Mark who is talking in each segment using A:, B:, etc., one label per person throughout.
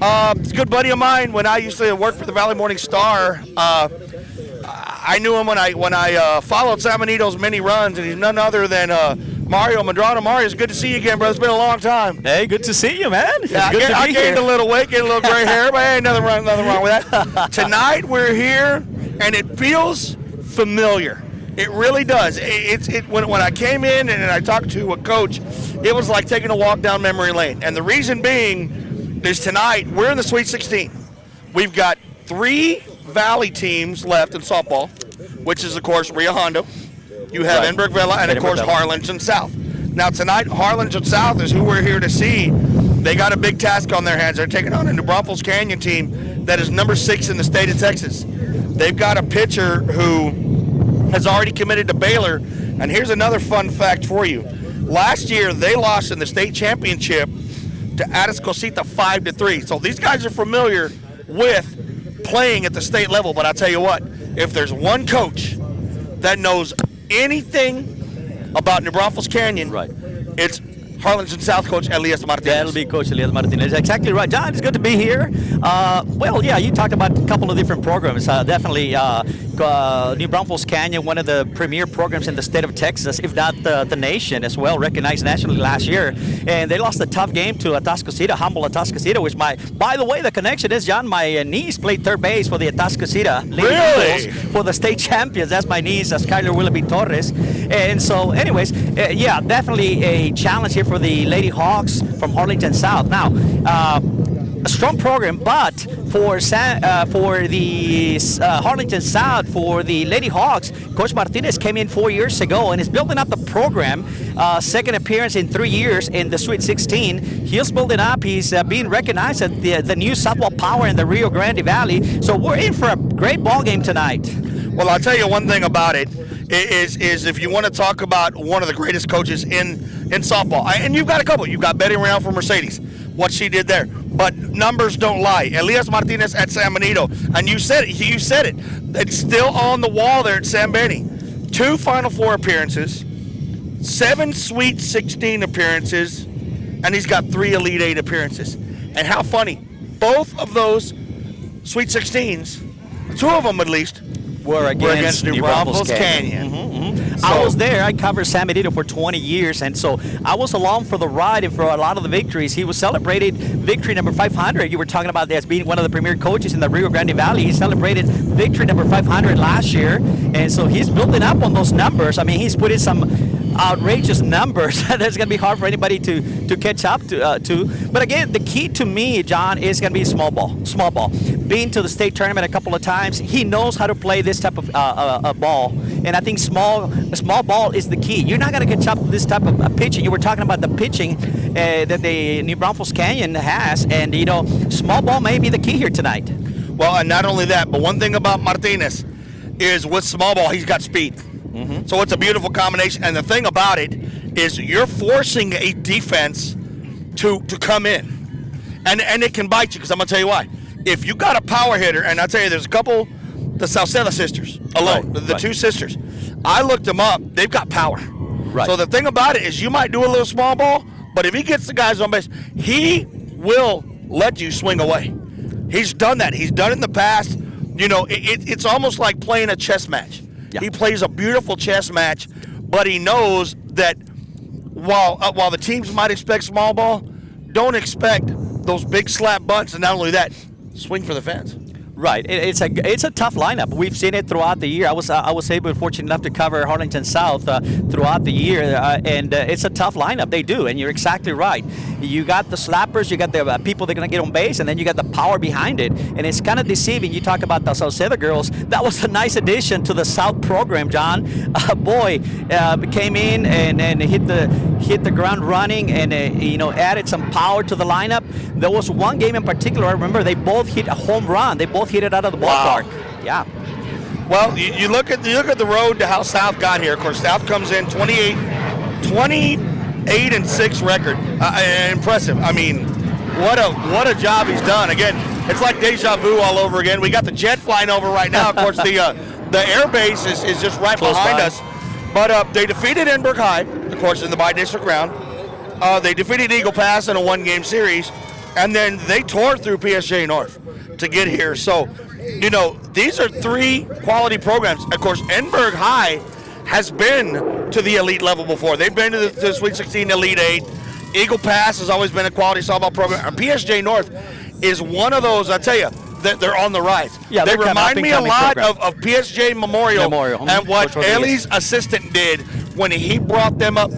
A: It's a good buddy of mine. When I used to work for the Valley Morning Star, I knew him when I followed San Benito's many runs, and he's none other than Mario Medrano. Mario, it's good to see you again, brother. It's been a long time.
B: Hey, good to see you, man.
A: Yeah, I gained a little weight, gained a little gray hair, but hey, nothing wrong with that. Tonight we're here, and it feels familiar. It really does. When I came in and I talked to a coach, it was like taking a walk down memory lane. And the reason being is tonight we're in the Sweet 16. We've got 3 Valley teams left in softball, which is, of course, Rio Hondo. You have Enberg Villa and, of course, Harlingen South. Now, tonight, Harlingen South is who we're here to see. They got a big task on their hands. They're taking on a New Braunfels Canyon team that is number 6 in the state of Texas. They've got a pitcher who has already committed to Baylor. And here's another fun fact for you. Last year, they lost in the state championship to Atascocita 5-3. So these guys are familiar with playing at the state level. But I'll tell you what, if there's one coach that knows anything about New Braunfels Canyon, it's Harlingen South coach Elias Martinez.
B: That'll be Coach Elias Martinez. Exactly right. John, it's good to be here. You talked about a couple of different programs. Definitely New Braunfels Canyon, one of the premier programs in the state of Texas, if not the nation as well, recognized nationally last year. And they lost a tough game to Atascocita, humble Atascocita, which by the way, the connection is, John, my niece played third base for the Atascocita Lady Eagles for the state champions. That's my niece, Skylar Willoughby Torres. And so, anyways, definitely a challenge here for the Lady Hawks from Harlingen South. Now, a strong program, but for the Harlingen South, for the Lady Hawks, Coach Martinez came in 4 years ago and is building up the program. Second appearance in 3 years in the Sweet 16. He's building up. He's being recognized as the new softball power in the Rio Grande Valley. So we're in for a great ball game tonight.
A: Well, I'll tell you one thing about it is if you want to talk about one of the greatest coaches in softball, and you've got a couple. You've got Betty Real from Mercedes, what she did there. But numbers don't lie. Elias Martinez at San Benito, and you said it. It's still on the wall there at San Benny. 2 Final Four appearances, 7 Sweet 16 appearances, and he's got 3 Elite 8 appearances. And how funny, both of those Sweet 16s, 2 of them at least,
B: were against
A: New Braunfels Canyon.
B: So, I was there. I covered San Benito for 20 years, and so I was along for the ride and for a lot of the victories. He was celebrated victory number 500. You were talking about as being one of the premier coaches in the Rio Grande Valley. He celebrated victory number 500 last year, and so he's building up on those numbers. I mean, he's put in some outrageous numbers that's going to be hard for anybody to catch up to. But again, the key to me, John, is going to be small ball. Been to the state tournament a couple of times. He knows how to play this type of ball, and I think small ball is the key. You're not going to catch up with this type of pitching. You were talking about the pitching that the New Braunfels Canyon has, and small ball may be the key here tonight.
A: Well, and not only that, but one thing about Martinez is with small ball, he's got speed. So it's a beautiful combination. And the thing about it is you're forcing a defense to come in. And it can bite you, because I'm going to tell you why. If you got a power hitter, and I'll tell you, there's a couple, the Salceda sisters alone, the 2 sisters. I looked them up. They've got power. Right. So the thing about it is you might do a little small ball, but if he gets the guys on base, he will let you swing away. He's done that. He's done it in the past. It's almost like playing a chess match. Yeah. He plays a beautiful chess match, but he knows that while the teams might expect small ball, don't expect those big slap bunts, and not only that, swing for the fence.
B: Right, it's a tough lineup. We've seen it throughout the year. I was fortunate enough to cover Harlingen South throughout the year, and it's a tough lineup. They do, and you're exactly right. You got the slappers, you got the people that are going to get on base, and then you got the power behind it, and it's kind of deceiving. You talk about the Sauceda girls. That was a nice addition to the South program, John. Came in and hit the ground running, and added some power to the lineup. There was one game in particular I remember they both hit a home run. They both hit it out of the ballpark.
A: Wow.
B: Yeah.
A: Well, you look at the road to how South got here. Of course, South comes in 28-6 record. Impressive. I mean, what a job he's done. Again, it's like deja vu all over again. We got the jet flying over right now. Of course, the air base is just right
B: close
A: behind
B: by
A: us. But they defeated Enberg High, of course, in the by-district round. They defeated Eagle Pass in a 1-game series. and then they tore through PSG North to get here. So, these are 3 quality programs. Of course, Enberg High has been to the elite level before. They've been to the Sweet 16, Elite 8. Eagle Pass has always been a quality softball program. And PSG North is one of those, I tell you, that they're on the rise.
B: Yeah,
A: they remind me a lot
B: program.
A: of PSG Memorial. And what Ellie's assistant did when he brought them up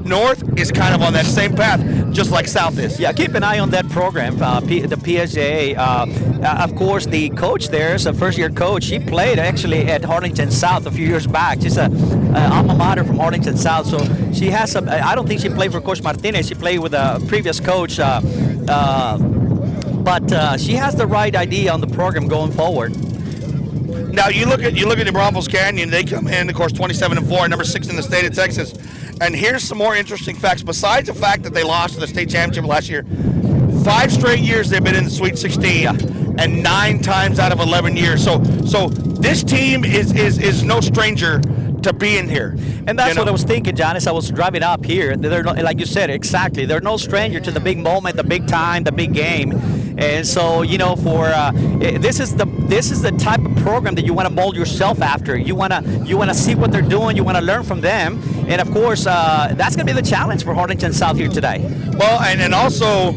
A: north is kind of on that same path, just like South is.
B: Yeah, keep an eye on that program, the PSA. Of course, the coach there is a first-year coach. She played actually at Harlingen South a few years back. She's a alma mater from Harlingen South, so she has some. I don't think she played for Coach Martinez. She played with a previous coach, but she has the right idea on the program going forward.
A: Now you look at the Braunfels Canyon. They come in, of course, 27-4, number 6 in the state of Texas. And here's some more interesting facts. Besides the fact that they lost to the state championship last year, 5 straight years they've been in the Sweet 16, and 9 times out of 11 years. So this team is no stranger to being here.
B: And that's what I was thinking, John, as I was driving up here. They're not, like you said, exactly. They're no stranger to the big moment, the big time, the big game. And so, this is the type of program that you want to mold yourself after. You want to see what they're doing. You want to learn from them. And of course, that's going to be the challenge for Harlingen South here today.
A: Well, and also,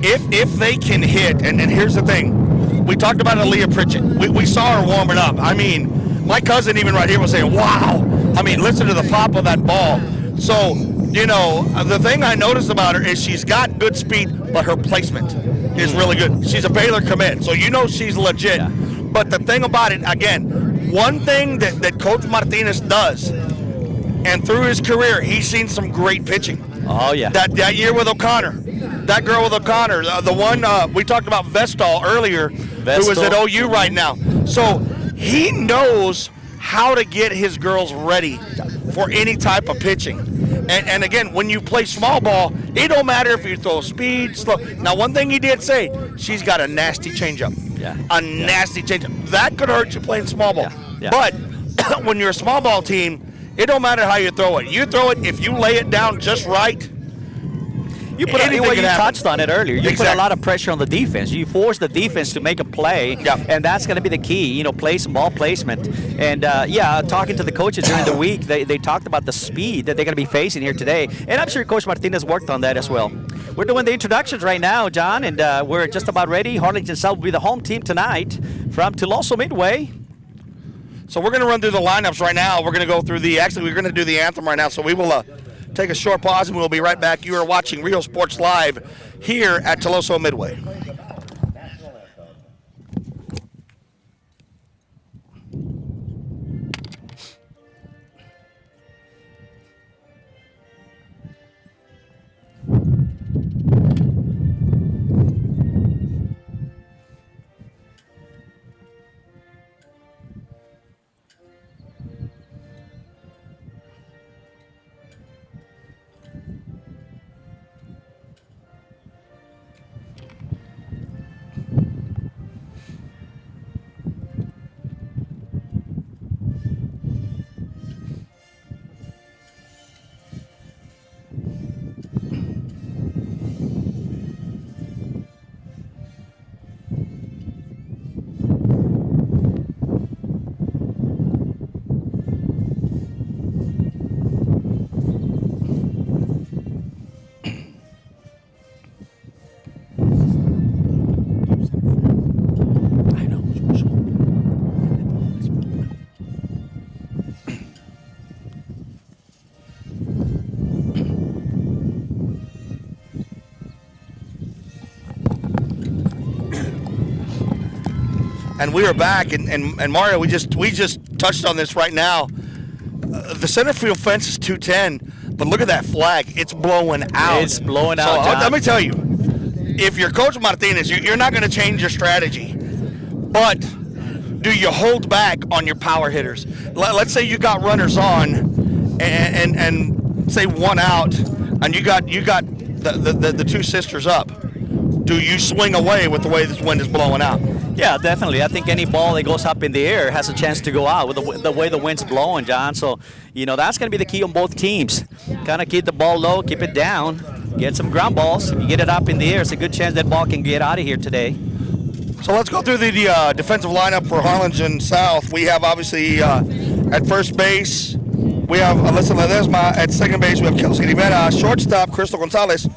A: if they can hit, and here's the thing, we talked about Aaliyah Pritchett. We saw her warming up. I mean, my cousin even right here was saying, wow. I mean, listen to the pop of that ball. So, the thing I noticed about her is she's got good speed, but her placement is really good. She's a Baylor commit, so she's legit. Yeah. But the thing about it, again, one thing that Coach Martinez does, and through his career, he's seen some great pitching.
B: Oh, yeah.
A: That year with O'Connor, that girl with O'Connor, the one we talked about Vestal earlier, who was at OU right now. So he knows how to get his girls ready for any type of pitching. And again, when you play small ball, it don't matter if you throw speed, slow. Now, one thing he did say, she's got a nasty changeup.
B: Yeah.
A: Nasty changeup. That could hurt you playing small ball.
B: Yeah.
A: But when you're a small ball team, it don't matter how you throw it. You throw it, if you lay it down just right,
B: you touched on it earlier. You put a lot of pressure on the defense. You force the defense to make a play, and that's going to be the key. Ball placement. And talking to the coaches during the week, they talked about the speed that they're going to be facing here today, and I'm sure Coach Martinez worked on that as well. We're doing the introductions right now, John, and we're just about ready. Harlingen South will be the home team tonight from Tuloso Midway.
A: So we're going to run through the lineups right now. We're going to go through we're going to do the anthem right now. So we will take a short pause, and we'll be right back. You are watching Real Sports Live here at Tuloso Midway. And we are back, and Mario, we just touched on this right now. The center field fence is 210, but look at that flag. It's blowing out.
B: It's blowing out,
A: So let me tell you, if you're Coach Martinez, you're not going to change your strategy. But do you hold back on your power hitters? Let's say you got runners on and say one out, and you got the two sisters up. Do you swing away with the way this wind is blowing out?
B: Yeah, definitely. I think any ball that goes up in the air has a chance to go out with the way the wind's blowing, John. So, that's going to be the key on both teams. Kind of keep the ball low, keep it down. get some ground balls. If you get it up in the air, it's a good chance that ball can get out of here today.
A: So let's go through the defensive lineup for Harlingen South. We have obviously at first base, we have Alyssa Ledesma. At second base, we have Kelsey Rivera. Shortstop, Crystal Gonzalez.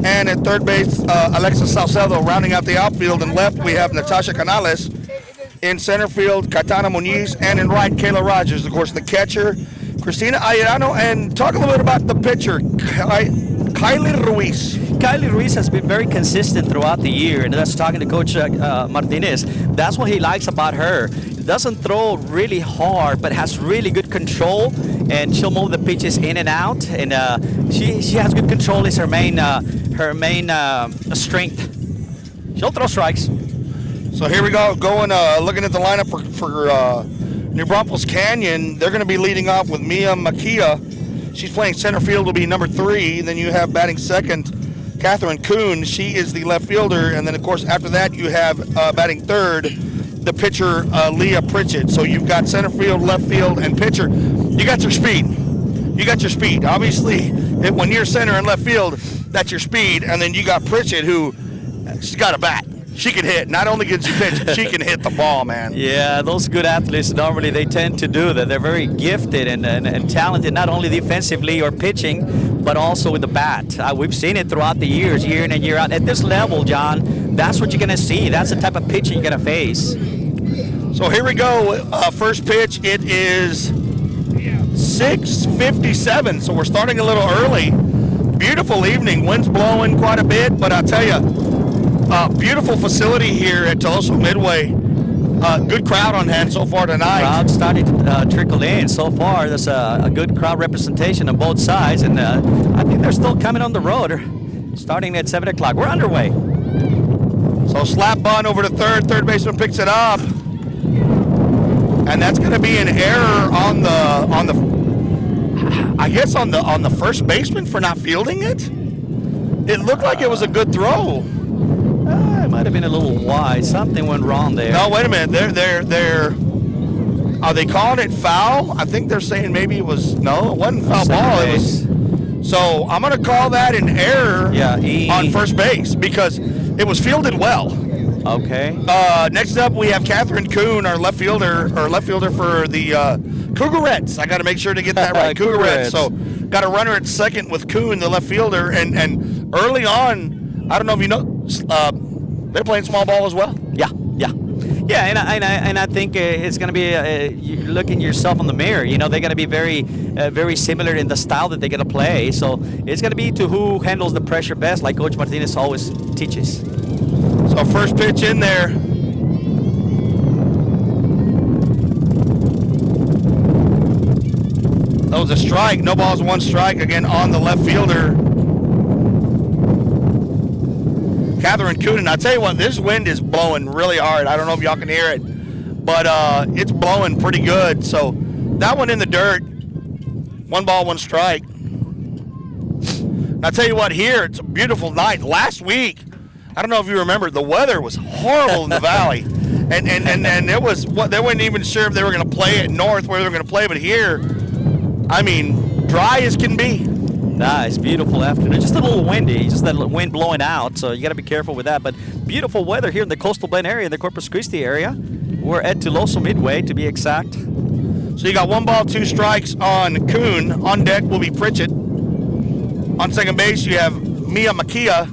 A: And at third base, Alexis Salcedo. Rounding out the outfield. And left, we have Natasha Canales. In center field, Katana Muniz. And in right, Kayla Rogers. Of course, the catcher, Cristina Ayerano. And talk a little bit about the pitcher, Kylie Ruiz.
B: Kylie Ruiz has been very consistent throughout the year, and that's talking to Coach Martinez. That's what he likes about her. Doesn't throw really hard, but has really good control, and she'll move the pitches in and out. And she has good control. Is her main strength. She'll throw strikes.
A: So here we go, looking at the lineup for New Braunfels Canyon. They're going to be leading off with Mia Makia. She's playing center field, will be number 3. Then you have batting second, Catherine Kuhn. She is the left fielder. And then, of course, after that, you have batting third, the pitcher, Leah Pritchett. So you've got center field, left field, and pitcher. You got your speed. Obviously, when you're center and left field, that's your speed. And then you got Pritchett, who she's got a bat. She can hit. Not only can she pitch, she can hit the ball, man.
B: Yeah, those good athletes, normally they tend to do that. They're very gifted and talented, not only defensively or pitching, but also with the bat. We've seen it throughout the years, year in and year out. At this level, John, that's what you're going to see. That's the type of pitching you're going to face.
A: So here we go. First pitch, it is 6:57, so we're starting a little early. Beautiful evening. Wind's blowing quite a bit, but I'll tell you, beautiful facility here at Toloso Midway. Good crowd on hand so far tonight.
B: Crowd starting to trickle in so far. There's a good crowd representation on both sides, and I think they're still coming on the road. Starting at 7 o'clock. We're underway.
A: So slap bunt over to third. Third baseman picks it up, and that's going to be an error on the first baseman for not fielding it. It looked like it was a good throw.
B: It might have been a little wide. Something went wrong there.
A: No, wait a minute. Are they calling it foul? I think they're saying maybe it wasn't foul ball. It was, so I'm going to call that an error on first base because it was fielded well.
B: Okay.
A: Next up, we have Catherine Kuhn, our left fielder for the Cougarettes. I got to make sure to get that right. Cougarettes. So got a runner at second with Kuhn, the left fielder, and early on, I don't know if you know, they're playing small ball as well.
B: Yeah, and I think it's going to be you're looking yourself in the mirror. You know, they're going to be very similar in the style that they're going to play. So it's going to be to who handles the pressure best, like Coach Martinez always teaches.
A: So first pitch in there. That was a strike. No balls, one strike again on the left fielder, Catherine Kuhn. I'll tell you what, this wind is blowing really hard. I don't know if y'all can hear it, but it's blowing pretty good. So that one in the dirt. 1 ball, 1 strike. And I'll tell you what, here, it's a beautiful night. Last week, I don't know if you remember, the weather was horrible in the valley. And it was, they weren't even sure if they were going to play it north, where they were going to play, but here, I mean, dry as can be.
B: Nice, beautiful afternoon. Just a little windy, just that wind blowing out, so you got to be careful with that. But beautiful weather here in the Coastal Bend area, in the Corpus Christi area. We're at Toloso Midway, to be exact.
A: So you got 1 ball, 2 strikes on Kuhn. On deck will be Pritchett. On second base, you have Mia Makia.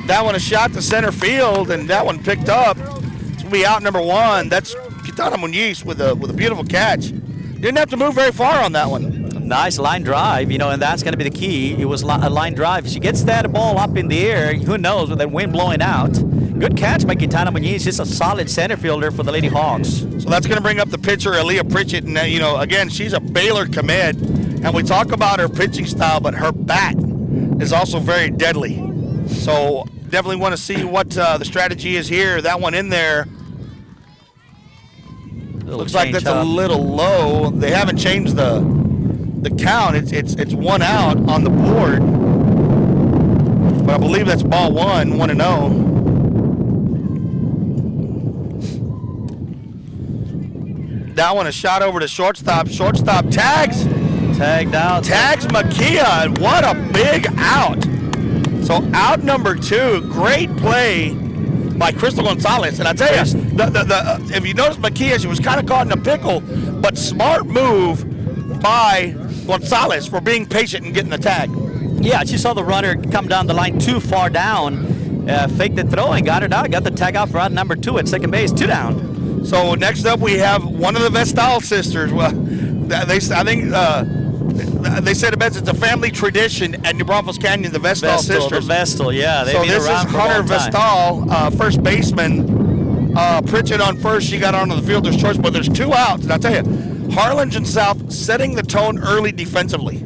A: That one a shot to center field, and that one picked up. It's going to be out number 1. That's Kitana Muniz with a beautiful catch. Didn't have to move very far on that one.
B: Nice line drive, and that's going to be the key. It was a line drive. If she gets that ball up in the air, who knows, with that wind blowing out. Good catch by Kitana Muniz. She's a solid center fielder for the Lady Hawks.
A: So that's going to bring up the pitcher, Aaliyah Pritchett. And, again, she's a Baylor commit. And we talk about her pitching style, but her bat is also very deadly. So definitely want to see what the strategy is here. That one in there. Looks like that's a little low. They haven't changed the count. It's 1 out on the board. But I believe that's ball 1, 1-0. That one a shot over to shortstop. Shortstop tags
B: Tagged out.
A: Tags Makia, and what a big out. So out number 2, great play by Crystal Gonzalez. And I tell you, if you notice Makia, she was kind of caught in a pickle, but smart move by Gonzalez for being patient and getting the tag.
B: Yeah, she saw the runner come down the line too far down, faked the throw and got it out. Got the tag out for out number 2 at second base, 2 down.
A: So next up we have one of the Vestal sisters. Well, they said it best. It's a family tradition at New Braunfels Canyon. The Vestal sisters.
B: The Vestal, yeah.
A: So this is Hunter Vestal, first baseman. Pritchett on first. She got onto the fielder's choice, but there's 2 outs. And I'll tell you, Harlingen South setting the tone early defensively.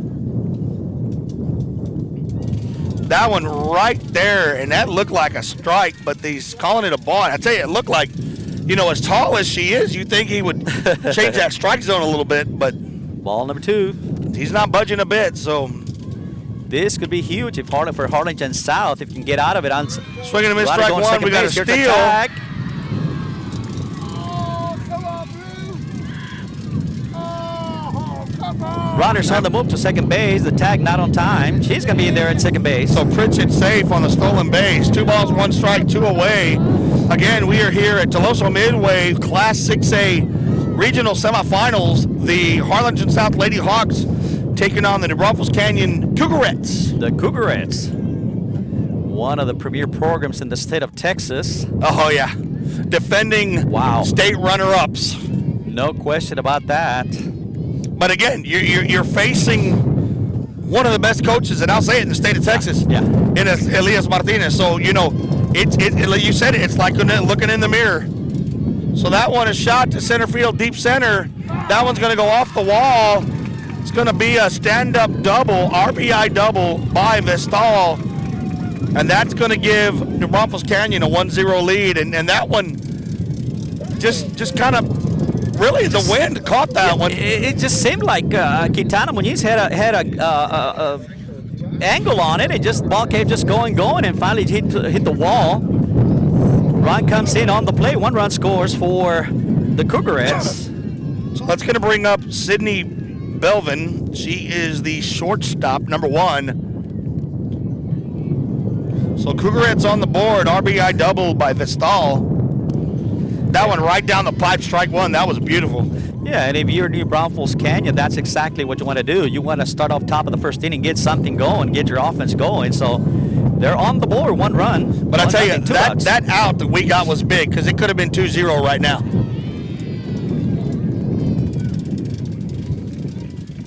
A: That one right there, and that looked like a strike, but he's calling it a ball. I tell you, it looked like, as tall as she is, you'd think he would change that strike zone a little bit, but
B: ball number 2.
A: He's not budging a bit, so
B: this could be huge for Harlingen South if you can get out of it.
A: Swinging and miss, strike 1. We got a steal.
B: Runners on the move to second base. The tag not on time. She's going to be in there at second base.
A: So Pritchett safe on the stolen base. 2 balls, 1 strike, 2 away. Again, we are here at Toloso Midway Class 6A Regional Semifinals. The Harlingen South Lady Hawks taking on the New Braunfels Canyon Cougarettes.
B: The Cougarettes, one of the premier programs in the state of Texas.
A: Oh, yeah. Defending state runner-ups.
B: No question about that.
A: But again, you're facing one of the best coaches, and I'll say it, in the state of Texas, in Elias Martinez. So, you said it, it's like looking in the mirror. So that one is shot to center field, deep center. That one's going to go off the wall. It's going to be a stand-up double, RBI double by Vestal. And that's going to give New Braunfels Canyon a 1-0 lead. And that one just kind of, really, the wind caught that one.
B: It just seemed like Quintana Muñiz had a angle on it, and ball kept just going, and finally hit the wall. Run comes in on the play. 1 run scores for the Cougarettes.
A: So that's going to bring up Sydney Belvin. She is the shortstop, number 1. So Cougarettes on the board. RBI double by Vestal. That one right down the pipe, strike 1. That was beautiful.
B: Yeah, and if you're New Braunfels Canyon, that's exactly what you want to do. You want to start off top of the first inning, get something going, get your offense going. So they're on the board, 1 run.
A: But I tell you, that out that we got was big, because it could have been 2-0 right now.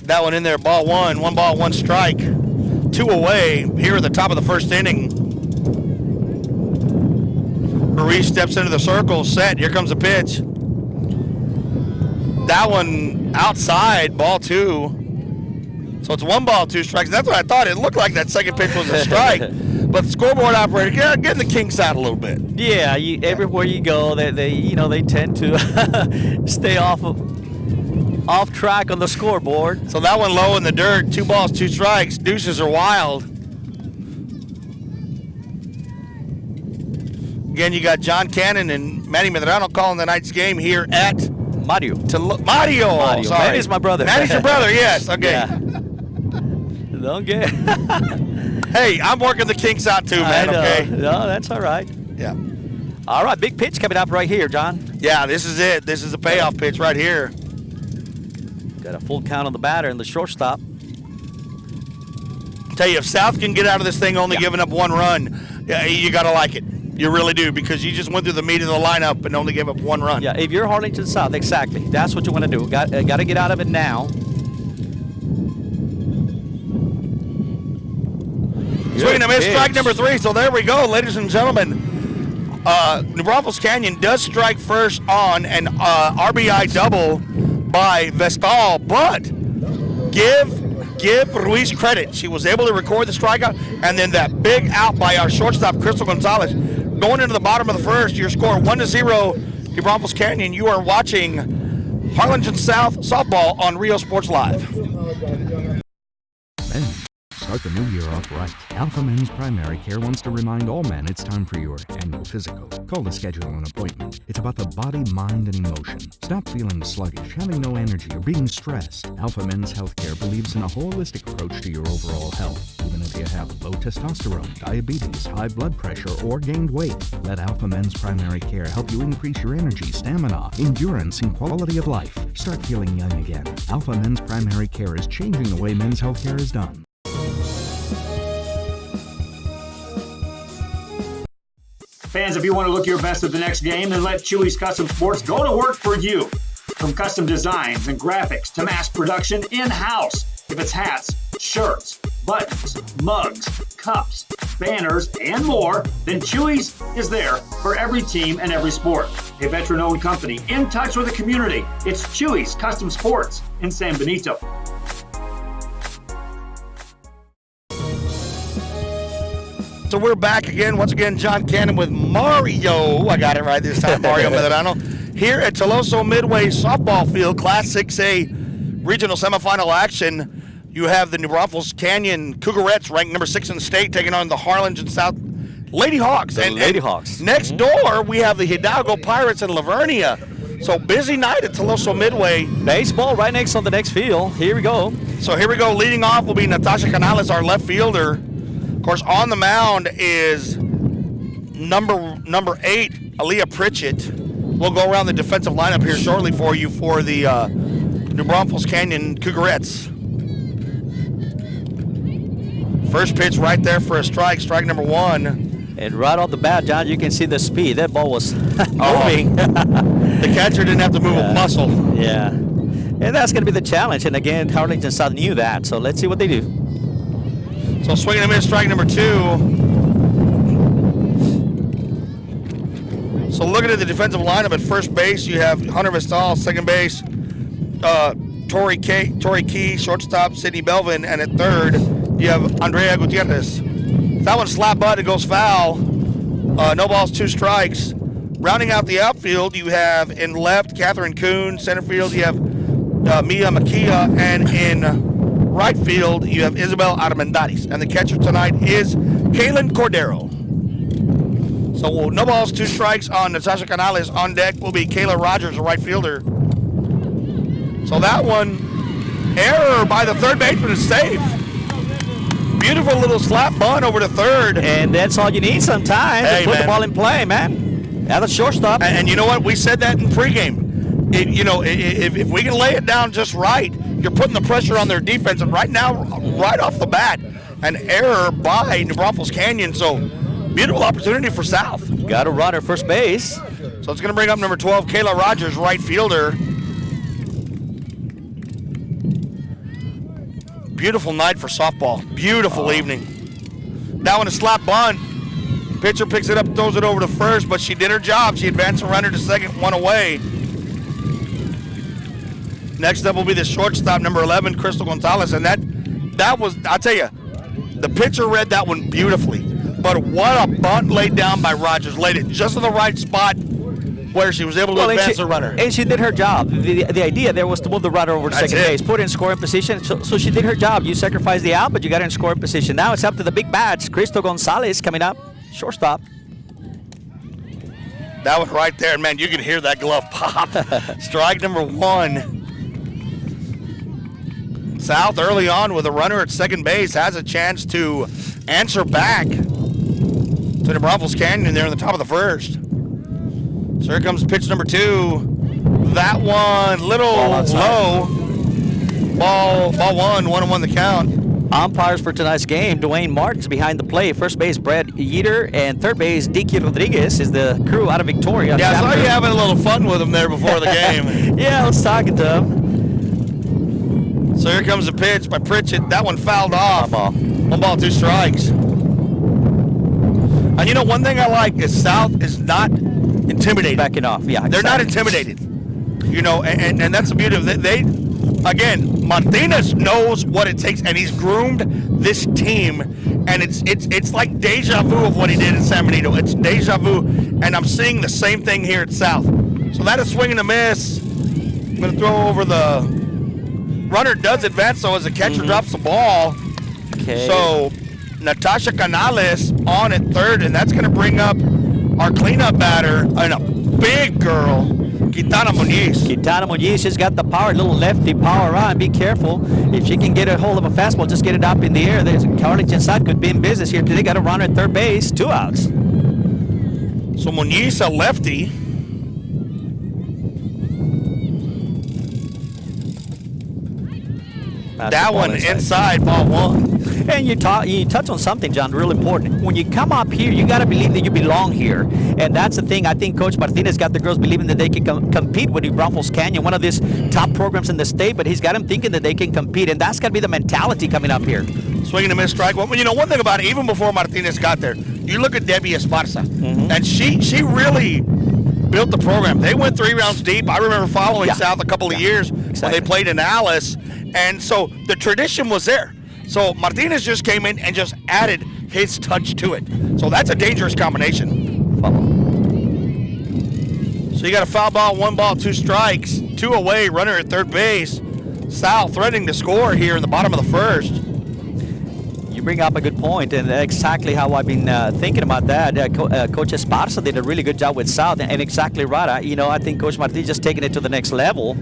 A: That one in there, ball 1. 1 ball, 1 strike. 2 away here at the top of the first inning. Ruiz steps into the circle, set. Here comes the pitch. That one outside, ball 2. So it's 1 ball, 2 strikes. That's what I thought. It looked like that second pitch was a strike. But the scoreboard operator, getting the kinks out a little bit.
B: Yeah, everywhere you go, they tend to stay off track on the scoreboard.
A: So that one low in the dirt, 2 balls, 2 strikes. Deuces are wild. Again, you got John Cannon and Manny Medrano calling tonight's game here at
B: Mario.
A: Mario. Sorry.
B: Manny's my brother.
A: Manny's your brother, yes. Okay.
B: Yeah. Don't get.
A: Hey, I'm working the kinks out too, man. Okay.
B: No, that's all right.
A: Yeah.
B: All right, big pitch coming up right here, John.
A: Yeah, this is it. This is the payoff pitch right here.
B: Got a full count on the batter and the shortstop.
A: Tell you, if South can get out of this thing only giving up 1 run, you got to like it. You really do, because you just went through the meat of the lineup and only gave up 1 run.
B: Yeah, if you're Harlingen South, exactly. That's what you want to do. Got to get out of it now.
A: Swinging and a miss, strike number 3. So there we go, ladies and gentlemen. New Braunfels Canyon does strike first on an RBI double by Vestal, but give Ruiz credit. She was able to record the strikeout, and then that big out by our shortstop, Crystal Gonzalez. Going into the bottom of the first, your score 1-0, New Braunfels Canyon. You are watching Harlingen South softball on Rio Sports Live.
C: Men's Start the new year off right. Alpha Men's Primary Care wants to remind all men it's time for your annual physical. Call to schedule an appointment. It's about the body, mind, and emotion. Stop feeling sluggish, having no energy, or being stressed. Alpha Men's Healthcare believes in a holistic approach to your overall health. Even if you have low testosterone, diabetes, high blood pressure, or gained weight, let Alpha Men's Primary Care help you increase your energy, stamina, endurance, and quality of life. Start feeling young again. Alpha Men's Primary Care is changing the way men's healthcare is done.
D: Fans, if you want to look your best at the next game, then let Chewy's Custom Sports go to work for you. From custom designs and graphics to mass production in-house. If it's hats, shirts, buttons, mugs, cups, banners, and more, then Chewy's is there for every team and every sport. A veteran-owned company in touch with the community. It's Chewy's Custom Sports in San Benito.
A: So we're back again. Once again, John Cannon with Mario. I got it right this time, Mario Medrano. Here at Toloso Midway Softball Field, Class 6A Regional Semifinal action. You have the New Braunfels Canyon Cougarettes, ranked number 6 in the state, taking on the Harlingen South Lady Hawks.
B: Lady Hawks.
A: Next door, we have the Hidalgo Pirates in Lavernia. So busy night at Toloso Midway.
B: Baseball right next on the next field. Here we go.
A: So here we go. Leading off will be Natasha Canales, our left fielder. Of course, on the mound is number 8, Aaliyah Pritchett. We'll go around the defensive lineup here shortly for you for the New Braunfels Canyon Cougarettes. First pitch right there for a strike number 1.
B: And right off the bat, John, you can see the speed. That ball was moving.
A: The catcher didn't have to move a muscle.
B: Yeah. And that's going to be the challenge. And again, Harlingen South knew that. So let's see what they do.
A: So swinging him in, strike number 2. So looking at the defensive lineup at first base, you have Hunter Vestal, second base, Tori Key, shortstop, Sidney Belvin, and at third, you have Andrea Gutierrez. That one slap butt, it goes foul. No balls, 2 strikes. Rounding out the outfield, you have in left, Catherine Kuhn. Center field, you have Mia Makia. And in right field, you have Isabel Armendariz. And the catcher tonight is Kaylin Cordero. So no balls, 2 strikes on Natasha Canales. On deck will be Kayla Rogers, a right fielder. So that one, error by the third baseman is safe. Beautiful little slap bunt over to third.
B: And that's all you need sometimes to put the ball in play, man. At the shortstop.
A: And you know what? We said that in pregame. If we can lay it down just right, you're putting the pressure on their defense. And right now, right off the bat, an error by New Braunfels Canyon. So beautiful opportunity for South.
B: Got a runner first base.
A: So it's going to bring up number 12, Kayla Rogers, right fielder. Beautiful night for softball. Beautiful evening. That one a slap bunt. Pitcher picks it up, throws it over to first, but she did her job. She advanced a runner to second, 1 away. Next up will be the shortstop, number 11, Crystal Gonzalez, and that was, I'll tell you, the pitcher read that one beautifully. But what a bunt laid down by Rogers. Laid it just in the right spot where she was able to advance the runner.
B: And she did her job. The idea there was to move the runner over to second base, put it in scoring position. So she did her job. You sacrificed the out, but you got her in scoring position. Now it's up to the big bats. Crystal Gonzalez coming up, shortstop.
A: That one right there, man, you can hear that glove pop. Strike number 1. South early on with a runner at second base has a chance to answer back to the Braunfels Canyon there in the top of the first. So here comes pitch number 2. That one, little low. Ball 1, 1-1 the count.
B: Umpires for tonight's game, Dwayne Martins behind the plate. First base, Brad Yeater, and third base, Dicky Rodriguez is the crew out of Victoria.
A: Yeah, I saw you having a little fun with him there before the game.
B: Yeah, I was talking to him.
A: So here comes the pitch by Pritchett. That one fouled off.
B: 1
A: ball, 2 strikes. And you know, one thing I like is South is not intimidated.
B: Backing off, yeah.
A: They're not intimidated. You know, and that's the beauty of it. They again, Martinez knows what it takes, and he's groomed this team, and it's like deja vu of what he did in San Benito. It's deja vu, and I'm seeing the same thing here at South. So that is swing and a miss. I'm going to throw over the runner does advance, so as the catcher drops the ball.
B: Okay.
A: So Natasha Canales on at third, and that's going to bring up our cleanup batter and a big girl, Gitana Muniz.
B: Gitana Muniz, she's got the power, little lefty power on. Be careful. If she can get a hold of a fastball, just get it up in the air. There's Harlingen side could be in business here. They got a runner at third base, 2 outs.
A: So Muniz, a lefty. That one inside, ball 1.
B: And you touch on something, John, real important. When you come up here, you got to believe that you belong here. And that's the thing. I think Coach Martinez got the girls believing that they can compete with New Braunfels Canyon, one of these top programs in the state, but he's got them thinking that they can compete. And that's got to be the mentality coming up here.
A: Swinging a missed strike. Well, you know, one thing about it, even before Martinez got there, you look at Debbie Esparza, and she really built the program. They went 3 rounds deep. I remember following South a couple of years when they played in Alice. And so the tradition was there. So Martinez just came in and just added his touch to it. So that's a dangerous combination. So you got a foul ball, 1 ball, 2 strikes, 2 away, runner at third base. Sal threatening to score here in the bottom of the first.
B: You bring up a good point, and exactly how I've been thinking about that. Coach Esparza did a really good job with South, and exactly right. I think Coach Martinez just taking it to the next level.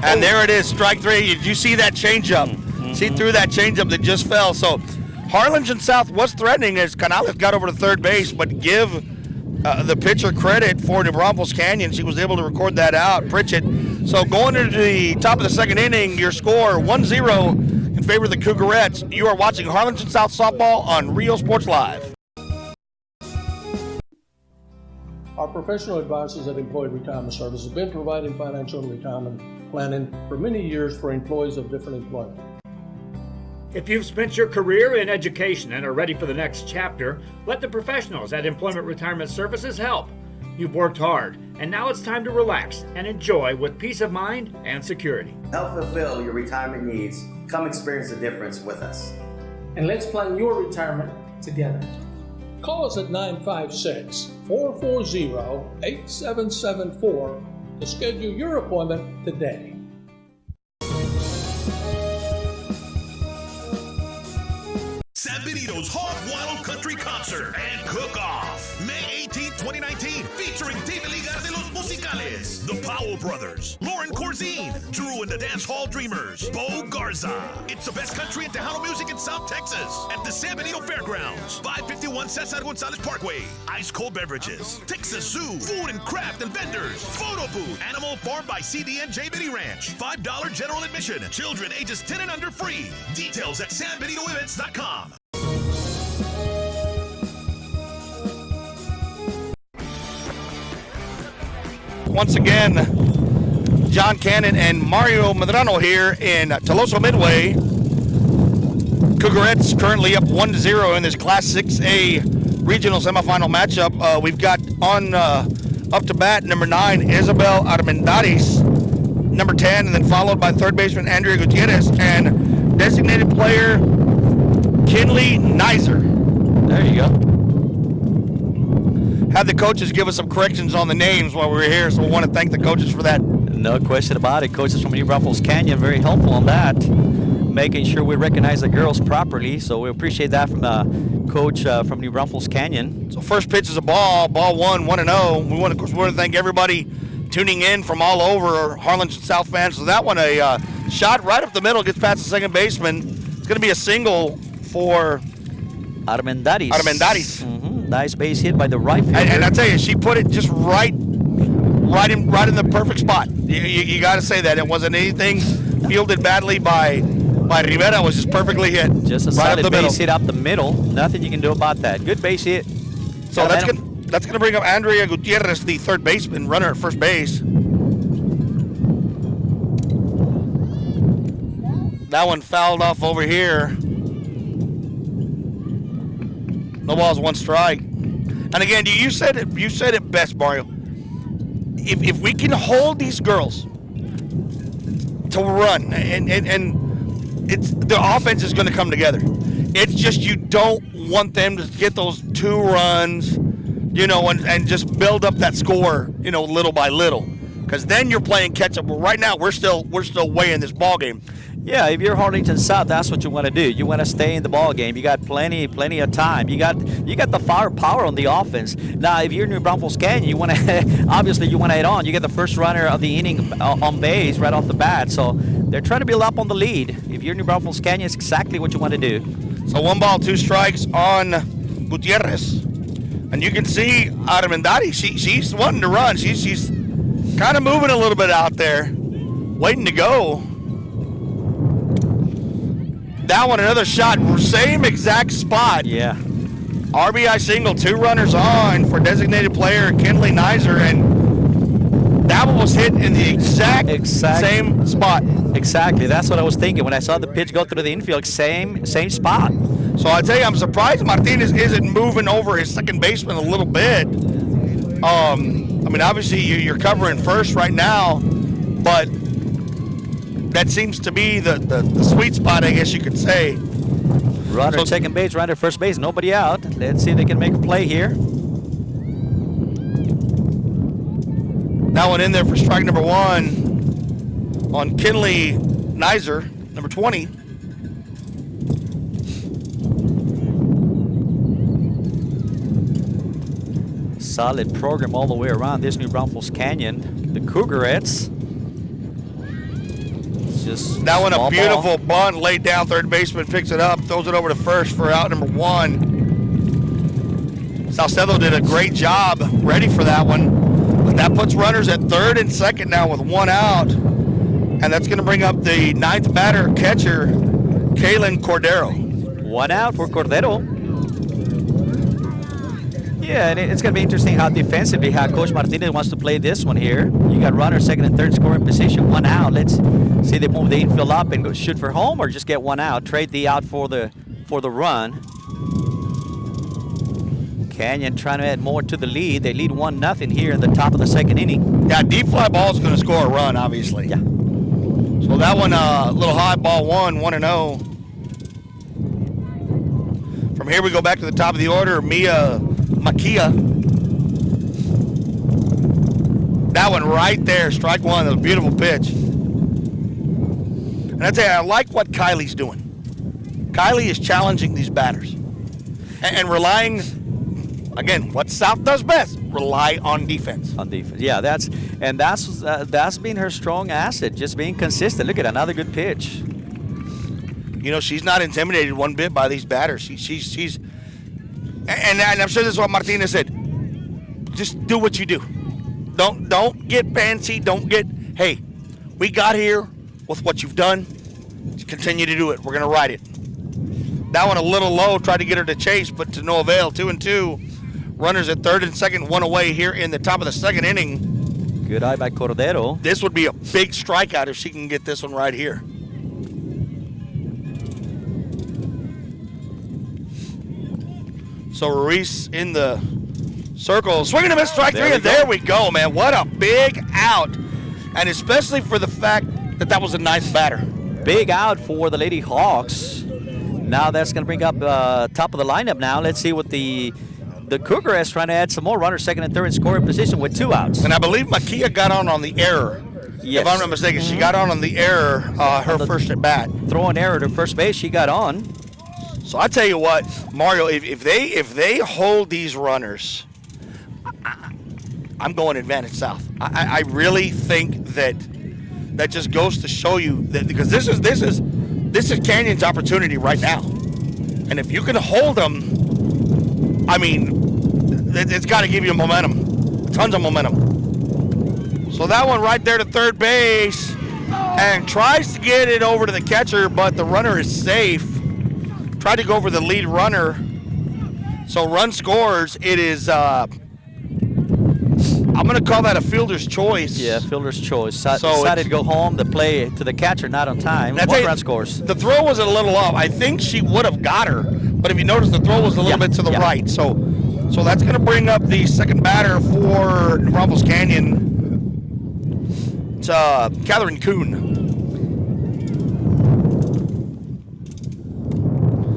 A: And there it is, strike 3. Did you see that changeup? See through that changeup that just fell. So Harlingen South was threatening as Canales got over to third base, but give the pitcher credit for New Braunfels Canyon. She was able to record that out, Pritchett. So going into the top of the second inning, your score 1-0 in favor of the Cougarettes. You are watching Harlingen South softball on Rio Sports Live.
E: Our professional advisors at Employee Retirement Service have been providing financial and retirement planning for many years for employees of different employment.
F: If you've spent your career in education and are ready for the next chapter, let the professionals at Employment Retirement Services help. You've worked hard, and now it's time to relax and enjoy with peace of mind and security.
G: Help fulfill your retirement needs. Come experience the difference with us.
E: And let's plan your retirement together. Call us at 956-440-8774 to schedule your appointment today.
H: San Benito's Hog Wild Country Concert and Cook-Off. May 18, 2019, featuring David Ligar de los Musicales, the Powell Brothers, Lauren Corzine, Drew and the Dance Hall Dreamers, Bo Garza. It's the best country and Tejano music in South Texas at the San Benito Fairgrounds, 551 Cesar Gonzalez Parkway. Ice cold beverages, Texas Zoo, food and craft and vendors, photo booth, animal farm by CD&J Mini Ranch, $5 general admission, children ages 10 and under free. Details at sanbenitoevents.com.
A: Once again, John Cannon and Mario Medrano here in Teloso Midway. Cougarettes currently up 1-0 in this Class 6A regional semifinal matchup. We've got on up to bat number 9, Isabel Armendariz, number 10, and then followed by third baseman Andrea Gutierrez and designated player Kinley Nizer.
B: There you go.
A: Had the coaches give us some corrections on the names while we were here, so we want to thank the coaches for that.
B: No question about it. Coaches from New Braunfels Canyon, very helpful on that, making sure we recognize the girls properly. So we appreciate that from Coach from New Braunfels Canyon.
A: So first pitch is a ball 1, 1-0. We want to thank everybody tuning in from all over, Harlingen South fans. So that one, a shot right up the middle, gets past the second baseman. It's going to be a single for
B: Armendariz.
A: Mm-hmm.
B: Nice base hit by the right fielder.
A: And I tell you, she put it just right in the perfect spot. You got to say that. It wasn't anything fielded badly by Rivera. It was just perfectly hit.
B: Just a
A: right
B: solid base hit up the middle. Nothing you can do about that. Good base hit.
A: So that's going to bring up Andrea Gutierrez, the third baseman, runner at first base. That one fouled off over here. No balls, 1 strike. And again, you said it best, Mario. If we can hold these girls to run, and it's the offense is going to come together. It's just you don't want them to get those 2 runs, and just build up that score, little by little. because then you're playing catch up. Well, right now we're still way in this ball game.
B: Yeah, if you're Harlingen South, that's what you want to do. You want to stay in the ball game. You got plenty of time. You got the firepower on the offense. Now, if you're New Braunfels Canyon, you want to obviously you want to head on. You get the first runner of the inning on base right off the bat. So they're trying to build up on the lead. If you're New Braunfels Canyon, it's exactly what you want to do.
A: So 1 ball, 2 strikes on Gutierrez, and you can see Armendari. She's wanting to run. She's kind of moving a little bit out there, waiting to go. That one, another shot, same exact spot.
B: Yeah.
A: RBI single, 2 runners on for designated player Kinley Nizer, and that one was hit in the exact same spot.
B: Exactly. That's what I was thinking when I saw the pitch go through the infield. Same spot.
A: So I tell you, I'm surprised Martinez isn't moving over his second baseman a little bit. I mean, obviously you're covering first right now, but that seems to be the sweet spot, I guess you could say.
B: Runner at second base, runner at first base, nobody out. Let's see if they can make a play here.
A: That one in there for strike number 1 on Kinley Nizer, number 20.
B: Solid program all the way around this New Braunfels Canyon. The Cougarettes. Just
A: that one, a beautiful
B: ball.
A: bunt laid down. Third baseman picks it up, throws it over to first for out number 1. Salcedo did a great job, ready for that one. But that puts runners at third and second now with 1 out, and that's going to bring up the 9th batter, catcher Kalen Cordero.
B: 1 out for Cordero. Yeah, and it's going to be interesting how defensively how Coach Martinez wants to play this one here. You got runners second and third scoring position, 1 out. Let's see if they move the infield up and go shoot for home or just get 1 out. Trade the out for the run. Canyon trying to add more to the lead. They lead 1-0 here in the top of the second inning.
A: Yeah, deep fly ball is going to score a run, obviously.
B: Yeah.
A: So that one, a little high ball 1-0. From here we go back to the top of the order. Mia Makia. That one right there, strike 1, a beautiful pitch. And I tell you, I like what Kylie's doing. Kylie is challenging these batters and relying, again, what South does best, rely on defense.
B: On defense, yeah, that's been her strong asset, just being consistent. Look at another good pitch.
A: You know, she's not intimidated one bit by these batters. She's and I'm sure this is what Martinez said. Just do what you do. Don't get fancy. Don't get, hey, we got here with what you've done. Just continue to do it. We're going to ride it. That one a little low. Tried to get her to chase, but to no avail. 2-2. Runners at third and second, 1 away here in the top of the second inning.
B: Good eye by Cordero.
A: This would be a big strikeout if she can get this one right here. So Ruiz in the circle, swinging a miss, strike 3, and there we go, man. What a big out, and especially for the fact that that was a nice batter.
B: Big out for the Lady Hawks. Now that's going to bring up top of the lineup now. Let's see what the Cougar is trying to add some more runners, second and third in scoring position with 2 outs.
A: And I believe Makia got on the error.
B: Yes.
A: If I'm not mistaken, she got on the error her first at bat.
B: Throwing error to first base, she got on.
A: So I tell you what, Mario, if they hold these runners, I'm going Advantage South. I really think that just goes to show you that, because this is Canyon's opportunity right now, and if you can hold them, I mean, it's got to give you momentum, tons of momentum. So that one right there to third base, and tries to get it over to the catcher, but the runner is safe. Tried to go over the lead runner, so run scores. It is, I'm going to call that a fielder's choice.
B: Yeah, fielder's choice. Decided to go home, the play to the catcher, not on time. One run scores.
A: The throw was a little off. I think she would have got her, but if you notice, the throw was a little bit to the right. So that's going to bring up the second batter for New Braunfels Canyon. It's Catherine Kuhn.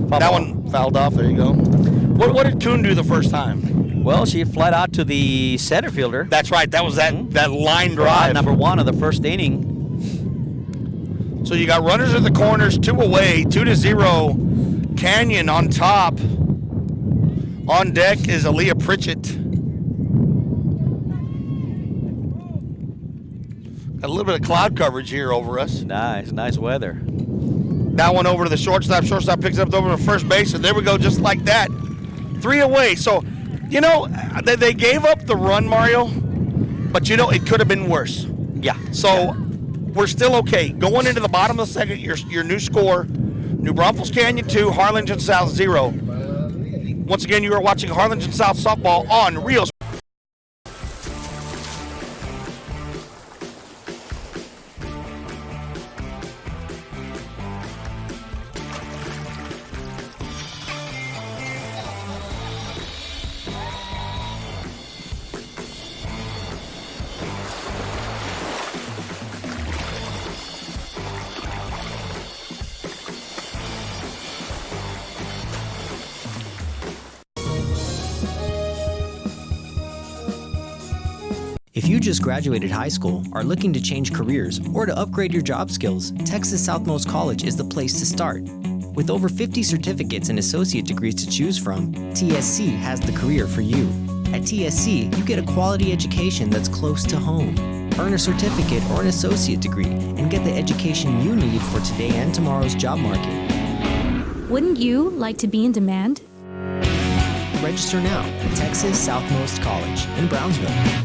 A: That one fouled off. There you go. What did Kuhn do the first time?
B: Well, she flat out to the center fielder.
A: That's right. That was that line drive.
B: Number 1 of the first inning.
A: So you got runners at the corners, 2 away, 2-0. Canyon on top. On deck is Aaliyah Pritchett. Got a little bit of cloud coverage here over us.
B: Nice weather.
A: That one over to the shortstop. Shortstop picks it up over to first base, and there we go, just like that. 3 away. So, you know, they gave up the run, Mario, but, you know, it could have been worse.
B: Yeah.
A: So we're still okay. Going into the bottom of the second, your new score, New Braunfels Canyon 2, Harlingen South 0. Once again, you are watching Harlingen South softball on Rio.
I: If you just graduated high school, are looking to change careers, or to upgrade your job skills, Texas Southmost College is the place to start. With over 50 certificates and associate degrees to choose from, TSC has the career for you. At TSC, you get a quality education that's close to home. Earn a certificate or an associate degree and get the education you need for today and tomorrow's job market.
J: Wouldn't you like to be in demand?
I: Register now at Texas Southmost College in Brownsville.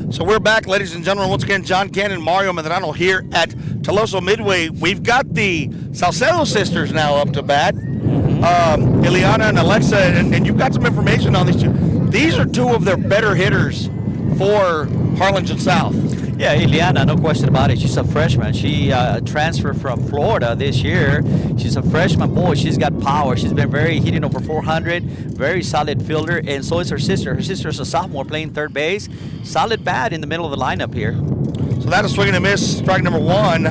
A: So we're back, ladies and gentlemen. Once again, John Cannon, Mario Medrano here at Toloso Midway. We've got the Salcedo sisters now up to bat. Ileana and Alexa, and you've got some information on these two. These are 2 of their better hitters for Harlingen South.
B: Yeah, Ileana, no question about it. She's a freshman. She transferred from Florida this year. She's a freshman. Boy, she's got power. She's been hitting over 400, very solid fielder, and so is her sister. Her sister's a sophomore playing third base. Solid bat in the middle of the lineup here.
A: So that is swing and a miss, strike number 1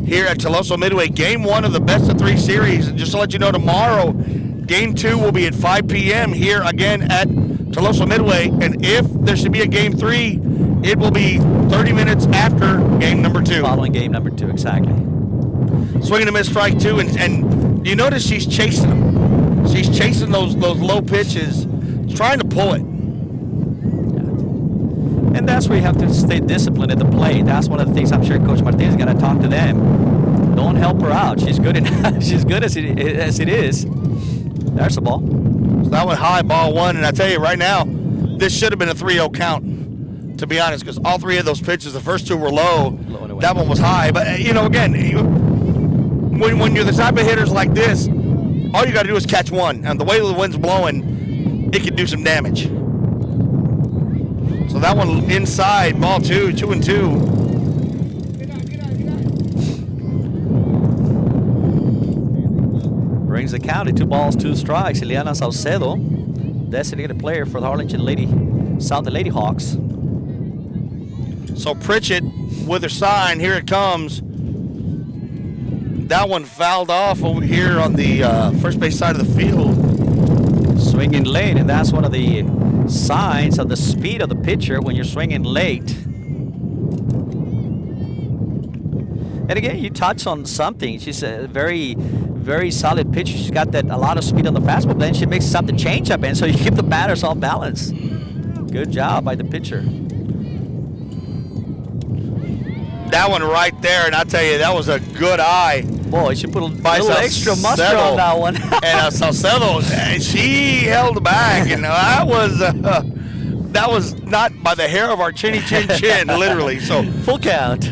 A: here at Toloso Midway. Game 1 of the best of 3 series. And just to let you know, tomorrow, game 2 will be at 5 p.m. here again at Toloso Midway. And if there should be a game 3, it will be 30 minutes after game number 2.
B: Following game number 2, exactly.
A: Swing and a miss, strike 2. And you notice she's chasing them. She's chasing those low pitches, trying to pull it.
B: And that's where you have to stay disciplined at the plate. That's one of the things I'm sure Coach Martinez got to talk to them. Don't help her out. She's good she's good as it is. There's the ball.
A: So that went high, ball 1. And I tell you right now, this should have been a 3-0 count, to be honest, because all 3 of those pitches, the first 2 were low. That one was high. But, you know, again, when you're the type of hitters like this, all you got to do is catch one. And the way the wind's blowing, it can do some damage. So that one inside, ball 2, 2-2.
B: Brings the count at 2 balls, 2 strikes. Ileana Salcedo, designated player for the Harlingen South Lady Hawks.
A: So Pritchett with her sign, here it comes. That one fouled off over here on the first base side of the field.
B: Swinging late, and that's one of the signs of the speed of the pitcher when you're swinging late. And again, you touch on something. She's a very, very solid pitcher. She's got a lot of speed on the fastball, but then she mixes up the changeup, and so you keep the batters off balance. Good job by the pitcher.
A: That one right there, and I tell you, that was a good eye.
B: Boy, she put a little extra mustard on that one.
A: And Salcedo, she held back, and that was not by the hair of our chinny chin chin, literally. So
B: full count.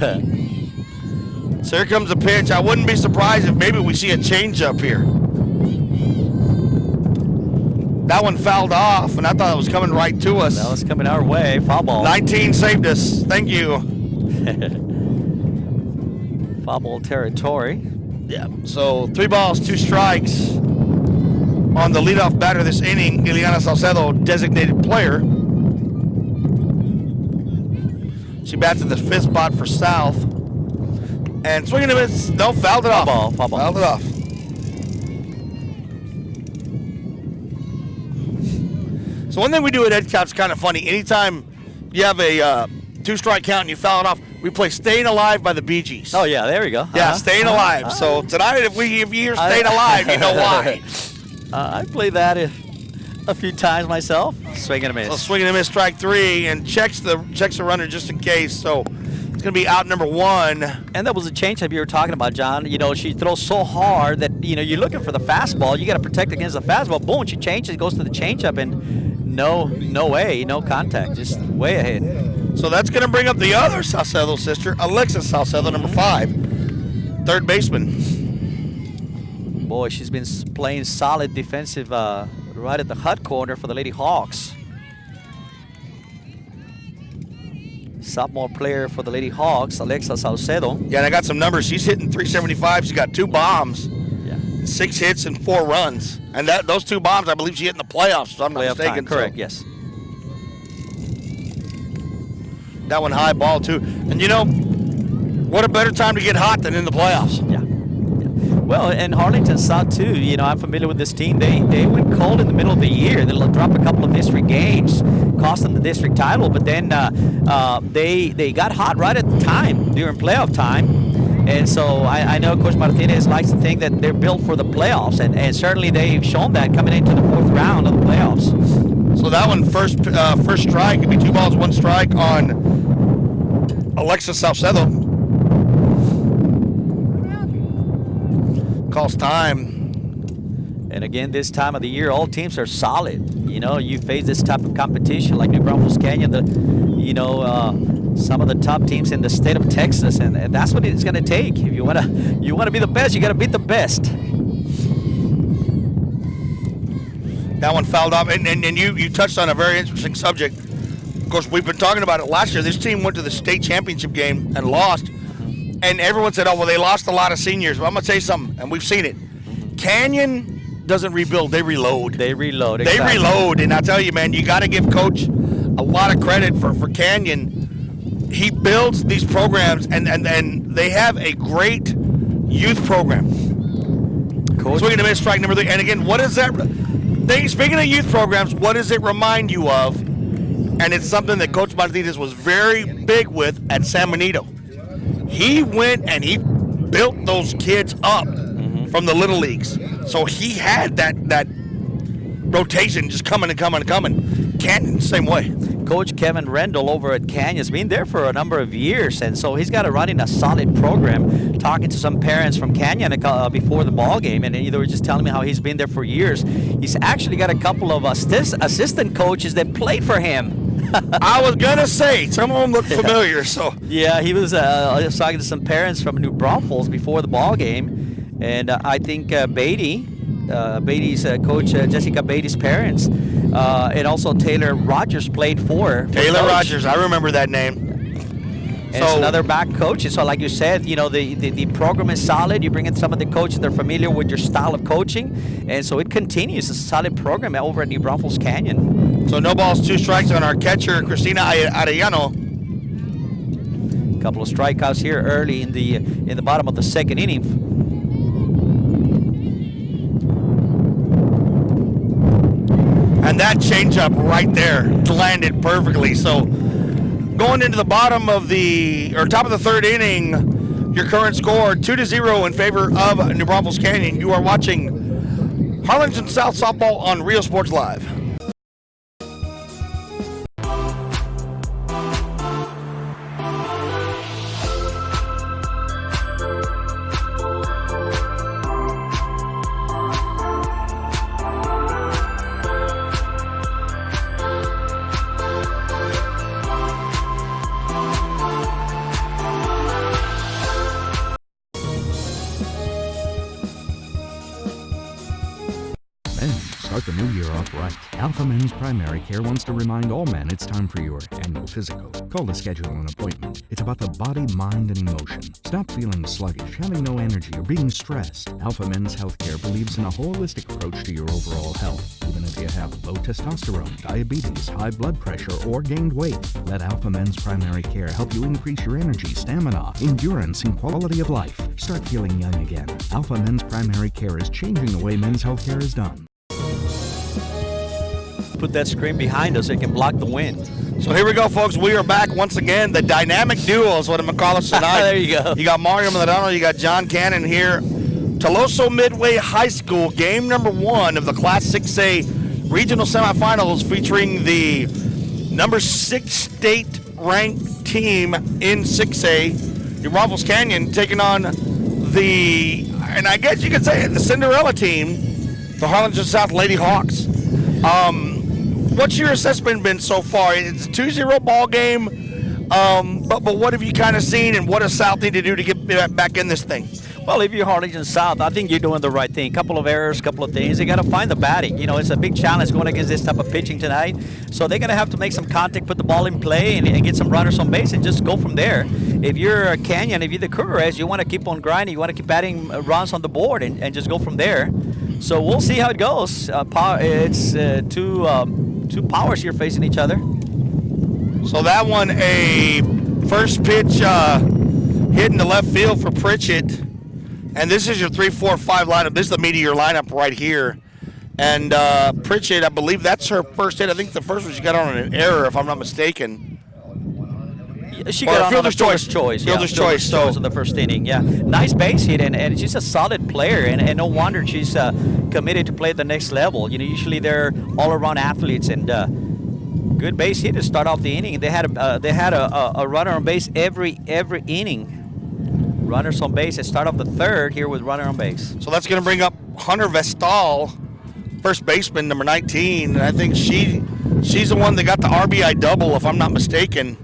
A: So here comes the pitch. I wouldn't be surprised if maybe we see a changeup here. That one fouled off, and I thought it was coming right to us.
B: That was coming our way. Foul ball.
A: 19 saved us. Thank you.
B: Foul ball territory.
A: Yeah. So 3 balls, 2 strikes on the leadoff batter this inning, Ileana Salcedo, designated player. She bats at the 5th spot for South. And swinging a miss. No, fouled it off.
B: Foul ball.
A: Fouled it off. So one thing we do at Ed Cap's kind of funny. Anytime you have a 2-strike count and you foul it off, we play Staying Alive by the Bee Gees.
B: Oh, yeah, there we go.
A: Yeah, Staying Alive. So tonight, if you hear Staying Alive, you know why.
B: I played that a few times myself. Swing and a miss.
A: So swing and a miss, strike 3, and checks the runner just in case. So it's going to be out number 1.
B: And that was a changeup you were talking about, John. You know, she throws so hard that, you know, you're looking for the fastball. You got to protect against the fastball. Boom, she changes, goes to the changeup, and no way, no contact, just way ahead.
A: So that's going to bring up the other Salcedo sister, Alexis Salcedo, number 5, third baseman.
B: Boy, she's been playing solid defensive right at the hut corner for the Lady Hawks. Sophomore player for the Lady Hawks, Alexa Salcedo.
A: Yeah, and I got some numbers. She's hitting .375. She's got 2 bombs, 6 hits, and 4 runs. And those 2 bombs, I believe she hit in the playoffs, if I'm not mistaken.
B: Correct, yes.
A: That one high ball, too. And, you know, what a better time to get hot than in the playoffs.
B: Yeah. Well, and Harlingen saw, too. You know, I'm familiar with this team. They went cold in the middle of the year. They'll drop a couple of district games, cost them the district title. But then they got hot right at the time, during playoff time. And so I know Coach Martinez likes to think that they're built for the playoffs. And certainly they've shown that coming into the 4th round of the playoffs.
A: So that one, first strike, it'd be 2 balls, 1 strike on Alexis Salcedo. Calls time.
B: And again, this time of the year, all teams are solid. You know, you face this type of competition like New Braunfels Canyon, some of the top teams in the state of Texas, and that's what it's going to take. If you want to be the best, you got to beat the best.
A: That one fouled off, and you touched on a very interesting subject. Of course, we've been talking about it last year. This team went to the state championship game and lost, and everyone said, oh, well, they lost a lot of seniors. But I'm going to tell you something, and we've seen it. Canyon doesn't rebuild, they reload.
B: They reload,
A: exactly. They reload, and I tell you, man, you got to give Coach a lot of credit for Canyon. He builds these programs, and they have a great youth program.
B: Coach.
A: Swinging a miss, strike number 3. And again, what is that? Speaking of youth programs, what does it remind you of? And it's something that Coach Martinez was very big with at San Benito. He went and he built those kids up from the little leagues. So he had that rotation just coming and coming and coming. Canyon, same way.
B: Coach Kevin Rendell over at Canyon has been there for a number of years, and so he's got running a solid program. Talking to some parents from Canyon before the ball game, and they were just telling me how he's been there for years. He's actually got a couple of assistant coaches that played for him.
A: I was gonna say some of them look familiar. So
B: yeah, he was talking to some parents from New Braunfels before the ball game, and I think Beatty's coach Jessica Beatty's parents, and also Taylor Rogers played for
A: Taylor
B: coach.
A: Rogers. I remember that name.
B: And it's another back coach. So like you said, you know, the program is solid. You bring in some of the coaches that are familiar with your style of coaching, and so it continues. It's a solid program over at New Braunfels Canyon.
A: So no balls, 2 strikes on our catcher, Cristina Arellano.
B: A couple of strikeouts here early in the bottom of the 2nd inning.
A: And that changeup right there landed perfectly. So going into the top of the 3rd inning, your current score 2-0 in favor of New Braunfels Canyon. You are watching Harlingen South Softball on Rio Sports Live.
C: Start the new year off right. Alpha Men's Primary Care wants to remind all men it's time for your annual physical. Call to schedule an appointment. It's about the body, mind, and emotion. Stop feeling sluggish, having no energy, or being stressed. Alpha Men's Healthcare believes in a holistic approach to your overall health. Even if you have low testosterone, diabetes, high blood pressure, or gained weight, let Alpha Men's Primary Care help you increase your energy, stamina, endurance, and quality of life. Start feeling young again. Alpha Men's Primary Care is changing the way men's healthcare is done.
B: put that screen behind us so it can block the wind.
A: So here we go, folks. We are back once again. The dynamic duo is what I'm going to call us tonight.
B: There you go.
A: You got Mario Medrano, you got John Cannon here. Toloso Midway High School, game number 1 of the Class 6A regional semifinals featuring the number 6 state-ranked team in 6A, New Braunfels Canyon, taking on the, and I guess you could say it, the Cinderella team, the Harlingen South Lady Hawks. What's your assessment been so far? It's a 2-0 ball game, but what have you kind of seen, and what does South need to do to get back in this thing?
B: Well, if you're Harlingen South, I think you're doing the right thing. Couple of errors, couple of things. They got to find the batting. You know, it's a big challenge going against this type of pitching tonight. So they're going to have to make some contact, put the ball in play, and get some runners on base and just go from there. If you're a Canyon, if you're the Cougars, you want to keep on grinding. You want to keep adding runs on the board and just go from there. So we'll see how it goes. It's two powers here facing each other.
A: So that one, a first pitch hit in the left field for Pritchett. And this is your 3-4-5 lineup. This is the meat of your lineup right here. And Pritchett, I believe that's her first hit. I think the first one she got on an error, if I'm not mistaken.
B: She got on
A: fielder's choice.
B: Fielder's choice. So in the first inning, yeah. Nice base hit, and she's a solid player, and no wonder she's committed to play at the next level. You know, usually they're all-around athletes, and good base hit to start off the inning. They had a runner on base every inning. Runners on base at start of the third here with runner on base.
A: So that's going to bring up Hunter Vestal, first baseman, number 19. And I think she's the one that got the RBI double, if I'm not mistaken.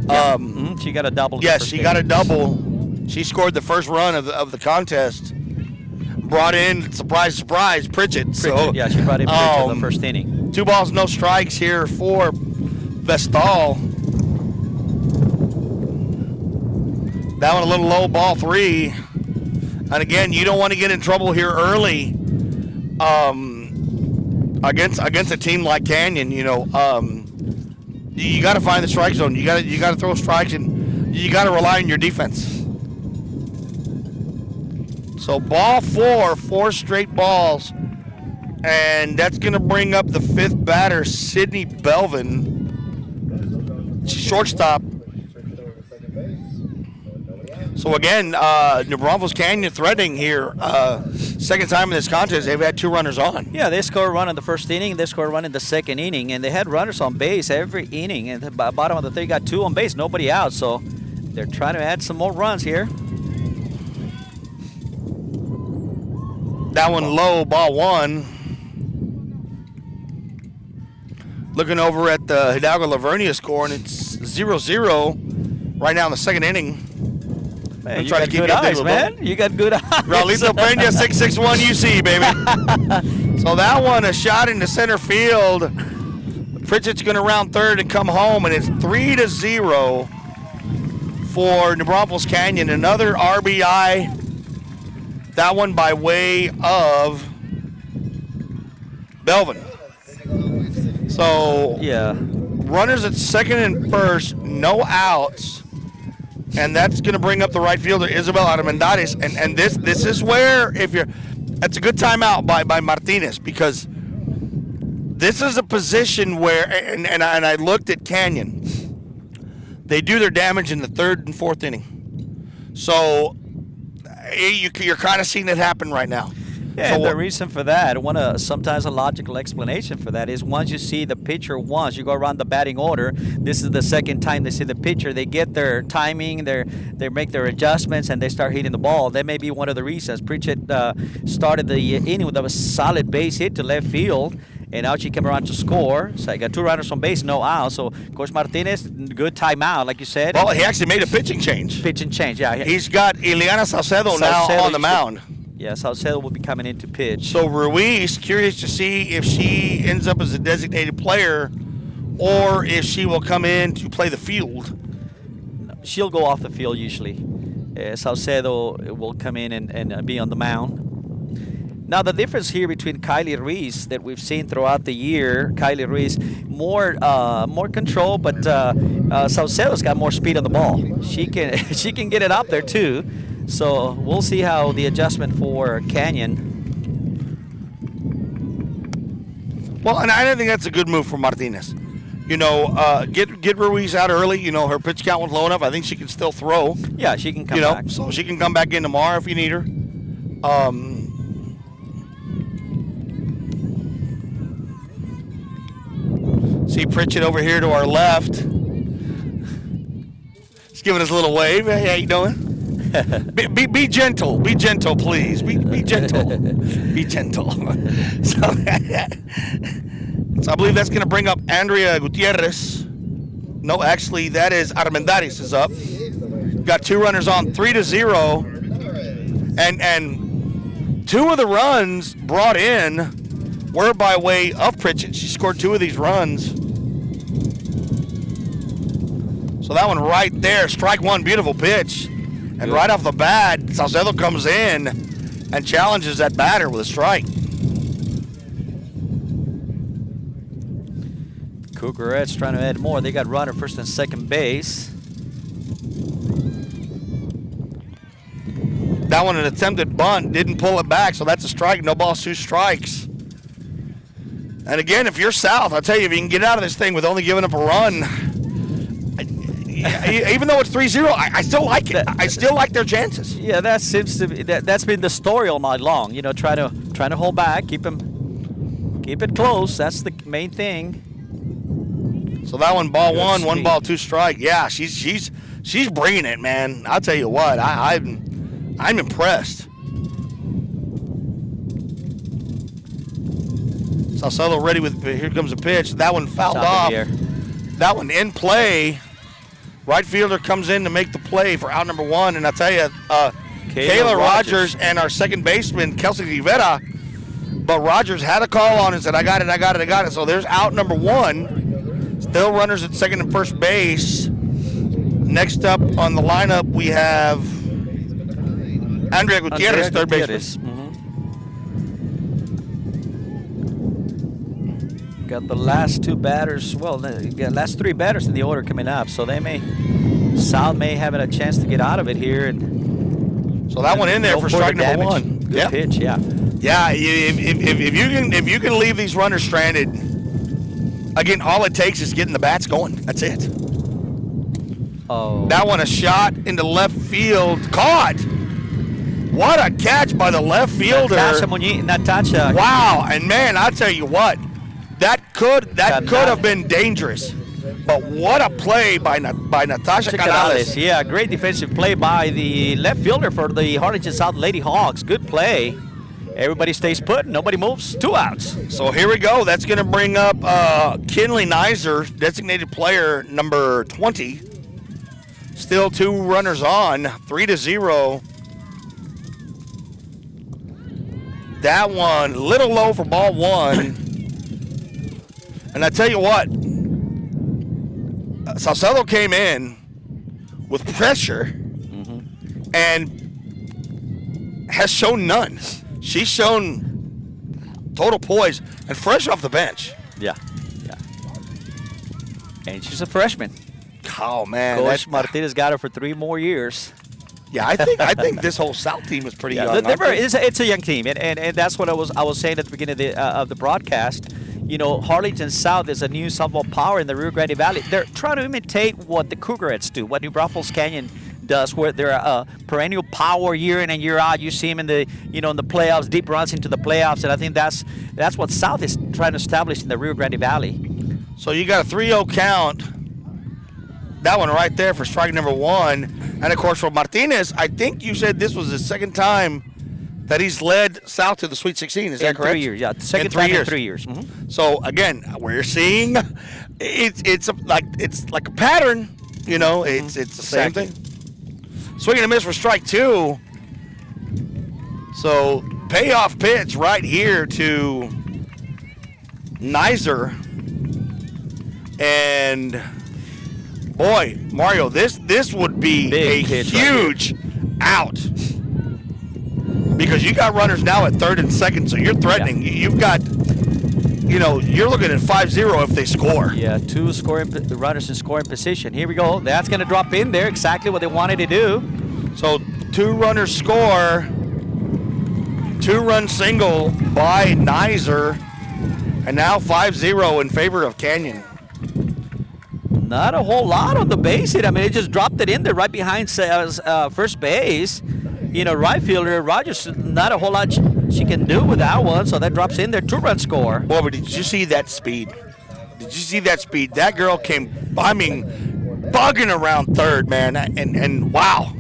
B: Yeah. She got a double.
A: Yes, she got a double. She scored the first run of the contest. Brought in, surprise, surprise, Pritchett. So,
B: yeah, she brought in Pritchett in the first inning.
A: 2 balls, no strikes here for Vestal. That one a little low, ball 3. And again, you don't want to get in trouble here early against a team like Canyon. You know, you got to find the strike zone. You got to throw strikes, and you got to rely on your defense. So ball 4 straight balls, and that's going to bring up the 5th batter, Sydney Belvin, shortstop. So again, New Braunfels Canyon threatening here. Second time in this contest, they've had 2 runners on.
B: Yeah, they scored a run in the first inning, they scored a run in the second inning, and they had runners on base every inning. And the bottom of the 3rd, got 2 on base, nobody out. So they're trying to add some more runs here.
A: That one low, ball 1. Looking over at the Hidalgo Lavernia score, and it's 0-0 right now in the second inning.
B: Man, you got good eyes, man. You got good eyes.
A: Raulito Peña, 661 UC, baby. So that one, a shot into center field. Pritchett's going to round third and come home, and it's 3-0 for New Braunfels Canyon. Another RBI. That one by way of Belvin. So,
B: yeah,
A: runners at second and first, no outs. And that's going to bring up the right fielder, Isabel Armendariz. And this is where, that's a good timeout by Martinez, because this is a position where, and I looked at Canyon, they do their damage in the 3rd and 4th inning. So you're kind of seeing it happen right now.
B: Yeah, and the reason for that, sometimes a logical explanation for that is once you see the pitcher once, you go around the batting order, this is the second time they see the pitcher, they get their timing, they make their adjustments, and they start hitting the ball. That may be one of the reasons. Pritchett started the inning with a solid base hit to left field, and out she came around to score. So I got 2 runners on base, no out. So, Coach Martinez, good timeout, like you said.
A: Well, he actually made a pitching change.
B: Yeah.
A: He's got Ileana Salcedo now on the mound.
B: Yeah, Salcedo will be coming in to pitch.
A: So Ruiz, curious to see if she ends up as a designated player or if she will come in to play the field.
B: She'll go off the field usually. Salcedo will come in and be on the mound. Now the difference here between Kylie Ruiz that we've seen throughout the year, Kylie Ruiz, more control, but Salcedo's got more speed on the ball. She can get it out there too. So we'll see how the adjustment for Canyon.
A: Well, and I think that's a good move for Martinez. You know, get Ruiz out early. You know, her pitch count was low enough. I think she can still throw.
B: Yeah, she can come
A: you know,
B: back.
A: So she can come back in tomorrow if you need her. See Pritchett over here to our left. He's giving us a little wave. Hey, how you doing? be gentle. Be gentle, please. Be gentle. Be gentle. So I believe that's going to bring up Andrea Gutierrez. No, actually, that is Armendariz is up. Got 2 runners on, 3-0. And 2 of the runs brought in were by way of Pritchett. She scored 2 of these runs. So that one right there, strike one, beautiful pitch. And right off the bat, Salcedo comes in and challenges that batter with a strike.
B: Cougarettes trying to add more. They got runner first and second base.
A: That one, an attempted bunt, didn't pull it back, so that's a strike. No balls, 2 strikes. And again, if you're South, I'll tell you, if you can get out of this thing with only giving up a run, even though it's 3-0, I still like it. I still like their chances.
B: Yeah, that seems to be that's been the story all night long. You know, trying to hold back, keep it close. That's the main thing.
A: So that one, ball
B: Good
A: 1,
B: speed.
A: 1 ball, 2 strike. Yeah, she's bringing it, man. I'll tell you what, I'm impressed. Salcedo ready with, here comes a pitch. That one fouled off. That one in play. Right fielder comes in to make the play for out number 1. And I tell you, Kayla Rogers and our second baseman, Kelsey Rivera. But Rogers had a call on it and said, I got it. So there's out number 1. Still runners at second and first base. Next up on the lineup, we have Andrea Gutierrez, third baseman.
B: Got the last 2 batters. Well, the last 3 batters in the order coming up, so South may have a chance to get out of it here. And
A: so that one in there for strike number 1.
B: Good pitch, yeah.
A: Yeah, if you can leave these runners stranded, again, all it takes is getting the bats going. That's it.
B: Oh.
A: That one, a shot into left field, caught. What a catch by the left fielder.
B: Natasha.
A: Wow, and man, I tell you what, that could have been dangerous. But what a play by Natasha Canales.
B: Yeah, great defensive play by the left fielder for the Harlingen South Lady Hawks. Good play. Everybody stays put. Nobody moves. 2 outs.
A: So here we go. That's going to bring up Kinley Nizer, designated player number 20. Still 2 runners on. 3-0. That one, little low for ball 1. And I tell you what, Salcedo came in with pressure and has shown none. She's shown total poise and fresh off the bench.
B: Yeah. And she's a freshman.
A: Oh man,
B: Coach Martinez got her for 3 more years.
A: Yeah, I think this whole South team is pretty young.
B: It's a young team, and that's what I was saying at the beginning of the broadcast. You know, Harlingen South is a new softball power in the Rio Grande Valley. They're trying to imitate what the Cougarettes do, what New Braunfels Canyon does, where they're a perennial power year in and year out. You see them in the playoffs, deep runs into the playoffs, and I think that's what South is trying to establish in the Rio Grande Valley.
A: So you got a 3-0 count. That one right there for strike number 1. And, of course, for Martinez, I think you said this was the second time that he's led South to the Sweet 16. Is that correct?
B: 3 years, yeah. Second time in 3 years. Mm-hmm.
A: So, again, we're seeing it's like a pattern. You know, it's the same thing. Swing and a miss for strike 2. So, payoff pitch right here to Nizer. And boy, Mario, this would be a huge out. Because you got runners now at third and second, so you're threatening. Yeah. You've got, you're looking at 5-0 if they score.
B: Yeah, 2 runners in scoring position. Here we go. That's going to drop in there, exactly what they wanted to do.
A: So 2 runners score, 2-run single by Nizer, And now 5-0 in favor of Canyon.
B: Not a whole lot on the base hit. I mean, it just dropped it in there right behind first base. Right fielder Rogers, not a whole lot she can do with that one, so that drops in there. 2-run score.
A: Boy, but did you see that speed? That girl came, bugging around third, man, and wow.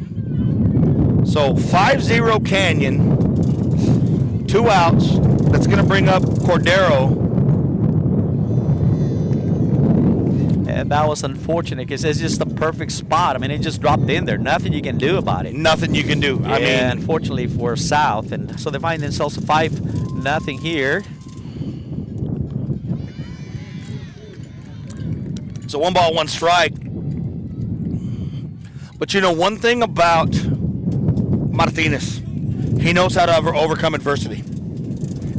A: So 5-0 Canyon, 2 outs. That's going to bring up Cordero.
B: And that was unfortunate because it's just the perfect spot. I mean, it just dropped in there. Nothing you can do about it.
A: Nothing you can do.
B: Yeah, unfortunately for South. And so they find themselves 5-0 here.
A: It's a 1 ball, 1 strike. But one thing about Martinez, he knows how to overcome adversity.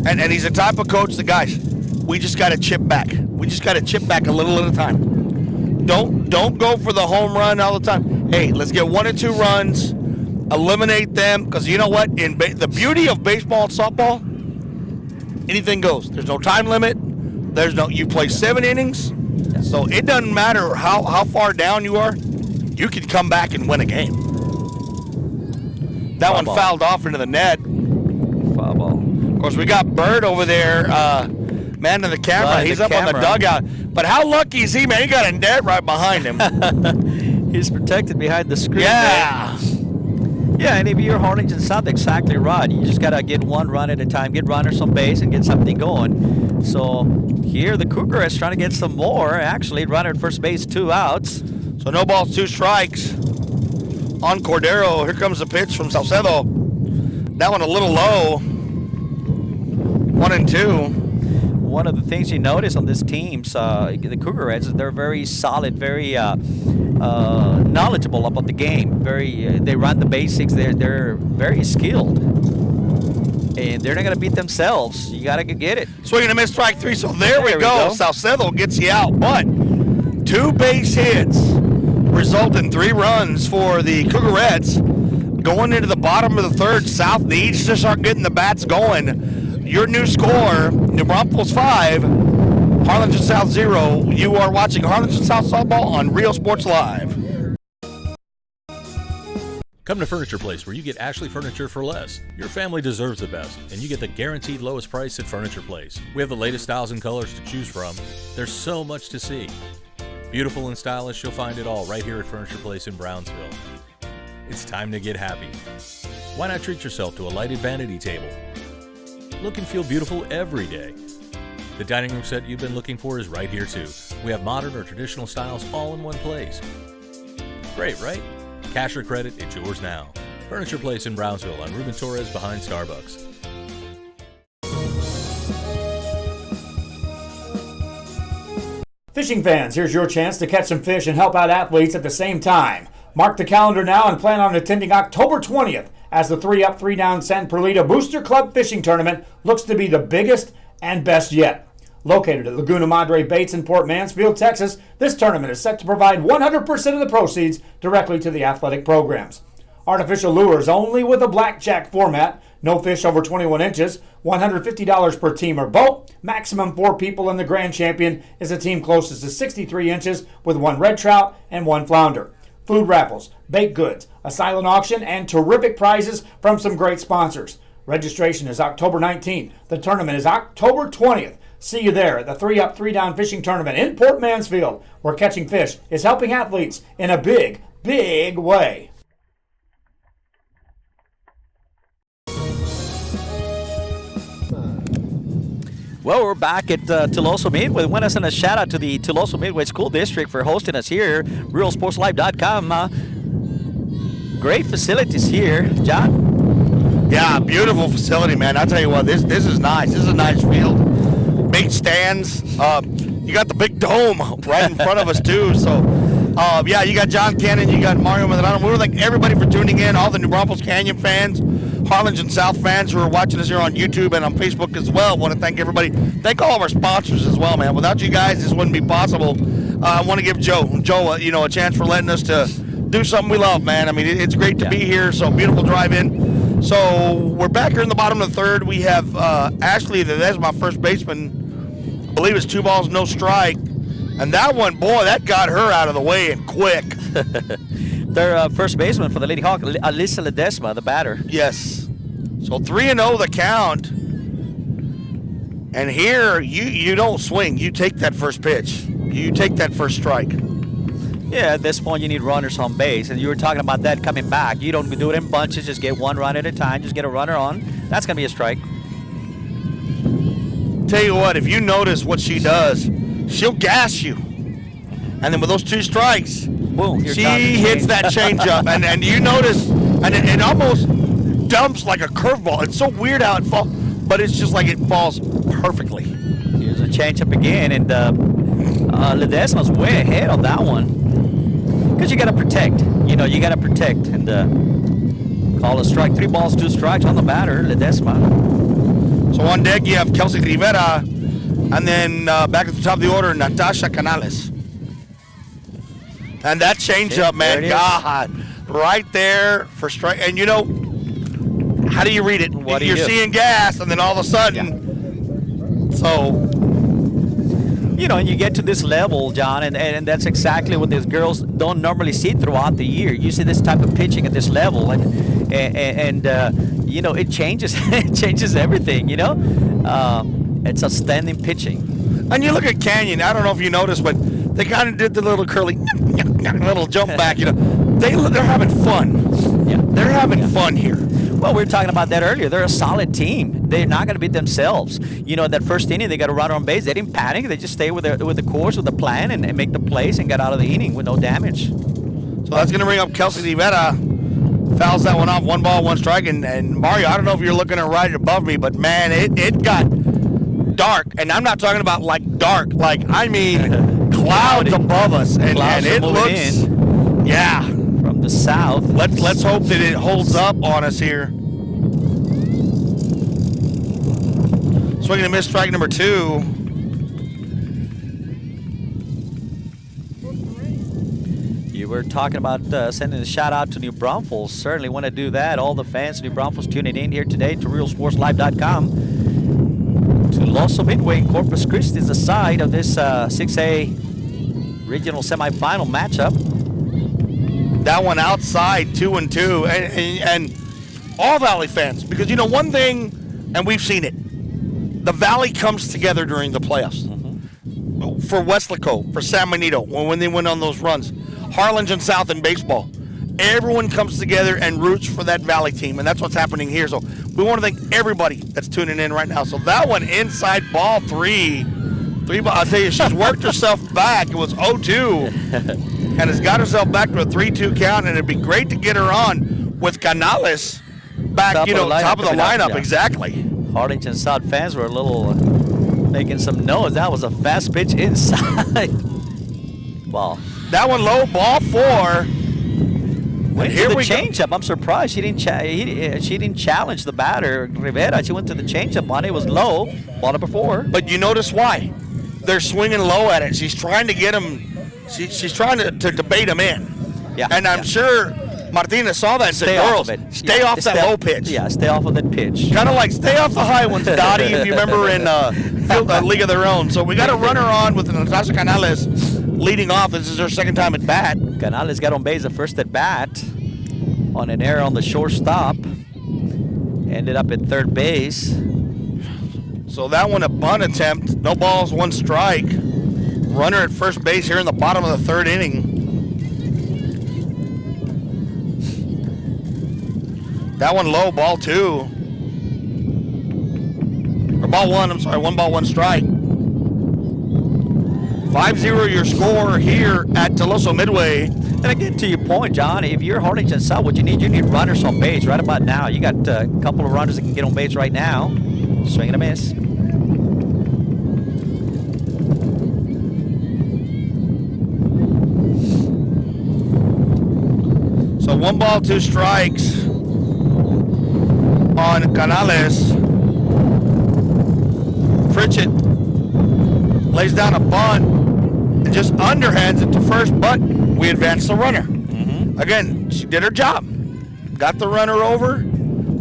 A: And he's the type of coach that, guys, we just got to chip back. We just got to chip back a little at a time. Don't go for the home run all the time. Hey, let's get 1 or 2 runs, eliminate them, because you know what? In the beauty of baseball and softball, anything goes. There's no time limit. You play 7 innings, so it doesn't matter how far down you are. You can come back and win a game. That one fouled off into the net.
B: Foul ball.
A: Of course, we got Bird over there, man in the camera.
B: Right,
A: He's up on the dugout. But how lucky is he, man? He got a net right behind him.
B: He's protected behind the screen.
A: Yeah.
B: Yeah, and if you're Harlingen South, exactly right. You just got to get 1 run at a time, get runners on base, and get something going. So here the Cougar is trying to get some more. Actually, runner at first base, 2 outs.
A: So no balls, 2 strikes on Cordero. Here comes the pitch from Salcedo. That one a little low. 1-2.
B: One of the things you notice on this team, the Cougar Reds, they're very solid, very knowledgeable about the game. They run the basics. They're very skilled, and they're not going to beat themselves. You got to get it.
A: Swing and a miss, strike 3. So there we go. Salcedo gets you out, but 2 base hits result in 3 runs for the Cougar Reds. Going into the bottom of the 3rd, South needs to start getting the bats going. Your new score, New Braunfels 5, Harlingen South 0. You are watching Harlingen South Softball on Real Sports Live.
K: Come to Furniture Place, where you get Ashley furniture for less. Your family deserves the best, and you get the guaranteed lowest price at Furniture Place. We have the latest styles and colors to choose from. There's so much to see. Beautiful and stylish, you'll find it all right here at Furniture Place in Brownsville. It's time to get happy. Why not treat yourself to a lighted vanity table? Look and feel beautiful every day. The dining room set you've been looking for is right here too. We have modern or traditional styles all in one place. Great, right? Cash or credit, it's yours now. Furniture Place in Brownsville on Ruben Torres behind Starbucks.
F: Fishing fans, here's your chance to catch some fish and help out athletes at the same time. Mark the calendar now and plan on attending October 20th as the 3-Up, 3-Down San Perlita Booster Club Fishing Tournament looks to be the biggest and best yet. Located at Laguna Madre Baits in Port Mansfield, Texas, this tournament is set to provide 100% of the proceeds directly to the athletic programs. Artificial lures only with a blackjack format, no fish over 21 inches, $150 per team or boat, maximum 4 people, and the grand champion is a team closest to 63 inches with 1 red trout and 1 flounder. Food raffles, baked goods, a silent auction, and terrific prizes from some great sponsors. Registration is October 19th. The tournament is October 20th. See you there at the 3-Up, 3-Down Fishing Tournament in Port Mansfield, where catching fish is helping athletes in a big, big way.
B: Well, we're back at Tuloso Midway. Want to send a shout out to the Tuloso Midway School District for hosting us here. RealSportsLive.com. Great facilities here, John.
A: Yeah, beautiful facility, man. I'll tell you what, this is nice. This is a nice field. Big stands. You got the big dome right in front of us too. So, yeah, you got John Cannon, you got Mario Medrano. We would like everybody for tuning in. All the New Braunfels Canyon fans, Harlingen South fans who are watching us here on YouTube and on Facebook as well. Want to thank everybody. Thank all of our sponsors as well, man. Without you guys, this wouldn't be possible. I want to give Joe, a chance for letting us to do something we love, man. I mean, it's great to be here. So beautiful drive-in. So we're back here in the bottom of the 3rd. We have Ashley. That's my first baseman. believe it's 2 balls, no strike. And that one, boy, that got her out of the way and quick.
B: Their first baseman for the Lady Hawk, Alyssa Ledesma, the batter.
A: Yes. So 3-0 the count. And here, you don't swing. You take that first pitch. You take that first strike.
B: Yeah, at this point you need runners on base, and you were talking about that coming back. You don't do it in bunches, just get one run at a time, just get a runner on. That's going to be a strike.
A: Tell you what, if you notice what she does, she'll gas you. And then with those 2 strikes,
B: boom,
A: she hits that changeup. and you notice, and it almost dumps like a curveball. It's so weird how it falls, but it's just like it falls perfectly.
B: Here's a changeup again, and Ledesma's way ahead on that one. Because you got to protect. You got to protect. And call a strike. 3 balls, 2 strikes on the batter, Ledesma.
A: So on deck you have Kelsey Rivera, and then back at the top of the order, Natasha Canales. And that changeup, man, God, right there for strike. And how do you read it? You're seeing gas, and then all of a sudden, so.
B: And you get to this level, John, and that's exactly what these girls don't normally see throughout the year. You see this type of pitching at this level, and it changes it changes everything. It's outstanding pitching.
A: And you look at Canyon. I don't know if you noticed, but they kind of did the little curly, little jump back. They're having fun.
B: Yeah,
A: they're having fun here.
B: Well, we were talking about that earlier. They're a solid team. They're not going to beat themselves. That first inning, they got a runner on base. They didn't panic. They just stayed with the course, with the plan, and make the plays and got out of the inning with no damage.
A: So that's going to bring up Kelsey Rivera. Fouls that one off. 1 ball, 1 strike. And Mario, I don't know if you're looking right above me, but man, it got dark. And I'm not talking about like dark. Like, I mean, clouds above us. And it looks, yeah.
B: From the south.
A: Let's hope that it holds up on us here. Swinging and miss, strike number 2.
B: You were talking about sending a shout out to New Braunfels. Certainly want to do that. All the fans of New Braunfels tuning in here today to RealSportsLive.com. To Loso Midway in Corpus Christi is the side of this 6A regional semifinal matchup.
A: That one outside, 2-2, and all Valley fans, because one thing, and we've seen it, the Valley comes together during the playoffs. Mm-hmm. For Weslaco, for San Benito, when they went on those runs, Harlingen South in baseball, everyone comes together and roots for that Valley team, and that's what's happening here. So we want to thank everybody that's tuning in right now. So that one inside, ball 3. I'll tell you, she's worked herself back. It was 0-2. And has got herself back to a 3-2 count, and it'd be great to get her on with Canales back, top of the lineup. Yeah. Exactly.
B: Harlingen South fans were a little making some noise. That was a fast pitch inside. Wow.
A: That one low, ball 4.
B: Went to the changeup. I'm surprised she didn't challenge the batter, Rivera. She went to the changeup on it. It was low, ball number 4.
A: But you notice why? They're swinging low at it. She's trying to get him. She's trying to debate him in.
B: Yeah.
A: And I'm sure Martinez saw that and said, girls, stay off that low pitch.
B: Yeah, stay off of that pitch.
A: Kind of like stay off the high ones, Dottie, if you remember in League of Their Own. So we got a runner on with Natasha Canales leading off. This is her second time at bat.
B: Canales got on base the first at bat on an error on the shortstop. Ended up at third base.
A: So that one a bunt attempt. No balls, 1 strike. Runner at first base here in the bottom of the 3rd inning. That one low, ball 2. Or ball 1, I'm sorry, 1 ball, 1 strike. 5-0 your score here at Loso Midway.
B: And again, to your point, John, if you're Harlingen South, what you need runners on base right about now. You got a couple of runners that can get on base right now. Swing and a miss.
A: So 1 ball, 2 strikes on Canales. Pritchett lays down a bunt and just underhands it to first, but we advance the runner. Mm-hmm. Again, she did her job. Got the runner over.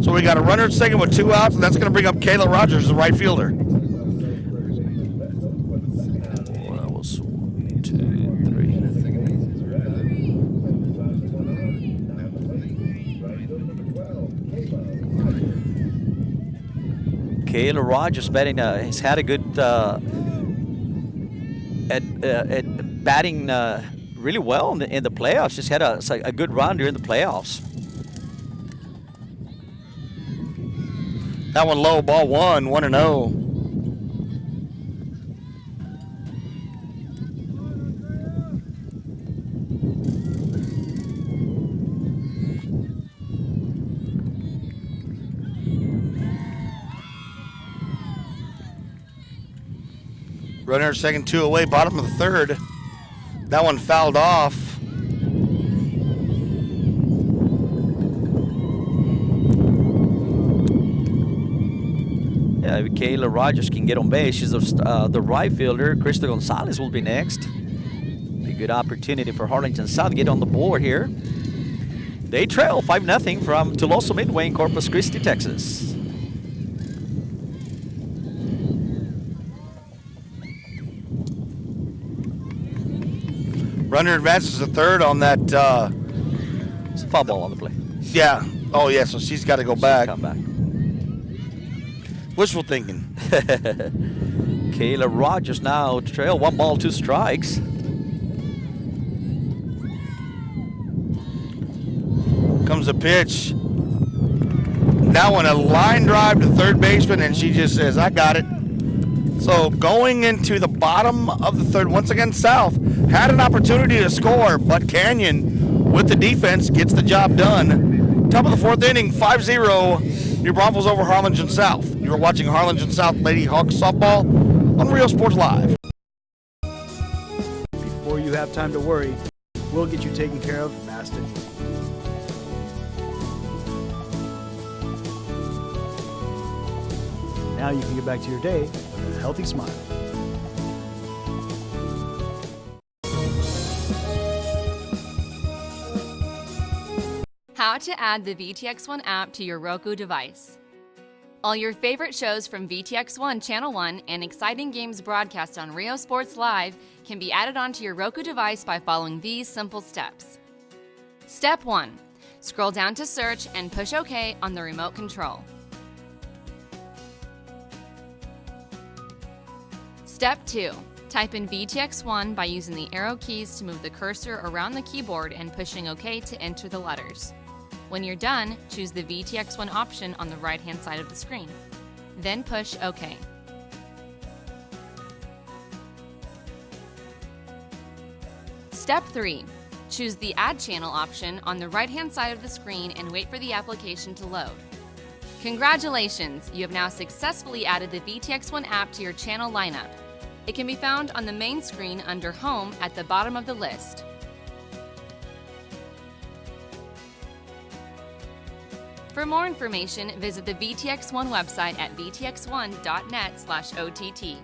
A: So we got a runner at second with 2 outs, and that's going to bring up Kayla Rogers, the right fielder.
B: Kayla Rogers has had a good at batting really well in the playoffs. She's had a good run during the playoffs.
A: That one low, ball 1-0. Runner second, 2 away, bottom of the third. That one fouled off.
B: Yeah, if Kayla Rogers can get on base, she's the right fielder. Krista Gonzalez will be next. A good opportunity for Harlingen South to get on the board here. They trail 5-0 from Tuloso Midway in Corpus Christi, Texas.
A: Runner advances to third on that.
B: It's a foul ball on the play.
A: Yeah. Oh, yeah, so she's got to go back.
B: Come back.
A: Wishful thinking.
B: Kayla Rogers now trail 1 ball, 2 strikes.
A: Comes a pitch. That one, a line drive to third baseman, and she just says, I got it. So going into the bottom of the third, once again, South had an opportunity to score, but Canyon, with the defense, gets the job done. Top of the fourth inning, 5-0, New Braunfels over Harlingen South. You are watching Harlingen South Lady Hawks softball on Real Sports Live.
L: Before you have time to worry, we'll get you taken care of fast and easy. Now you can get back to your day with a healthy smile.
M: How to add the VTX1 app to your Roku device. All your favorite shows from VTX1 Channel 1 and exciting games broadcast on Rio Sports Live can be added onto your Roku device by following these simple steps. Step 1. Scroll down to search and push OK on the remote control. Step 2. Type in VTX1 by using the arrow keys to move the cursor around the keyboard and pushing OK to enter the letters. When you're done, choose the VTX1 option on the right-hand side of the screen. Then push OK. Step 3. Choose the Add Channel option on the right-hand side of the screen and wait for the application to load. Congratulations! You have now successfully added the VTX1 app to your channel lineup. It can be found on the main screen under Home at the bottom of the list. For more information, visit the VTX1 website at vtx1.net/OTT.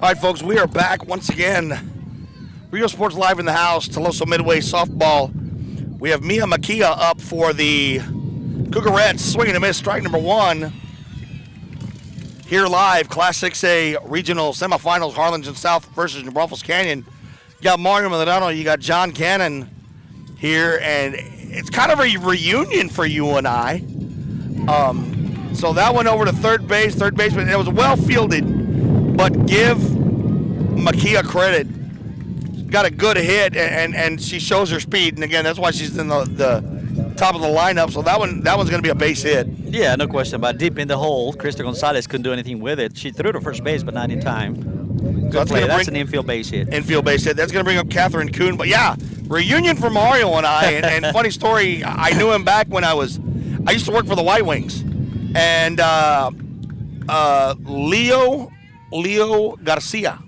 A: All right, folks, we are back once again. Rio Sports Live in the house, Tuloso Midway softball. We have Mia Makia up for the Cougarettes, swinging a miss, strike number 1. Here live, Class 6A regional semifinals, Harlingen South versus New Braunfels Canyon. You got Mario Medrano, you got John Cannon here, and it's kind of a reunion for you and I. So that went over to third baseman. It was well fielded, but give Makia credit. Got a good hit, and she shows her speed, and again, that's why she's in the top of the lineup. So that one's going to be a base hit.
B: Yeah, no question about it. Deep in the hole, Krista Gonzalez couldn't do anything with it. She threw to first base, but not in time. Good play. That's an infield base hit.
A: Infield base hit. That's going to bring up Catherine Kuhn. But yeah, reunion for Mario and I. And funny story, I knew him back when I used to work for the White Wings. And Leo Garcia,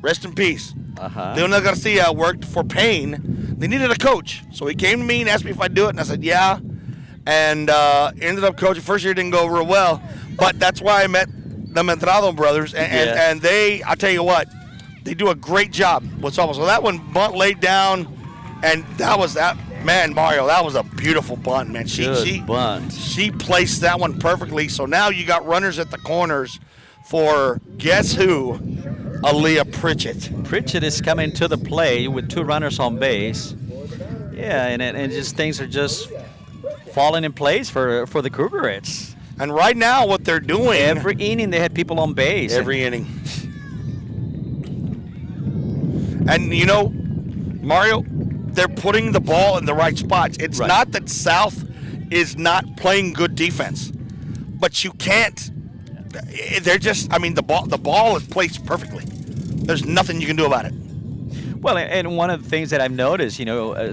A: rest in peace. Leonel Garcia worked for Payne. They needed a coach. So he came to me and asked me if I'd do it. And I said, yeah. And ended up coaching. First year didn't go real well. But that's why I met the Medrano brothers. And they, I'll tell you what, they do a great job with softball. So that one bunt laid down. And man, Mario, that was a beautiful bunt, man. She placed that one perfectly. So now you got runners at the corners for guess who? Aaliyah Pritchett.
B: Pritchett is coming to the play with 2 runners on base. Yeah, and just things are just falling in place for the Cougars.
A: And right now, what they're doing,
B: every inning they had people on base.
A: Every inning. And you know, Mario, they're putting the ball in the right spots. It's not that South is not playing good defense, but you can't. They're just. I mean, the ball is placed perfectly. There's nothing you can do about it.
B: Well, and one of the things that I've noticed,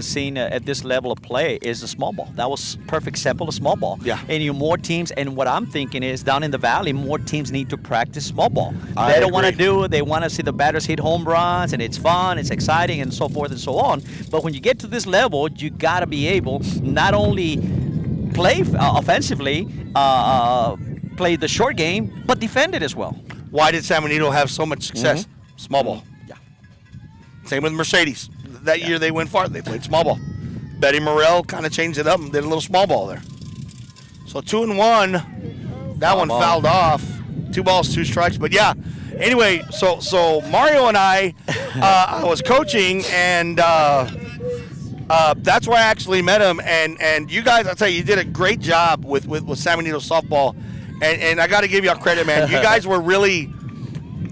B: seeing at this level of play is the small ball. That was perfect sample of small ball.
A: Yeah.
B: And more teams, and what I'm thinking is down in the valley, more teams need to practice small ball.
A: I
B: They don't want to
A: agree.
B: do it. They want to see the batters hit home runs, and it's fun, it's exciting, and so forth and so on. But when you get to this level, you got to be able not only play offensively, play the short game, but defend it as well.
A: Why did San Benito have so much success? Small ball.
B: Yeah.
A: Same with Mercedes. That year they went far. They played small ball. Betty Morrell kind of changed it up and did a little small ball there. So 2-1. That one fouled off. 2 balls, 2 strikes. But yeah. Anyway, so Mario and I was coaching, and that's where I actually met him. And you guys, I'll tell you did a great job with San Benito softball. And I got to give y'all credit, man. You guys were really.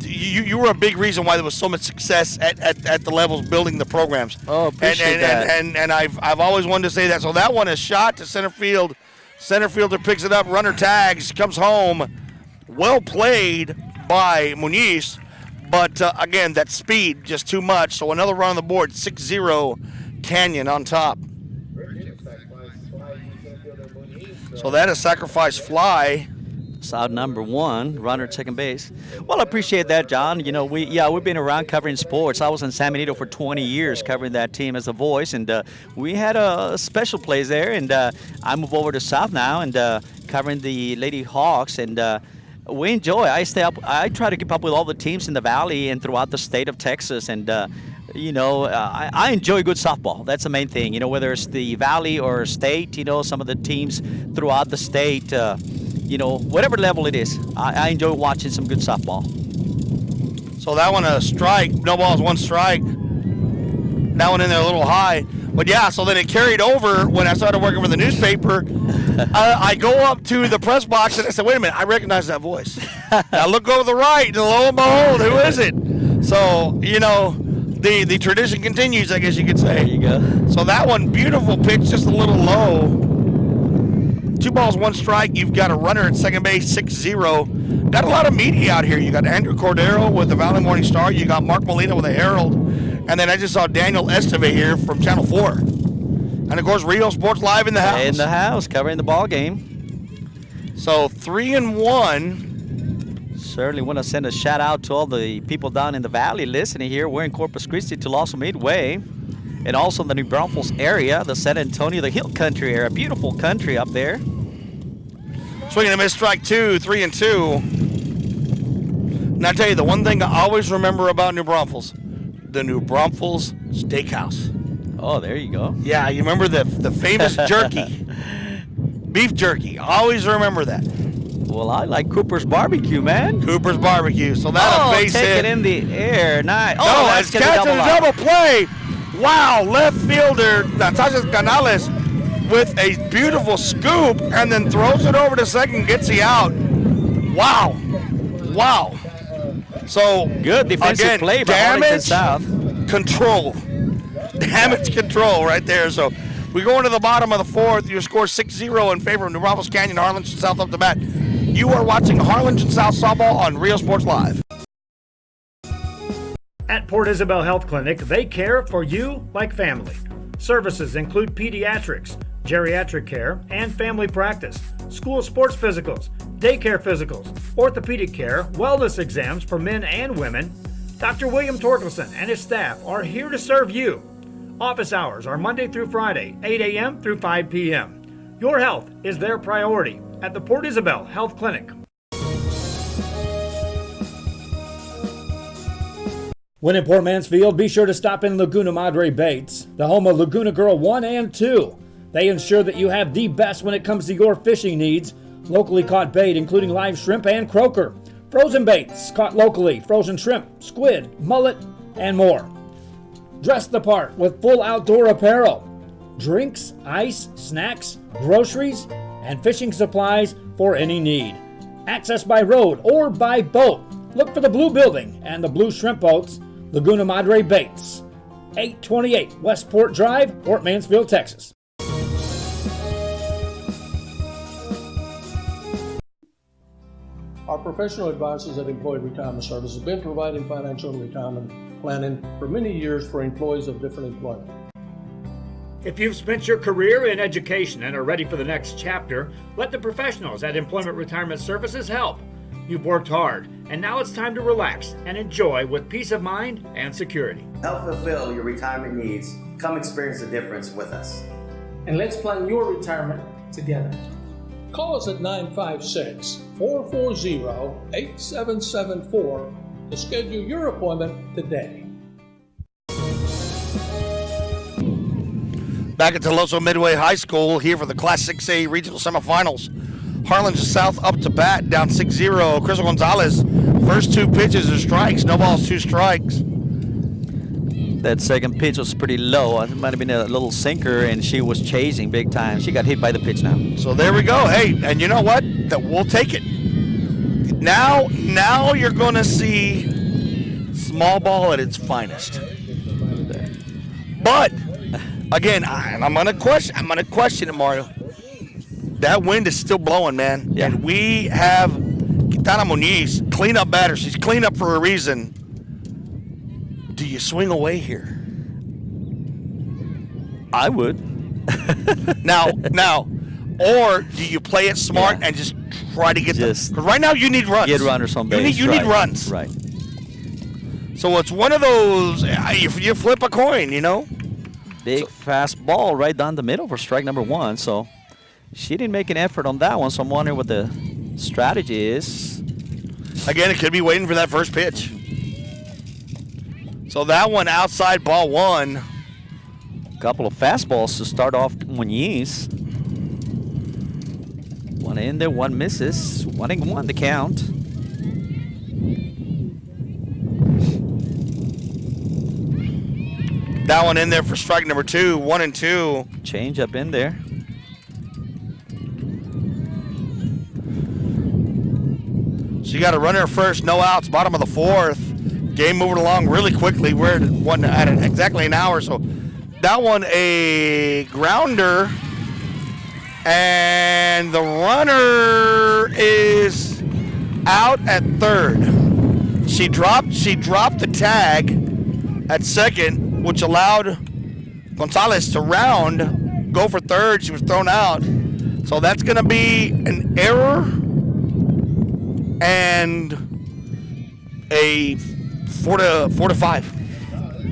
A: You were a big reason why there was so much success at the levels building the programs.
B: Oh, appreciate that.
A: And I've always wanted to say that. So that one is shot to center field. Center fielder picks it up. Runner tags, comes home. Well played by Muniz. But again, that speed just too much. So another run on the board. 6-0 Canyon on top. So that is sacrifice fly.
B: It's out number 1, runner at second base. Well, I appreciate that, John. We've been around covering sports. I was in San Benito for 20 years covering that team as a voice, and we had a special place there. And I moved over to South now and covering the Lady Hawks, and we enjoy. I try to keep up with all the teams in the Valley and throughout the state of Texas, and I enjoy good softball. That's the main thing. Whether it's the Valley or state, some of the teams throughout the state. Whatever level it is, I enjoy watching some good softball.
A: So that one a strike. No balls, 1 strike. That one in there a little high. But yeah, so then it carried over when I started working for the newspaper. I go up to the press box and I said, wait a minute, I recognize that voice. I look over the right and lo and behold, who is it? So, the tradition continues, I guess you could say.
B: There you go.
A: So that one, beautiful pitch, just a little low. 2 balls, 1 strike. You've got a runner at second base, 6-0. Got a lot of media out here. You got Andrew Cordero with the Valley Morning Star. You got Mark Molina with the Herald. And then I just saw Daniel Esteve here from Channel 4. And, of course, Rio Sports Live in the house.
B: In the house, covering the ball game.
A: So 3-1.
B: Certainly want to send a shout out to all the people down in the Valley listening here. We're in Corpus Christi, Tuloso Midway. And also in the New Braunfels area, the San Antonio, the Hill Country area. Beautiful country up there.
A: Swinging a miss, strike 2, 3-2. And I tell you, the one thing I always remember about New Braunfels, the New Braunfels Steakhouse.
B: Oh, there you go.
A: Yeah, you remember the famous jerky, beef jerky. I always remember that.
B: Well, I like Cooper's Barbecue, man.
A: Cooper's Barbecue. So that's a base
B: take
A: hit.
B: it in the air. Nice.
A: No,
B: Oh,
A: it's
B: that's
A: catching
B: going
A: a
B: to
A: double play. Wow, left fielder Natasha Canales with a beautiful scoop and then throws it over to second, gets the out. Wow. So
B: good defensive
A: again,
B: play by Harlingen South.
A: Damage control right there. So we go into the bottom of the 4th. Your score 6-0 in favor of New Braunfels Canyon, Harlingen South up the bat. You are watching Harlingen South softball on Rio Sports Live.
F: At Port Isabel Health Clinic, they care for you like family. Services include pediatrics, geriatric care, and family practice, school sports physicals, daycare physicals, orthopedic care, wellness exams for men and women. Dr. William Torkelson and his staff are here to serve you. Office hours are Monday through Friday, 8 a.m. through 5 p.m. Your health is their priority at the Port Isabel Health Clinic. When in Port Mansfield, be sure to stop in Laguna Madre Baits, the home of Laguna Girl 1 and 2. They ensure that you have the best when it comes to your fishing needs. Locally caught bait, including live shrimp and croaker. Frozen baits caught locally, frozen shrimp, squid, mullet, and more. Dress the part with full outdoor apparel. drinks, ice, snacks, groceries, and fishing supplies for any need. Access by road or by boat. Look for the Blue Building and the Blue Shrimp Boats, Laguna Madre Baits. 828 Westport Drive, Port Mansfield, Texas.
E: Our professional advisors at Employee Retirement Services have been providing financial and retirement planning for many years for employees of different employment.
F: If you've spent your career in education and are ready for the next chapter, let the professionals at Employment Retirement Services help. You've worked hard, and now it's time to relax and enjoy with peace of mind and security.
G: Help fulfill your retirement needs. Come experience the difference with us.
L: And let's plan your retirement together.
E: Call us at 956-440-8774 to schedule your appointment today.
A: Back at Teloso Midway High School here for the Class 6A regional semifinals. Harlingen South up to bat, down 6-0. Crystal Gonzalez, first two pitches are strikes, no balls, two strikes.
B: That second pitch was pretty low. It might have been a little sinker, and she was chasing big time. She got hit by the pitch now.
A: So there we go. Hey, and you know what? That we'll take it. Now you're going to see small ball at its finest. But again, I'm going to question it, Mario. That wind is still blowing, man.
B: Yeah.
A: And we have Quintana Muniz, cleanup batter. She's cleanup for a reason. Do you swing away here?
B: I would.
A: Now, or do you play it smart and just try to get because right now you need runs.
B: Get runners on base.
A: You need runs.
B: Right.
A: So it's one of those. You flip a coin, you know.
B: Big fast ball right down the middle for strike number one. So she didn't make an effort on that one. So I'm wondering what the strategy is.
A: Again, it could be waiting for that first pitch. So that one outside ball one.
B: Couple of fastballs to start off Muniz. One in there, one misses. 1-1 the count.
A: That one in there for strike number 2, 1-2.
B: Change up in there.
A: So you got a runner at first, no outs, bottom of the fourth. Game moving along really quickly. We're at exactly an hour. So that one a grounder, and the runner is out at third. She dropped the tag at second, which allowed Gonzalez to go for third. She was thrown out. So that's going to be an error and a 4-5.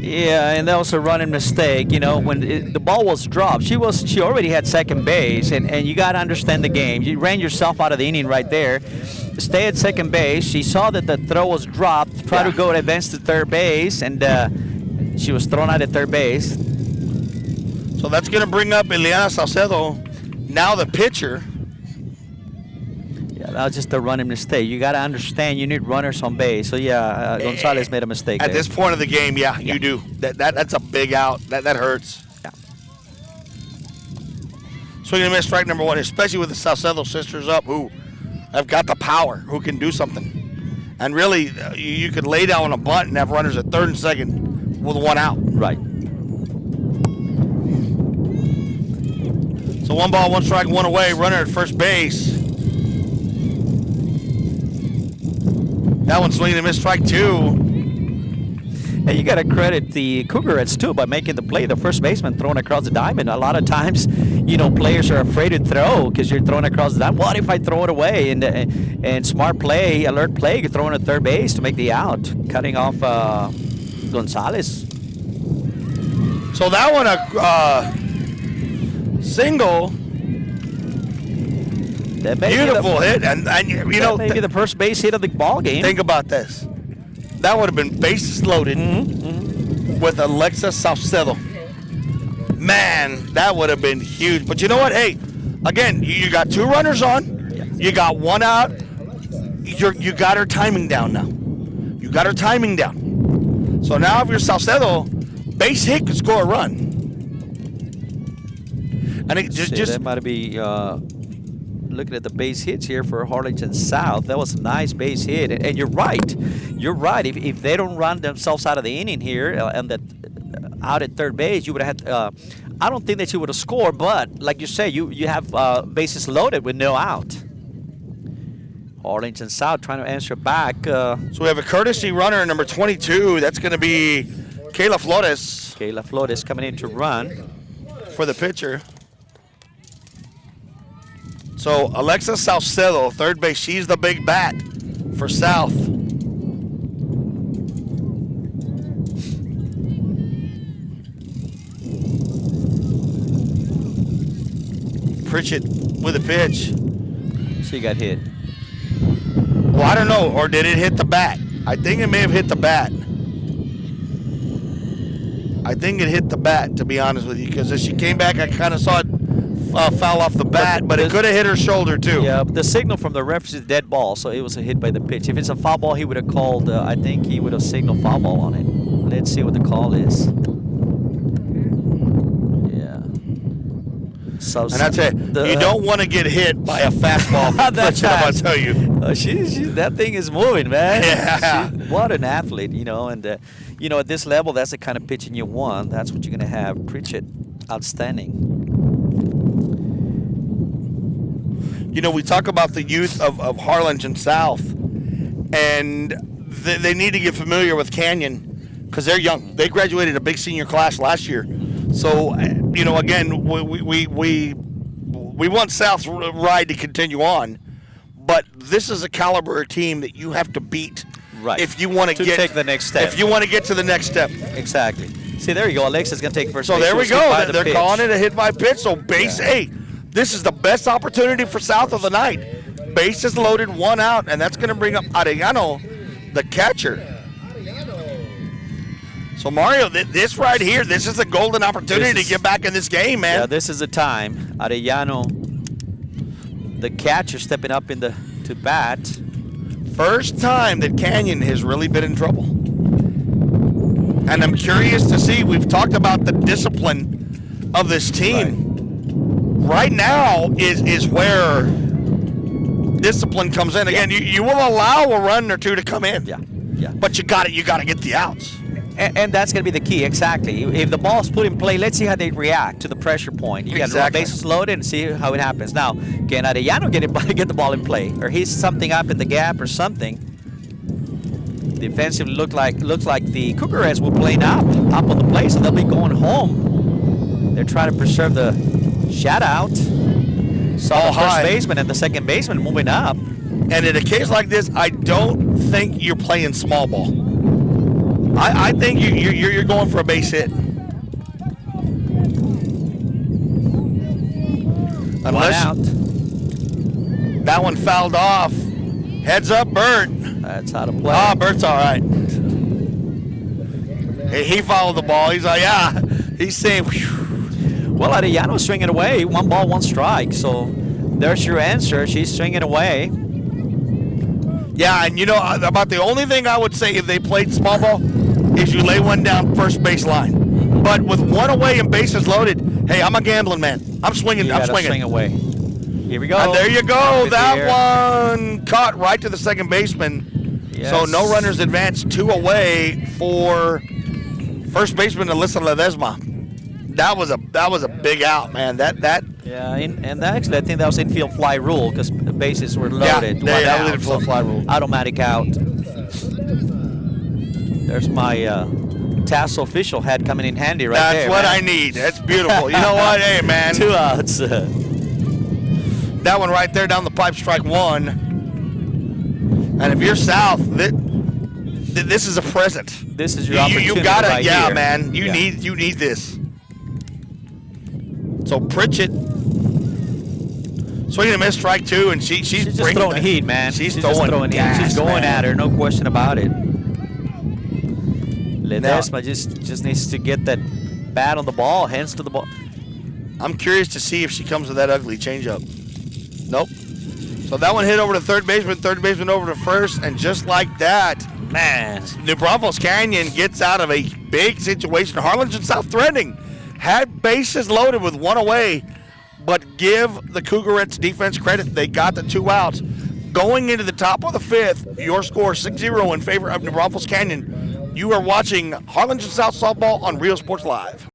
B: Yeah, and that was a running mistake. You know, when the ball was dropped, she already had second base, and you got to understand the game. You ran yourself out of the inning right there. Stay at second base. She saw that the throw was dropped, tried to go and advance to third base, and she was thrown out at third base.
A: So that's going to bring up Eliana Salcedo, now the pitcher.
B: Yeah, that was just a running mistake. You got to understand you need runners on base. So, Gonzalez made a mistake
A: At
B: there.
A: this point of the game, you do. That's a big out. That hurts.
B: Yeah.
A: Swinging and miss strike number 1, especially with the Salcedo sisters up who have got the power, who can do something. And really, you could lay down on a bunt and have runners at third and second with one out.
B: Right.
A: So 1 ball, 1 strike, 1 away, runner at first base. That one swinging and miss strike 2.
B: And you got to credit the Cougarettes, too, by making the play. The first baseman throwing across the diamond. A lot of times, players are afraid to throw because you're throwing across the diamond. What if I throw it away? And smart play, alert play, you're throwing at third base to make the out, cutting off Gonzalez.
A: So that one, single.
B: That may
A: beautiful hit, and
B: maybe the first base hit of the ball game.
A: Think about this. That would have been bases loaded with Alexa Salcedo. Man, that would have been huge. But you know what? Hey, again, you got 2 runners on. You got 1 out. You got her timing down now. You got her timing down. So now if you're Salcedo, base hit could score a run. And it just
B: that might be looking at the base hits here for Harlingen South. That was a nice base hit, and you're right. You're right. If they don't run themselves out of the inning here and that out at third base, you would have had. I don't think that you would have scored, but like you say, you have bases loaded with no out. Harlingen South trying to answer back.
A: So we have a courtesy runner, number 22. That's going to be Kayla Flores.
B: Kayla Flores coming in to run
A: for the pitcher. So Alexa Salcedo, third base. She's the big bat for South. Pritchett with a pitch.
B: She got hit.
A: Well, I don't know. Or did it hit the bat? I think it may have hit the bat. I think it hit the bat, to be honest with you, because as she came back, I kind of saw it foul off the bat, but it could have hit her shoulder, too.
B: Yeah, but the signal from the ref is dead ball, so it was a hit by the pitch. If it's a foul ball, he would have called, I think he would have signaled foul ball on it. Let's see what the call is. So,
A: and I'd say you don't want to get hit by a fastball. That's what I'll tell you.
B: That thing is moving, man.
A: Yeah.
B: What an athlete, and at this level, that's the kind of pitching you want. That's what you're going to have. Pritchett, outstanding.
A: We talk about the youth of Harlingen South, and they need to get familiar with Canyon because they're young. They graduated a big senior class last year. So, again, we want South's ride to continue on, but this is a caliber team that you have to beat if you want to
B: take the next step.
A: If you want to get to the next step.
B: Exactly. See, there you go. Alexa's going to take first base.
A: So there we go. They're calling it a hit by pitch. So base 8. This is the best opportunity for South of the night. Base is loaded, 1 out, and that's going to bring up Arellano, the catcher. So, Mario, this right here, this is a golden opportunity to get back in this game, man.
B: Yeah, this is the time. Arellano, the catcher, stepping up to bat.
A: First time that Canyon has really been in trouble. And I'm curious to see, we've talked about the discipline of this team. Right now is where discipline comes in. Again, you will allow a run or two to come in.
B: Yeah.
A: But you got to get the outs.
B: And that's going to be the key, exactly. If the ball's put in play, let's see how they react to the pressure point. You got to run bases loaded and see how it happens. Now, can Arellano get the ball in play, or he's something up in the gap or something? Defensively, looks like the Cougarettes will play up on the play, so they'll be going home. They're trying to preserve the shutout. Saw the first baseman and the second baseman moving up.
A: And in a case like this, I don't think you're playing small ball. I think you're going for a base hit. Unless that one fouled off. Heads up, Bert.
B: That's how to play.
A: Ah, Bert's all right. He followed the ball. He's like, yeah. He's saying, whew.
B: Well, Arellano's swinging away. 1 ball, 1 strike. So there's your answer. She's swinging away.
A: Yeah, and about the only thing I would say if they played small ball is you lay one down first base line. But with 1 away and bases loaded, hey, I'm a gambling man. I'm swinging. I'm swinging.
B: Swing away. Here we go.
A: And there you go. That one caught right to the second baseman. Yes. So no runners advance, 2 away for first baseman Alyssa Ledesma. That was a big out, man.
B: Yeah, and actually I think that was infield fly rule because the bases were loaded.
A: Yeah, that was infield fly rule.
B: Automatic out. There's my tassel official hat coming in handy right there.
A: That's what I need. That's beautiful. You know what? Hey, man.
B: 2 outs.
A: That one right there down the pipe, strike 1. And if you're South, this is a present.
B: This is your opportunity.
A: You gotta,
B: right here.
A: Man. You need this. So Pritchett swinging a miss, strike 2, and she's
B: just throwing heat, man. She's throwing
A: gas,
B: heat. She's going
A: at
B: her, no question about it. Ledesma just needs to get that bat on the ball, hands to the ball.
A: I'm curious to see if she comes with that ugly changeup. Nope. So that one hit over to third baseman over to first, and just like that, man, New Braunfels Canyon gets out of a big situation. Harlingen South threatening. Had bases loaded with 1 away. but give the Cougarettes defense credit. They got the 2 outs. Going into the top of the 5th, your score 6-0 in favor of New Braunfels Canyon. You are watching Harlingen South Softball on Rio Sports Live.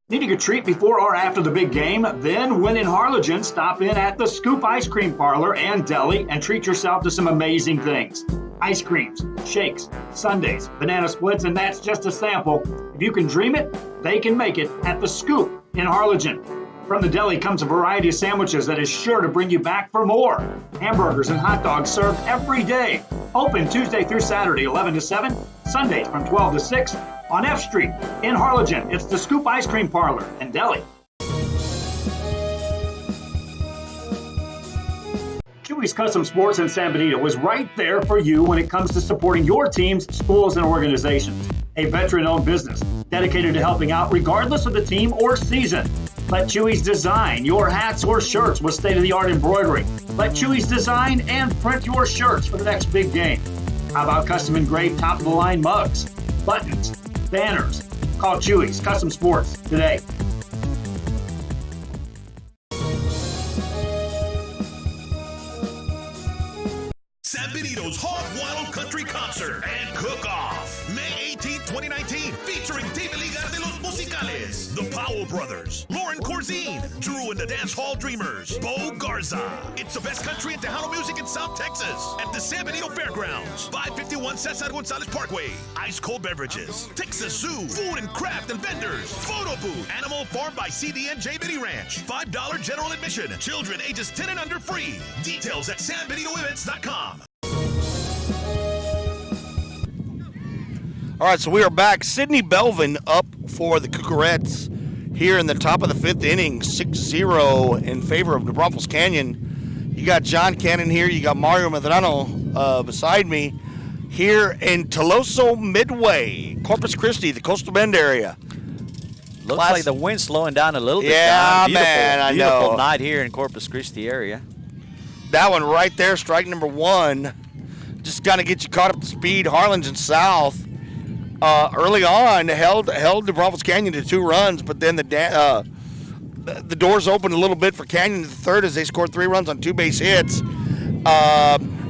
D: Needing a treat before or after the big game? Then, when in Harlingen, stop in at the Scoop Ice Cream Parlor and Deli and treat yourself to some amazing things. Ice creams, shakes, sundaes, banana splits, and that's just a sample. If you can dream it, they can make it at the Scoop in Harlingen. From the deli comes a variety of sandwiches that is sure to bring you back for more. Hamburgers and hot dogs served every day. Open Tuesday through Saturday, 11 to 7, Sundays from 12 to 6. On F Street in Harlingen, it's the Scoop Ice Cream Parlor and Deli. Chewy's Custom Sports in San Benito is right there for you when it comes to supporting your teams, schools, and organizations. A veteran-owned business dedicated to helping out regardless of the team or season. Let Chewy's design your hats or shirts with state-of-the-art embroidery. Let Chewy's design and print your shirts for the next big game. How about custom engraved top-of-the-line mugs, buttons, banners? Call Chewy's Custom Sports today.
H: San Benito's Hog Wild Country Concert and Cook-Off. May 18, 2019, featuring David Ligar de los Musicales, the Powell Brothers, Lauren Corzine, Drew and the Dance Hall Dreamers, Bo Garza. It's the best country and Tejano music in South Texas at the San Benito Fairgrounds, 551 Cesar Gonzalez Parkway. Ice cold beverages, Texas Zoo, food and craft and vendors, photo booth, animal farm by CD&J Mini Ranch, $5 general admission, children ages 10 and under free. Details at sanbenitoevents.com.
A: All right, so we are back. Sydney Belvin up for the Cougarettes here in the top of the 5th inning, 6-0 in favor of New Braunfels Canyon. You got John Cannon here. You got Mario Medrano beside me here in Toloso Midway, Corpus Christi, the Coastal Bend area.
B: Looks like the wind's slowing down a little bit.
A: Yeah,
B: Beautiful,
A: man, I know.
B: Beautiful night here in Corpus Christi area.
A: That one right there, strike number 1. Just kind of get you caught up to speed. Harlingen South early on held New Braunfels Canyon to 2 runs, but then the doors opened a little bit for Canyon in the 3rd as they scored 3 runs on 2 base hits,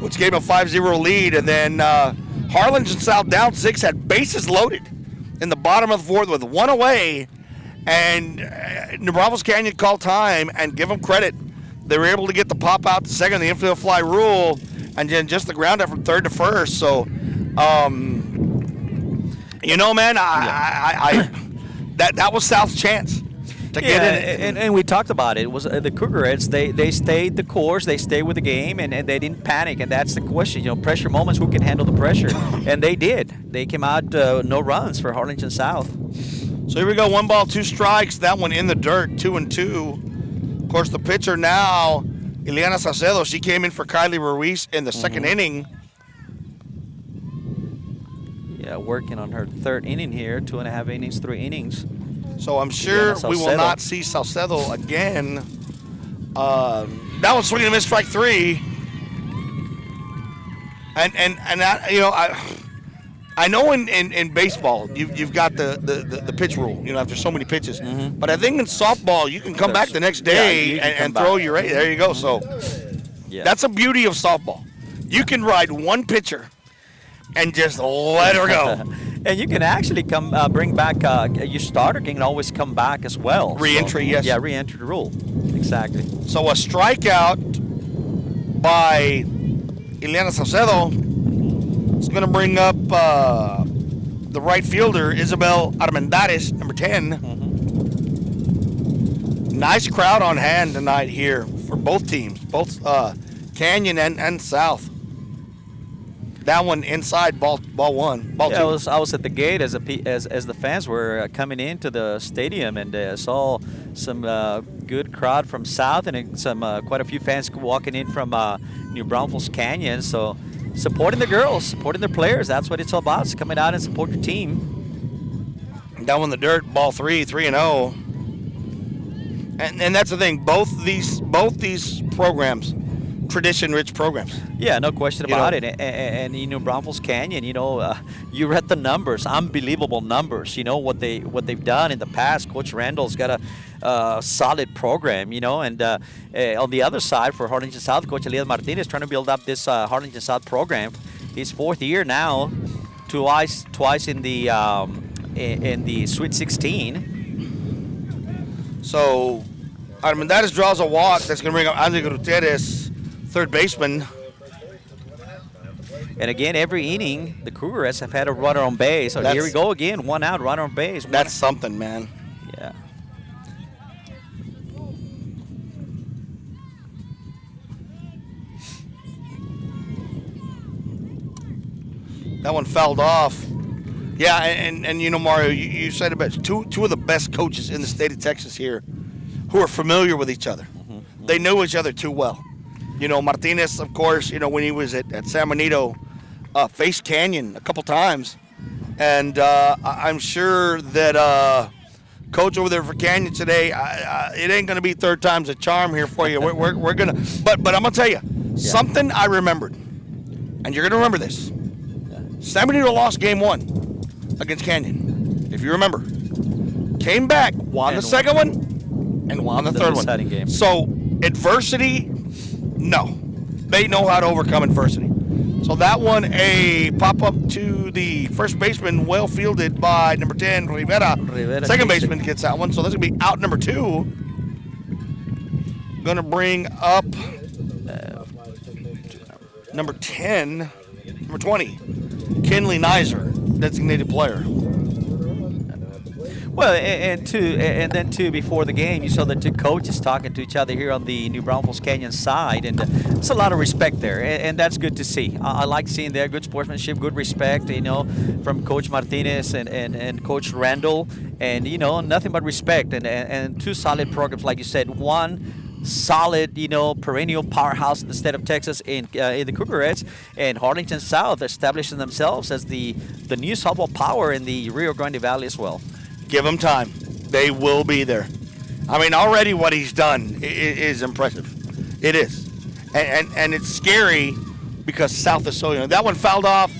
A: which gave them a 5-0 lead. And then Harlingen South down 6 had bases loaded in the bottom of the 4th with 1 away, and New Braunfels Canyon called time, and give them credit. They were able to get the pop out to second, the infield fly rule, and then just the ground out from 3rd to 1st. So, you know, man, that was South's chance to get in.
B: And we talked about it. It was the Cougarettes. They stayed the course. They stayed with the game, and they didn't panic. And that's the question. You know, pressure moments. Who can handle the pressure? And they did. They came out no runs for Harlingen South.
A: So here we go. 1 ball, 2 strikes. That one in the dirt. 2-2. Of course, the pitcher now, Ileana Salcedo. She came in for Kylie Ruiz in the 2nd inning.
B: Yeah, working on her 3rd inning here, 2.5 innings, 3 innings.
A: So I'm sure we will not see Salcedo again. That was swinging and miss, strike 3. And that, you know, I know in baseball you've got the pitch rule, you know, after so many pitches. But I think in softball you can come back the next day and throw your rate. There you go. So that's the beauty of softball. You can ride one pitcher and just let her go.
B: And you can actually bring back your starter can always come back as well.
A: Re-entry, yes.
B: Yeah, re-entry rule. Exactly.
A: So a strikeout by Ileana Salcedo is going to bring up the right fielder, Isabel Armendariz, number 10. Nice crowd on hand tonight here for both teams, both Canyon and South. That one inside, ball 1, ball 2.
B: I was at the gate as the fans were coming into the stadium, and saw some good crowd from South, and some quite a few fans walking in from New Braunfels Canyon. So supporting the girls, supporting their players. That's what it's all about. It's coming out and support your team.
A: Down in the dirt, ball 3, 3-0. And that's the thing. Both these programs, tradition-rich programs.
B: Yeah, no question about it. And Braunfels Canyon, you read the numbers, unbelievable numbers. What they've done in the past. Coach Randall's got a solid program, and on the other side for Harlingen South, Coach Elias Martinez trying to build up this Harlingen South program. His 4th year now, twice in the Sweet 16.
A: So, Armendariz draws a walk that's going to bring up Andy Gutierrez, third baseman.
B: And again, every inning, the Cougars have had a runner on base. So here we go again, 1 out, runner on base.
A: That's something, man.
B: Yeah.
A: That one fouled off. Yeah, and Mario, you said about two of the best coaches in the state of Texas here who are familiar with each other. Mm-hmm. They know each other too well. Martinez, of course, when he was at San Benito, faced Canyon a couple times. And I'm sure that coach over there for Canyon today, it ain't going to be third time's a charm here for you. We're going to – but I'm going to tell you, something I remembered, and you're going to remember this. San Benito lost game 1 against Canyon, if you remember. Came back, won the second one, and won the third one.
B: Game.
A: So adversity, no. They know how to overcome adversity. So that one, a pop-up to the first baseman, well fielded by number 10, Rivera. Second baseman gets that one. So this is going to be out number 2. Going to bring up number 10, number 20, Kenley Nizer, designated player.
B: Well, and then before the game, you saw the two coaches talking to each other here on the New Braunfels Canyon side, and there's a lot of respect there, and that's good to see. I like seeing there good sportsmanship, good respect, from Coach Martinez and Coach Randall, and nothing but respect, and two solid programs, like you said. One solid, perennial powerhouse in the state of Texas in the Cougars, and Harlingen South establishing themselves as the new softball power in the Rio Grande Valley as well.
A: Give them time. They will be there. I mean, already what he's done is impressive. It is. And it's scary because South is so young. That one fouled off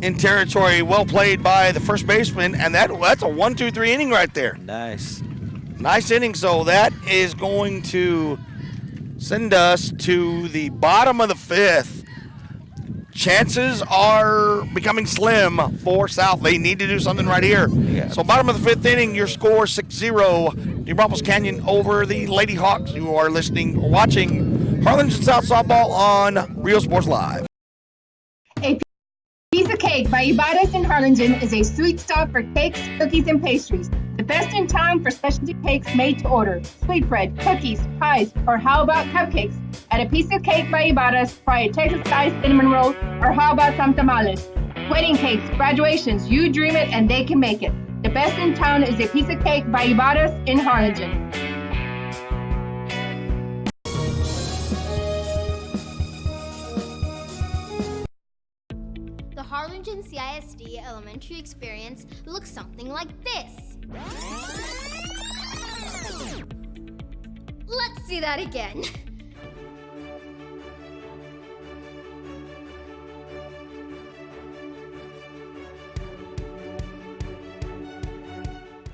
A: in territory, well played by the first baseman, and that's a 1-2-3 inning right there.
B: Nice
A: inning. So that is going to send us to the bottom of the 5th. Chances are becoming slim for South. They need to do something right here.
B: Yeah.
A: So bottom of the 5th inning, your score 6-0. New Braunfels Canyon over the Lady Hawks, who are listening or watching Harlingen South Softball on Rio Sports Live.
N: A piece of cake by Ibarra's in Harlingen is a sweet stop for cakes, cookies, and pastries. The best in town for specialty cakes made to order. Sweetbread, cookies, pies, or how about cupcakes? At a piece of cake by Ibarra's, try a Texas-style cinnamon roll, or how about some tamales? Wedding cakes, graduations, you dream it and they can make it. The best in town is a piece of cake by Ibarra's in Harlingen.
O: The Harlingen CISD elementary experience looks something like this. Let's see that again.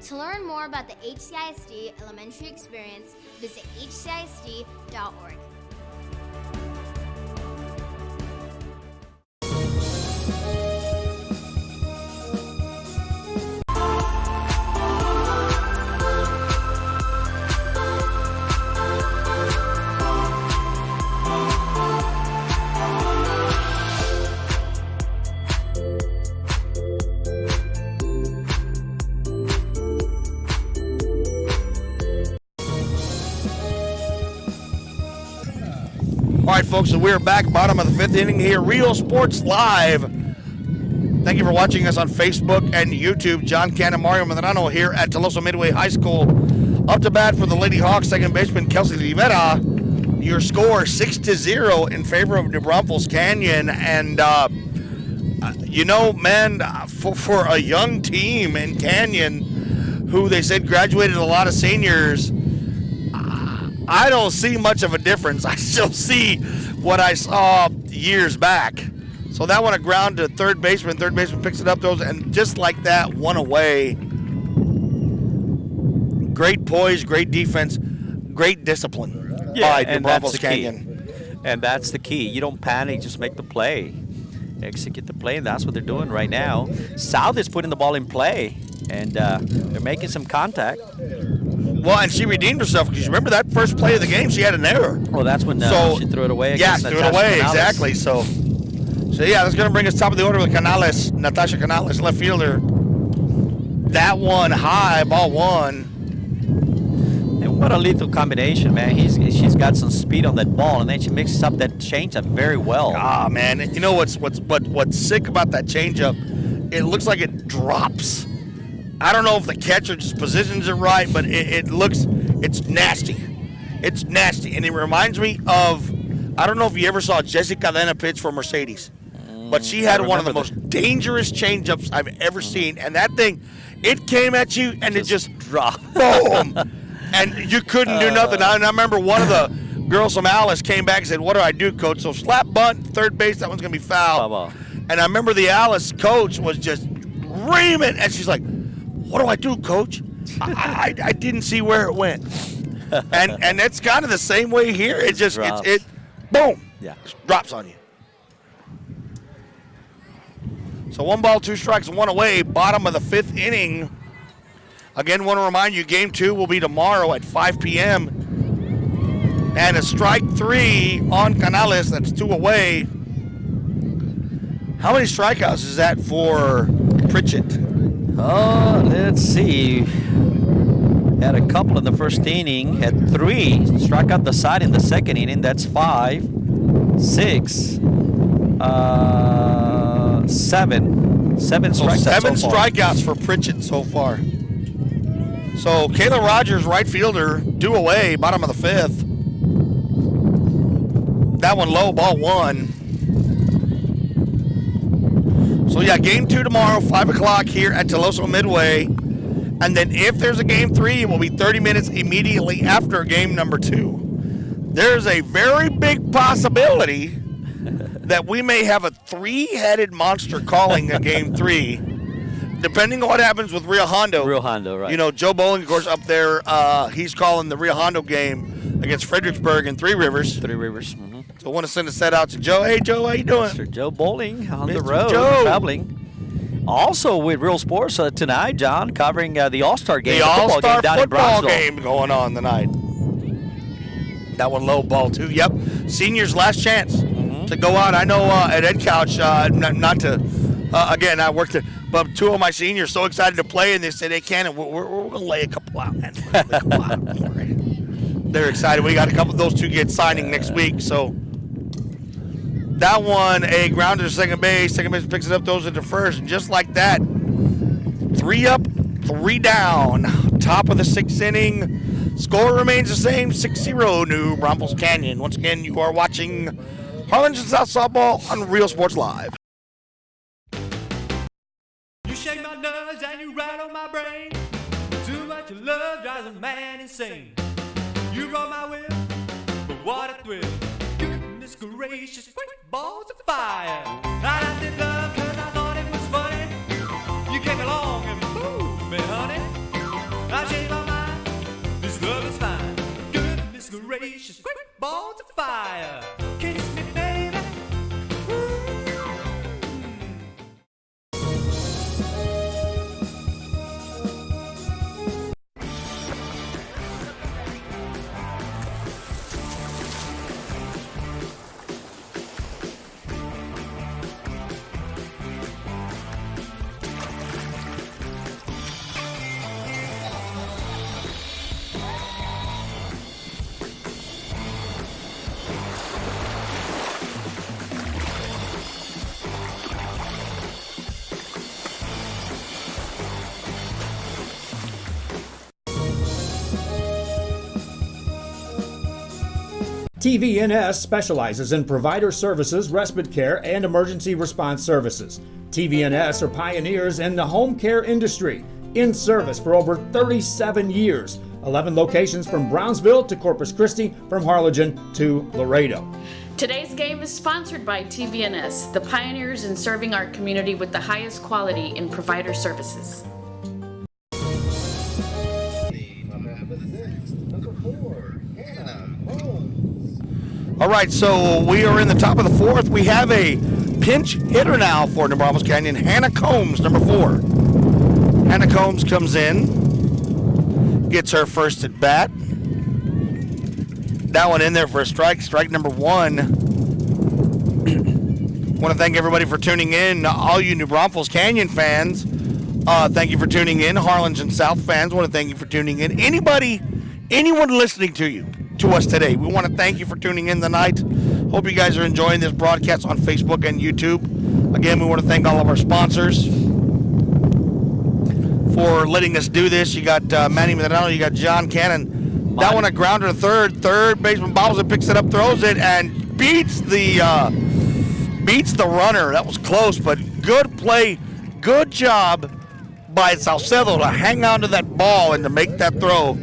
O: To learn more about the HCISD elementary experience, visit hcisd.org.
A: All right, folks, so we're back, bottom of the 5th inning here, Rio Sports Live. Thank you for watching us on Facebook and YouTube. John Cannon, Mario Medrano here at Teloso Midway High School. Up to bat for the Lady Hawks, second baseman Kelsey Rivera. Your score 6-0 in favor of New Braunfels Canyon. And, for a young team in Canyon who they said graduated a lot of seniors, I don't see much of a difference. I still see what I saw years back. So that one a ground to third baseman. Third baseman picks it up, throws, and just like that, one away. Great poise, great defense, great discipline by the Braunfels Canyon.
B: And that's the key. You don't panic, just make the play. Execute the play, and that's what they're doing right now. South is putting the ball in play, and they're making some contact.
A: Well, and she redeemed herself because remember that first play of the game, she had an error.
B: Well, that's when she threw it away.
A: Yeah, threw it away, exactly. So yeah, that's going to bring us top of the order with Canales, Natasha Canales, left fielder. That one high, ball one.
B: And what a lethal combination, man. She's got some speed on that ball, and then she mixes up that changeup very well.
A: Ah, man. You know what's sick about that changeup? It looks like it drops. I don't know if the catcher just positions it right, but it's nasty. It's nasty. And it reminds me of, I don't know if you ever saw Jessica Cadena pitch for Mercedes, but she had one of the most dangerous changeups I've ever seen. And that thing, it came at you and it just dropped. Boom. And you couldn't do nothing. And I remember one of the girls from Alice came back and said, "What do I do, coach?" So slap bunt, third base, that one's going to be foul. And I remember the Alice coach was just reaming, and she's like, "What do I do, coach?" I didn't see where it went. And it's kind of the same way here. It just, it boom, drops on you. So 1 ball, 2 strikes, 1 away, bottom of the 5th inning. Again, want to remind you, Game 2 will be tomorrow at 5 p.m. And a strike 3 on Canales, that's 2 away. How many strikeouts is that for Pritchett?
B: Oh, let's see. Had a couple in the first inning, had 3. Struck out the side in the second inning, that's 5, 6, 7. 7 strikeouts.
A: 7 strikeouts for Pritchett so far. So Kayla Rogers, right fielder, due away, bottom of the 5th. That one low, ball 1. So yeah, Game 2 tomorrow, 5 o'clock here at Teloso Midway. And then if there's a Game 3, it will be 30 minutes immediately after game number 2. There's a very big possibility that we may have a 3-headed monster calling a Game 3. Depending on what happens with Rio Hondo.
B: Rio Hondo, right.
A: You know, Joe Bowling, of course, up there, he's calling the Rio Hondo game against Fredericksburg and Three Rivers.
B: Three Rivers. Mm-hmm.
A: So I want to send a set out to Joe. Hey, Joe, how you doing?
B: Mr. Joe Bowling on
A: Mr.
B: the road, traveling. Also with Real Sports tonight, John, covering the All-Star game.
A: The All-Star football
B: in
A: game going on tonight. That one low, ball 2. Yep. Seniors' last chance to go out. I know at Ed Couch, not to, again, I worked at, but 2 of my seniors so excited to play, and they said, "Hey, Cannon, we're going to lay a couple out, man. They're excited. We got a couple of those 2 kids signing next week. So that one, a grounder to second base. Second base picks it up, throws it to first. And just like that, 3 up, 3 down. Top of the 6th inning. Score remains the same, 6-0 New Braunfels Canyon. Once again, you are watching Harlingen South Softball on Real Sports Live.
P: You shake my nerves and you rattle my brain. Too much love drives a man insane. You roll my whip, but what a thrill. Goodness gracious, quick balls of fire. I did love cause I thought it was funny. You came along and moved me, honey. I changed my mind, this love is fine. Goodness gracious, quick balls of fire. Kiss me, baby.
F: TVNS specializes in provider services, respite care, and emergency response services. TVNS are pioneers in the home care industry, in service for over 37 years.
D: 11 locations from Brownsville to Corpus Christi, from Harlingen to Laredo.
Q: Today's game is sponsored by TVNS, the pioneers in serving our community with the highest quality in provider services.
A: All right, so we are in the top of the fourth. We have a pinch hitter now for New Braunfels Canyon, Hannah Combs, number 4. Hannah Combs comes in, gets her first at bat. That one in there for a strike number 1. Want to thank everybody for tuning in. All you New Braunfels Canyon fans, thank you for tuning in. Harlingen South fans, want to thank you for tuning in. Anyone listening to us today, we want to thank you for tuning in tonight. Hope you guys are enjoying this broadcast on Facebook and YouTube. Again, we want to thank all of our sponsors for letting us do this. You got Manny Medrano, you got John Cannon. That one a grounder to third. Third baseman bobbles it, picks it up, throws it, and beats the runner. That was close, but good play, good job by Salcedo to hang on to that ball and to make that throw.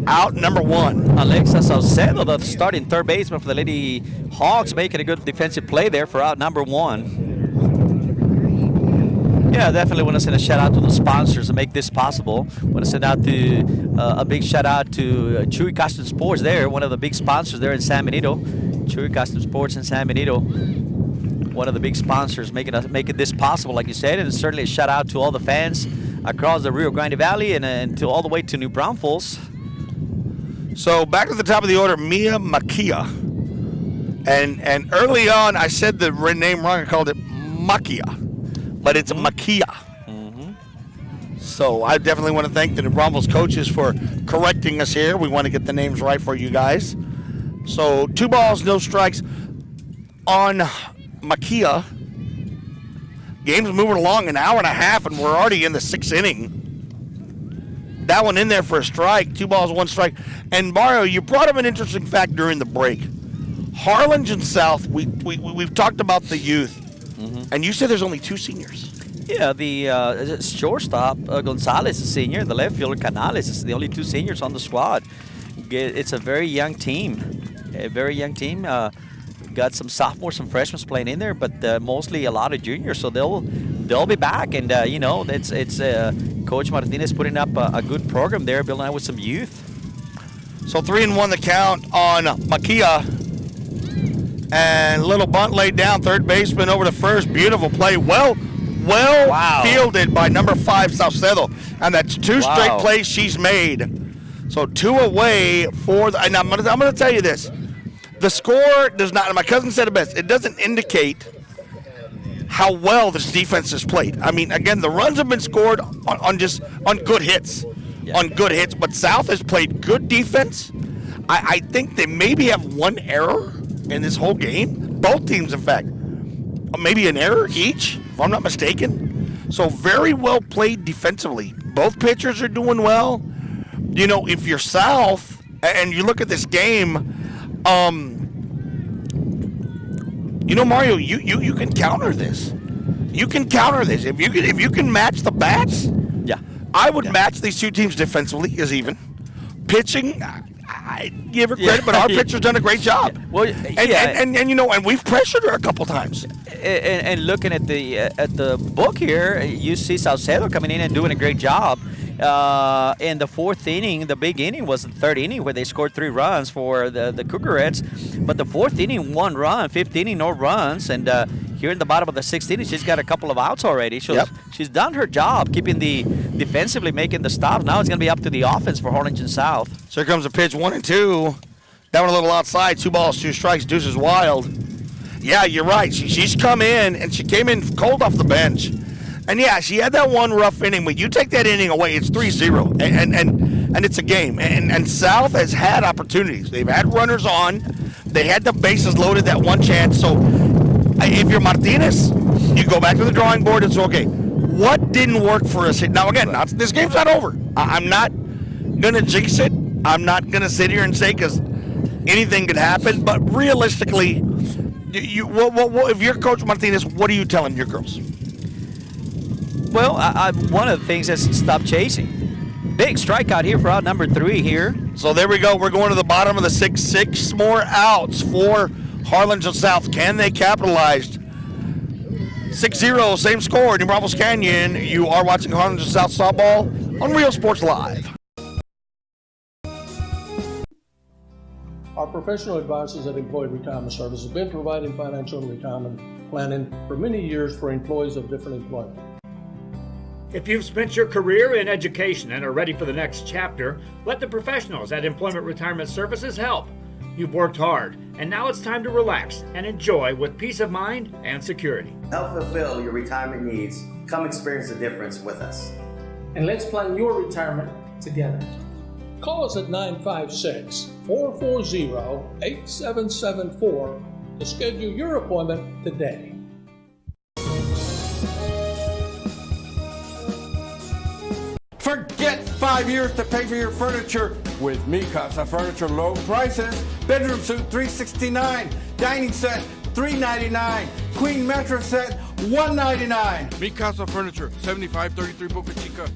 A: Out number 1.
B: Alexa Salcedo, the starting third baseman for the Lady Hawks, making a good defensive play there for out number 1. Yeah, definitely want to send a shout out to the sponsors that make this possible. Want to send out a big shout out to Chewy Custom Sports there, one of the big sponsors there in San Benito. Chewy Custom Sports in San Benito, one of the big sponsors making this possible, like you said. And certainly a shout out to all the fans across the Rio Grande Valley and to all the way to New Braunfels.
A: So back to the top of the order, Mia Makia. And early on, I said the name wrong. I called it Makia, but it's Makia. So I definitely want to thank the New Braunfels coaches for correcting us here. We want to get the names right for you guys. So 2 balls, no strikes on Makia. Game's moving along an hour and a half, and we're already in the 6th inning. That one in there for a strike. 2 balls, 1 strike. And Mario, you brought up an interesting fact during the break. Harlingen South, we've talked about the youth, and you said there's only 2 seniors.
B: Yeah, the shortstop Gonzalez is a senior, and the left fielder Canales is the only 2 seniors on the squad. It's a very young team, Got some sophomores, some freshmen playing in there, but mostly a lot of juniors. So they'll be back, and it's Coach Martinez putting up a good program there, building out with some youth.
A: So 3-1 the count on Makia, and little bunt laid down, third baseman over to first. Beautiful play, well fielded by number 5 Salcedo, and that's 2 straight plays she's made. So 2 away for the. And I'm gonna tell you this. The score does not, and my cousin said it best, it doesn't indicate how well this defense has played. I mean, again, the runs have been scored on good hits. On good hits, but South has played good defense. I think they maybe have 1 error in this whole game. Both teams, in fact. Maybe an error each, if I'm not mistaken. So very well played defensively. Both pitchers are doing well. You know, if you're South and you look at this game, Mario, you can counter this. You can counter this if you can match the bats.
B: Yeah,
A: I would match these 2 teams defensively as even. Pitching, I give her credit, but our pitcher's done a great job.
B: Well,
A: and we've pressured her a couple times.
B: And looking at the book here, you see Salcedo coming in and doing a great job. In the 4th inning, the big inning was the 3rd inning where they scored 3 runs for the Cougarettes. But the 4th inning, 1 run, 5th inning, no runs. And here in the bottom of the 6th inning, she's got a couple of outs already. She's done her job, keeping defensively making the stops. Now it's going to be up to the offense for Harlingen South.
A: So here comes a pitch, 1-2. That one a little outside, 2 balls, 2 strikes, deuces wild. Yeah, you're right. She's come in, and she came in cold off the bench. And yeah, she had that 1 rough inning, but you take that inning away, it's 3-0, and it's a game. And South has had opportunities. They've had runners on. They had the bases loaded that 1 chance. So if you're Martinez, you go back to the drawing board and say, okay, what didn't work for us? Now again, this game's not over. I'm not gonna jinx it. I'm not gonna sit here and say because anything could happen. But realistically, if you're Coach Martinez, what are you telling your girls?
B: Well, one of the things is stop chasing. Big strikeout here for out number 3 here.
A: So there we go. We're going to the bottom of the 6th. 6 more outs for Harlingen South. Can they capitalize? 6-0, same score. New Braunfels Canyon. You are watching Harlingen South softball on Real Sports Live.
E: Our professional advisors at Employee Retirement Service have been providing financial and retirement planning for many years for employees of different employment.
F: If you've spent your career in education and are ready for the next chapter, let the professionals at Employment Retirement Services help. You've worked hard, and now it's time to relax and enjoy with peace of mind and security.
G: Help fulfill your retirement needs. Come experience the difference with us.
R: And let's plan your retirement together.
E: Call us at 956-440-8774 to schedule your appointment today.
S: Forget 5 years to pay for your furniture with Mikasa Furniture low prices. Bedroom suite $369, dining set $399, queen mattress set $199.
T: Mikasa Furniture, 7533 Boca Chica.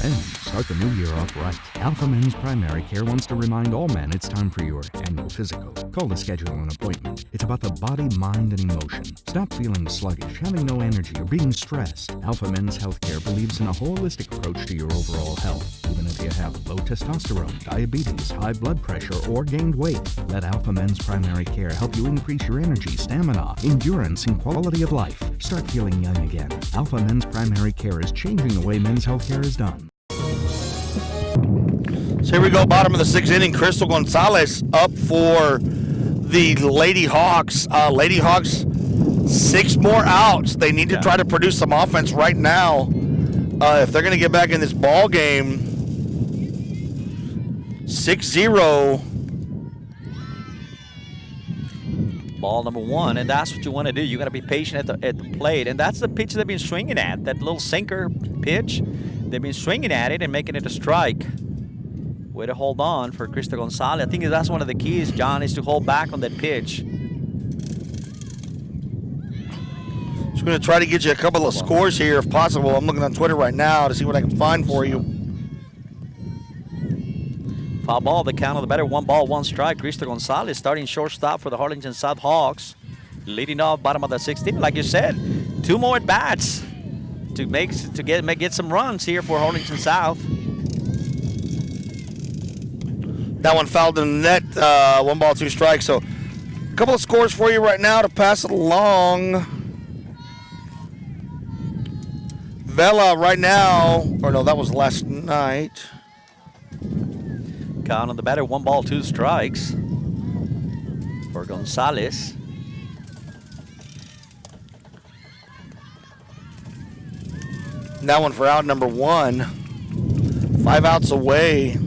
C: Men, start the new year off right. Alpha Men's Primary Care wants to remind all men it's time for your annual physical. Call to schedule an appointment. It's about the body, mind, and emotion. Stop feeling sluggish, having no energy, or being stressed. Alpha Men's Healthcare believes in a holistic approach to your overall health. Even if you have low testosterone, diabetes, high blood pressure, or gained weight, let Alpha Men's Primary Care help you increase your energy, stamina, endurance, and quality of life. Start feeling young again. Alpha Men's Primary Care is changing the way men's healthcare is done.
A: So here we go, bottom of the 6th inning. Crystal Gonzalez up for the Lady Hawks. Lady Hawks, 6 more outs. They need to try to produce some offense right now if they're going to get back in this ball game. 6-0.
B: Ball number 1, and that's what you want to do. You got to be patient at the plate, and that's the pitch they've been swinging at. That little sinker pitch, they've been swinging at it and making it a strike. Way to hold on for Crystal Gonzalez. I think that's one of the keys, John, is to hold back on that pitch.
A: Just going to try to get you a couple of scores here if possible. I'm looking on Twitter right now to see what I can find for you.
B: Foul ball, the count of the batter, 1 ball, 1 strike. Crystal Gonzalez starting shortstop for the Harlingen South Hawks. Leading off bottom of the 16th. Like you said, 2 more at bats to get some runs here for Harlingen South.
A: That one fouled in the net, 1 ball, 2 strikes. So a couple of scores for you right now to pass it along. Vela right now, or no, that was last night.
B: Count on the batter, 1 ball, 2 strikes for Gonzalez.
A: That one for out number 1. 5 outs away.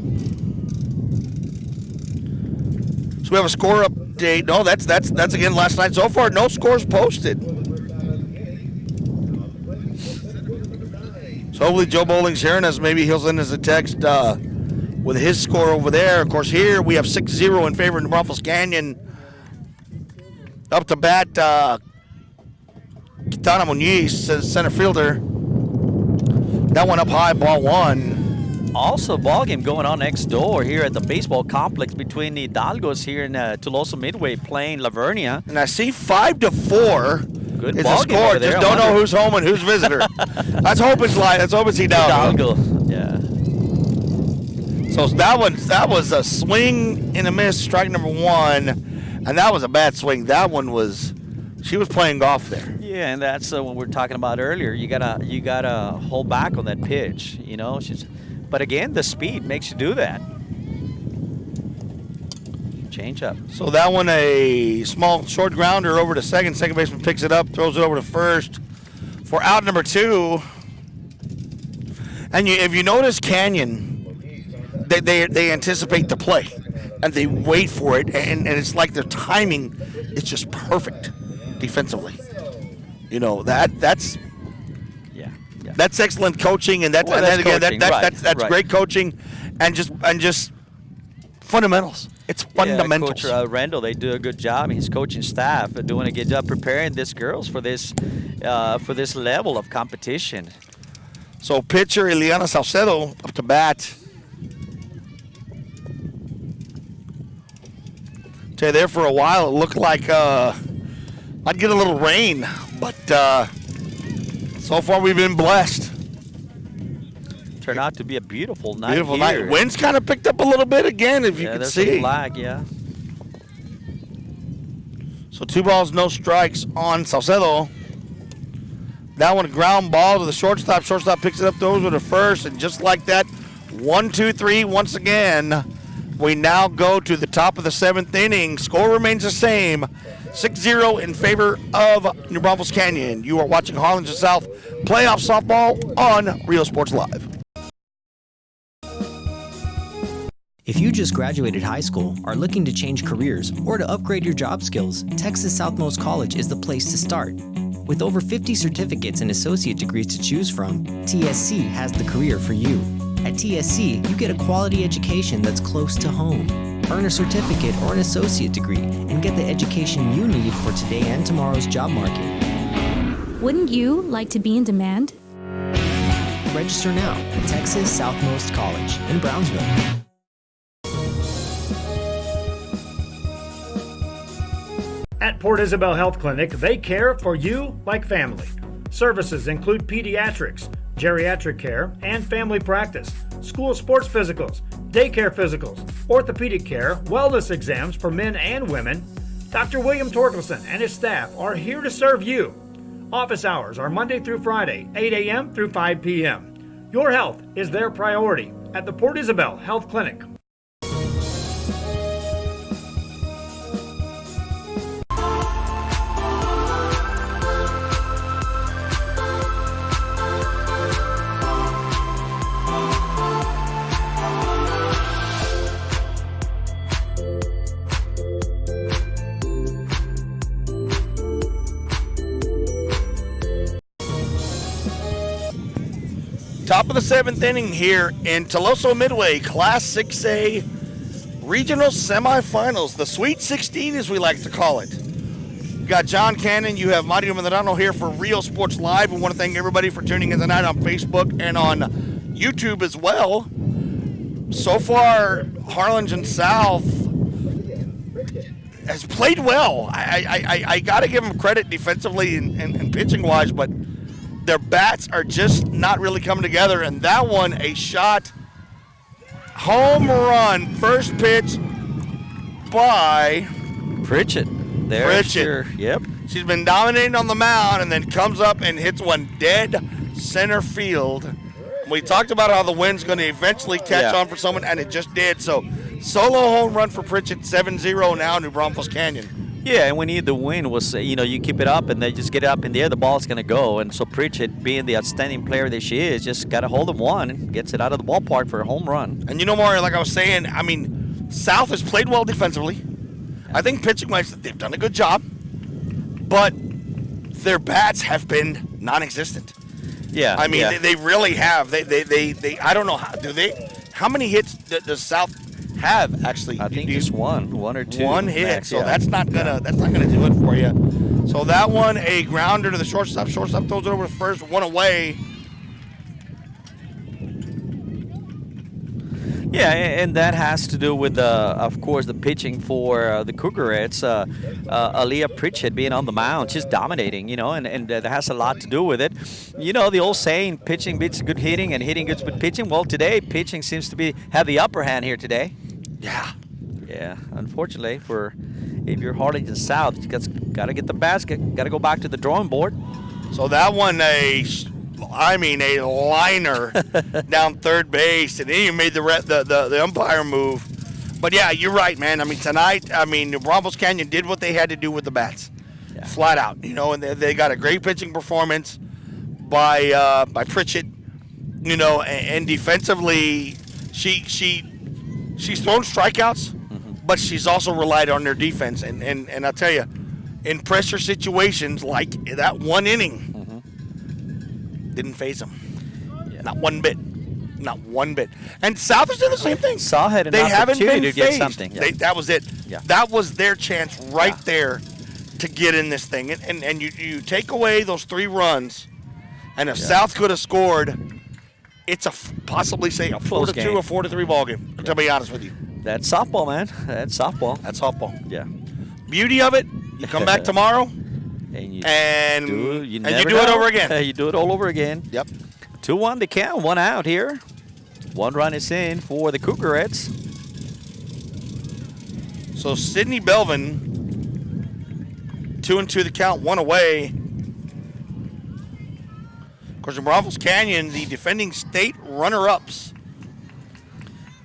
A: So we have a score update. No, that's again last night. So far, no scores posted. So hopefully Joe Bowling's hearing us. Maybe he'll send us a text with his score over there. Of course, here we have 6-0 in favor of New Braunfels Canyon. Up to bat, Kitana Muniz, center fielder. That one up high, ball 1.
B: Also, ball game going on next door here at the baseball complex between the Hidalgos here in Tolosa Midway playing Lavernia.
A: And I see 5-4.
B: Good
A: is
B: ball
A: the
B: game
A: score.
B: over there.
A: Just don't know who's home and who's visitor. Let's hope it's Hidalgo.
B: Yeah.
A: So that was a swing and a miss, strike number 1, and that was a bad swing. That one was, she was playing golf there.
B: Yeah, and that's what we were talking about earlier. You gotta hold back on that pitch. You know, but again, the speed makes you do that. Change up.
A: So that one, a small short grounder over to second. Second baseman picks it up, throws it over to first for out number 2. And if you notice Canyon, they anticipate the play, and they wait for it, and it's like their timing is just perfect defensively. You know, that's excellent coaching, and that's great coaching, and just fundamentals. It's fundamentals.
B: Coach Randall, they do a good job. His coaching staff are doing a good job preparing these girls for this level of competition.
A: So pitcher Eliana Salcedo up to bat. Tell you, there for a while it looked like I'd get a little rain, but so far we've been blessed.
B: Turned out to be a beautiful night.
A: Beautiful night. Winds kind of picked up a little bit again, if you can see.
B: There's a flag, yeah.
A: So 2 balls, no strikes on Salcedo. That one, a ground ball to the shortstop. Shortstop picks it up, throws with a first, and just like that, 1-2-3 once again. We now go to the top of the 7th inning. Score remains the same, 6-0 in favor of New Braunfels Canyon. You are watching Harlingen South playoff softball on Rio Sports Live.
I: If you just graduated high school, are looking to change careers, or to upgrade your job skills, Texas Southmost College is the place to start. With over 50 certificates and associate degrees to choose from, TSC has the career for you. At TSC, you get a quality education that's close to home. Earn a certificate or an associate degree and get the education you need for today and tomorrow's job market.
J: Wouldn't you like to be in demand?
I: Register now at Texas Southmost College in Brownsville.
F: At Port Isabel Health Clinic, they care for you like family. Services include pediatrics, geriatric care, and family practice, school sports physicals, daycare physicals, orthopedic care, wellness exams for men and women. Dr. William Torkelson and his staff are here to serve you. Office hours are Monday through Friday, 8 a.m. through 5 p.m. Your health is their priority at the Port Isabel Health Clinic.
A: Top of the 7th inning here in Toloso Midway, Class 6A Regional Semifinals, the Sweet 16 as we like to call it. You got John Cannon, you have Mario Medrano here for Rio Sports Live. We want to thank everybody for tuning in tonight on Facebook and on YouTube as well. So far, Harlingen South has played well. I got to give them credit defensively and pitching-wise, but their bats are just not really coming together. And that one, a shot, home run, first pitch by
B: Pritchett.
A: Pritchett.
B: Yep.
A: She's been dominating on the mound and then comes up and hits one dead center field. We talked about how the wind's going to eventually catch on for someone, and it just did. So solo home run for Pritchett, 7-0 now, New Braunfels Canyon.
B: Yeah, and we need the win was, you keep it up and they just get it up in the air, the ball's going to go. And so Pritchett, being the outstanding player that she is, just got a hold of one and gets it out of the ballpark for a home run.
A: And Mario, like I was saying, South has played well defensively. I think pitching-wise, they've done a good job. But their bats have been non-existent.
B: Yeah.
A: They really have. They I don't know, how many hits does South have actually?
B: I think just one or two.
A: One hit,
B: max,
A: so that's not gonna do it for you. So that one, a grounder to the shortstop. Shortstop throws it over to first, one away.
B: Yeah, and that has to do with, of course, the pitching for the Cougarettes. Aaliyah Pritchett being on the mound, she's dominating, and that has a lot to do with it. The old saying, pitching beats good hitting and hitting beats good pitching. Well, today, pitching seems to have the upper hand here today.
A: Yeah.
B: Yeah, unfortunately, if you're Harlingen South, you got to get the basket, got to go back to the drawing board.
A: So that one, a liner down third base, and then you made the umpire move. But yeah, you're right, man. Tonight, New Braunfels Canyon did what they had to do with the bats, flat out. And they got a great pitching performance by Pritchett. And defensively, she's thrown strikeouts, but she's also relied on their defense. And I'll tell you, in pressure situations like that one inning, didn't faze them. Not one bit. Not one bit. And South is doing the same thing.
B: South had an
A: they haven't been
B: opportunity to get
A: phased.
B: something. Yeah.
A: That was it.
B: Yeah.
A: That was their chance right there to get in this thing. And you take away those 3 runs, and if South could have scored, it's possibly say a 4-2 or 4-3 ball game, to be honest with you.
B: That's softball, man. That's softball.
A: That's softball.
B: Yeah.
A: Beauty of it, you come back tomorrow,
B: and you
A: do it over again.
B: You do it all over again.
A: Yep.
B: 2-1 to count, 1 out here. 1 run is in for the Cougarettes.
A: So Sidney Belvin, 2-2 the count, 1 away. Of course, in Braunfels Canyon, the defending state runner-ups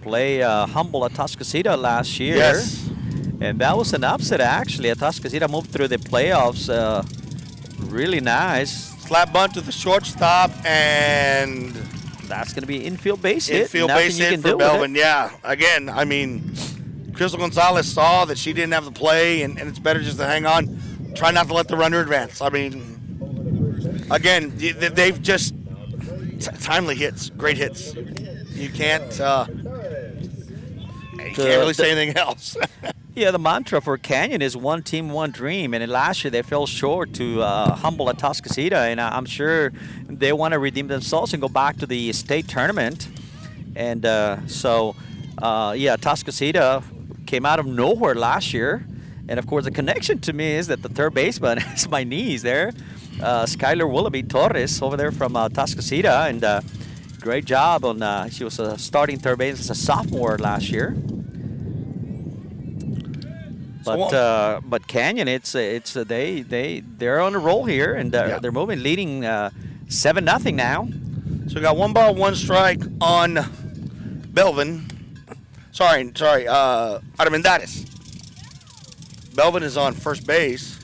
B: play Humble Atascocita last year.
A: Yes.
B: And that was an upset, actually. Atascocita moved through the playoffs really nice.
A: Slap bunt to the shortstop, and
B: that's going to be infield base hit.
A: Infield base hit for Belvin, yeah. Again, I mean, Crystal Gonzalez saw that she didn't have the play, and it's better just to hang on. Try not to let the runner advance. I mean, again, they've just timely hits, great hits. You can't really say anything else.
B: Yeah, the mantra for Canyon is one team, one dream. And last year they fell short to Humble Atascocita, and I'm sure they want to redeem themselves and go back to the state tournament. And Atascocita came out of nowhere last year. And of course, the connection to me is that the third baseman is my niece there, Skylar Willoughby Torres over there from Atascocita, and great job on. She was a starting third base as a sophomore last year. But Canyon, they're on a roll here, and they're moving, leading 7-0 now.
A: So we got 1 ball, 1 strike on Belvin. Sorry, Armendariz. Belvin is on first base.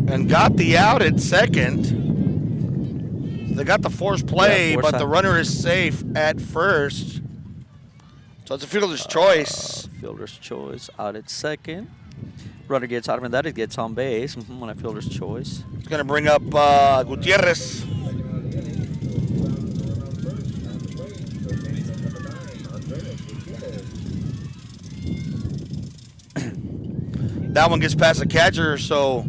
A: And got the out at second. They got the forced play, but the runner is safe at first. So it's a fielder's choice.
B: Fielder's choice out at second. Runner gets out of that, it gets on base on a fielder's choice.
A: It's going to bring up Gutierrez. That one gets past the catcher, so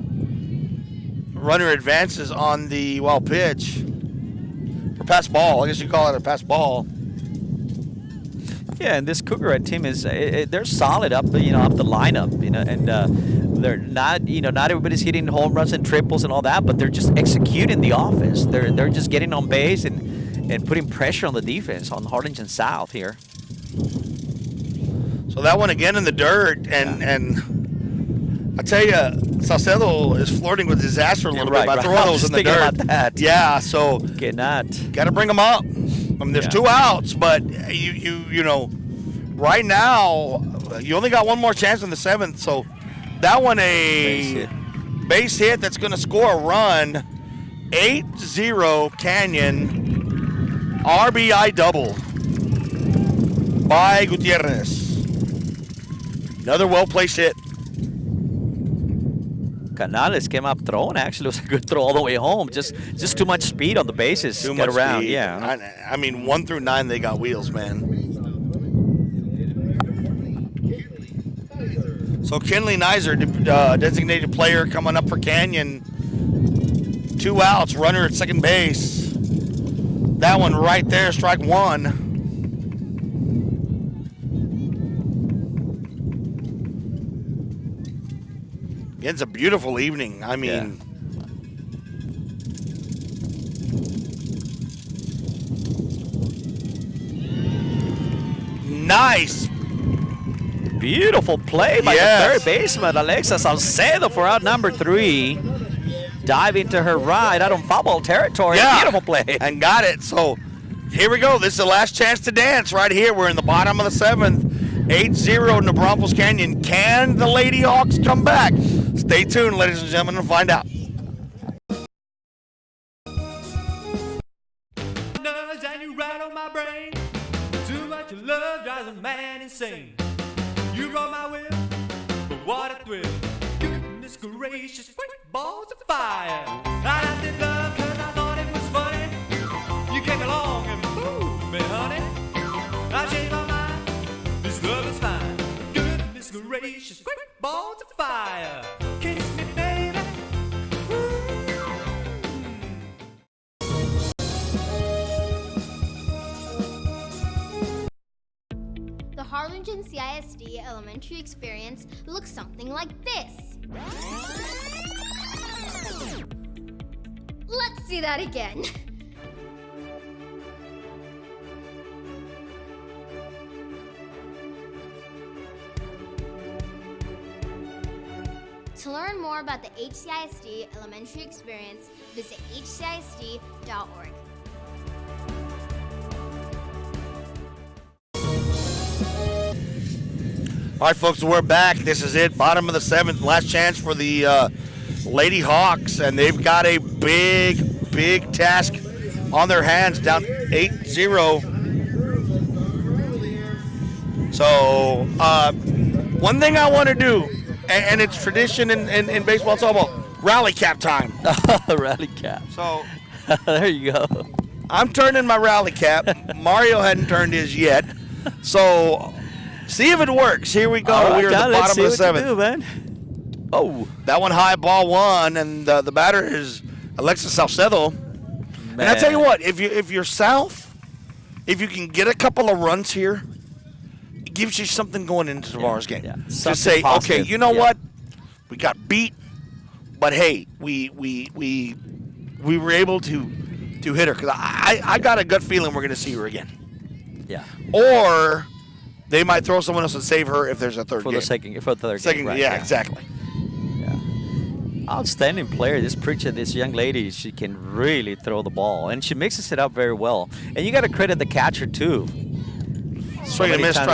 A: runner advances on the wild pitch. Or pass ball. I guess you call it a pass ball.
B: Yeah, and this Cougarette team is they're solid up the lineup, and they're not not everybody's hitting home runs and triples and all that, but they're just executing the offense. They're just getting on base and putting pressure on the defense on Harlingen South here.
A: So that one again in the dirt, and I tell you, Saucedo is flirting with disaster a little bit by throwing those in the dirt.
B: About that.
A: Yeah, so
B: got
A: to bring them up. I mean, there's 2 outs, but you know, right now you only got 1 more chance in the 7th. So that one base hit that's going to score a run. 8-0 Canyon, RBI double by Gutierrez. Another well-placed hit.
B: Canales came up throwing. Actually, it was a good throw all the way home. Just too much speed on the bases.
A: Too
B: Get
A: much
B: around.
A: speed.
B: Yeah.
A: I mean, 1 through 9, they got wheels, man. So Kinley Nizer, designated player, coming up for Canyon. 2 outs, runner at second base. That one right there, strike 1. It's a beautiful evening. I mean, nice.
B: Beautiful play by the third baseman, Alexa Salcedo, for out number 3. Diving to her right out on foul ball territory.
A: Yeah.
B: Beautiful play.
A: And got it. So here we go. This is the last chance to dance right here. We're in the bottom of the 7th. 8-0 in the Braunfels Canyon. Can the Lady Hawks come back? Stay tuned, ladies and gentlemen, and find out.
P: And you rattle my brain. Too much love drives a man insane. You roll my will, but what a thrill. Goodness gracious. gracious, quick balls of fire. I did love 'cause I thought it was funny. You came along and moved me, honey. I changed my mind, this love is fine. Goodness gracious, quick balls of fire. Kiss me, baby.
O: The Harlingen CISD elementary experience looks something like this. Let's see that again. To learn more about the HCISD elementary experience, visit hcisd.org.
A: All right, folks, we're back. This is it. Bottom of the 7th. Last chance for the Lady Hawks, and they've got a big task on their hands, down 8-0. So, one thing I want to do, and it's tradition in baseball and softball, rally cap time.
B: Rally cap.
A: So,
B: there you go.
A: I'm turning my rally cap. Mario hadn't turned his yet. So, see if it works. Here we go.
B: All right,
A: We're
B: John,
A: at the
B: let's
A: bottom of
B: see
A: the
B: what
A: 7th.
B: you do, man. Oh.
A: That one high, ball one, and the batter is Alexis Salcedo. And I tell you what, if you're South, if you can get a couple of runs here, it gives you something going into tomorrow's game. To say,
B: positive.
A: okay, you know what? We got beat, but hey, we were able to hit her, because I got a gut feeling we're going to see her again.
B: Yeah.
A: Or they might throw someone else and save her if there's a third
B: For
A: game.
B: the third game, right,
A: yeah, exactly.
B: Outstanding player. This young lady, she can really throw the ball, and she mixes it up very well. And you got to credit the catcher too. So many times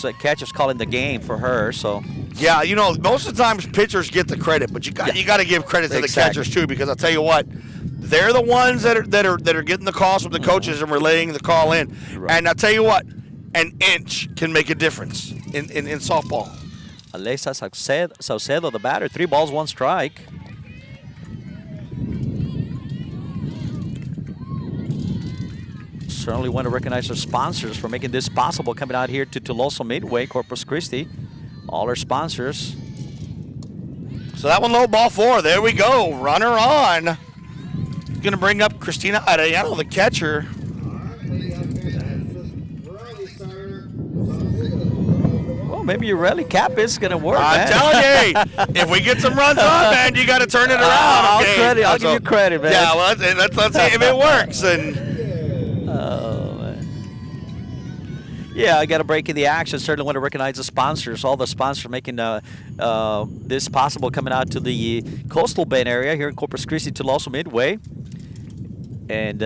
B: the catcher's calling the game for her. So
A: yeah, you know, most of the times pitchers get the credit, but you got to give credit to the catchers too, because I'll tell you what, they're the ones that are getting the calls from the coaches and relaying the call in. Right. And I'll tell you what, an inch can make a difference in softball.
B: Alexis Saucedo, the batter, 3 balls, 1 strike. Certainly want to recognize our sponsors for making this possible, coming out here to Tuloso Midway, Corpus Christi. All our sponsors.
A: So that one low, ball 4. There we go. Runner on. Going to bring up Christina Arellano, the catcher.
B: Well, maybe your rally cap is going to work,
A: I'm telling you, if we get some runs on, man, you got to turn it around.
B: I'll give you credit, man.
A: Yeah, well, let's see if it works. And
B: yeah, I got a break in the action. Certainly want to recognize the sponsors, all the sponsors making this possible, coming out to the Coastal Bend area here in Corpus Christi, Tuloso Midway. And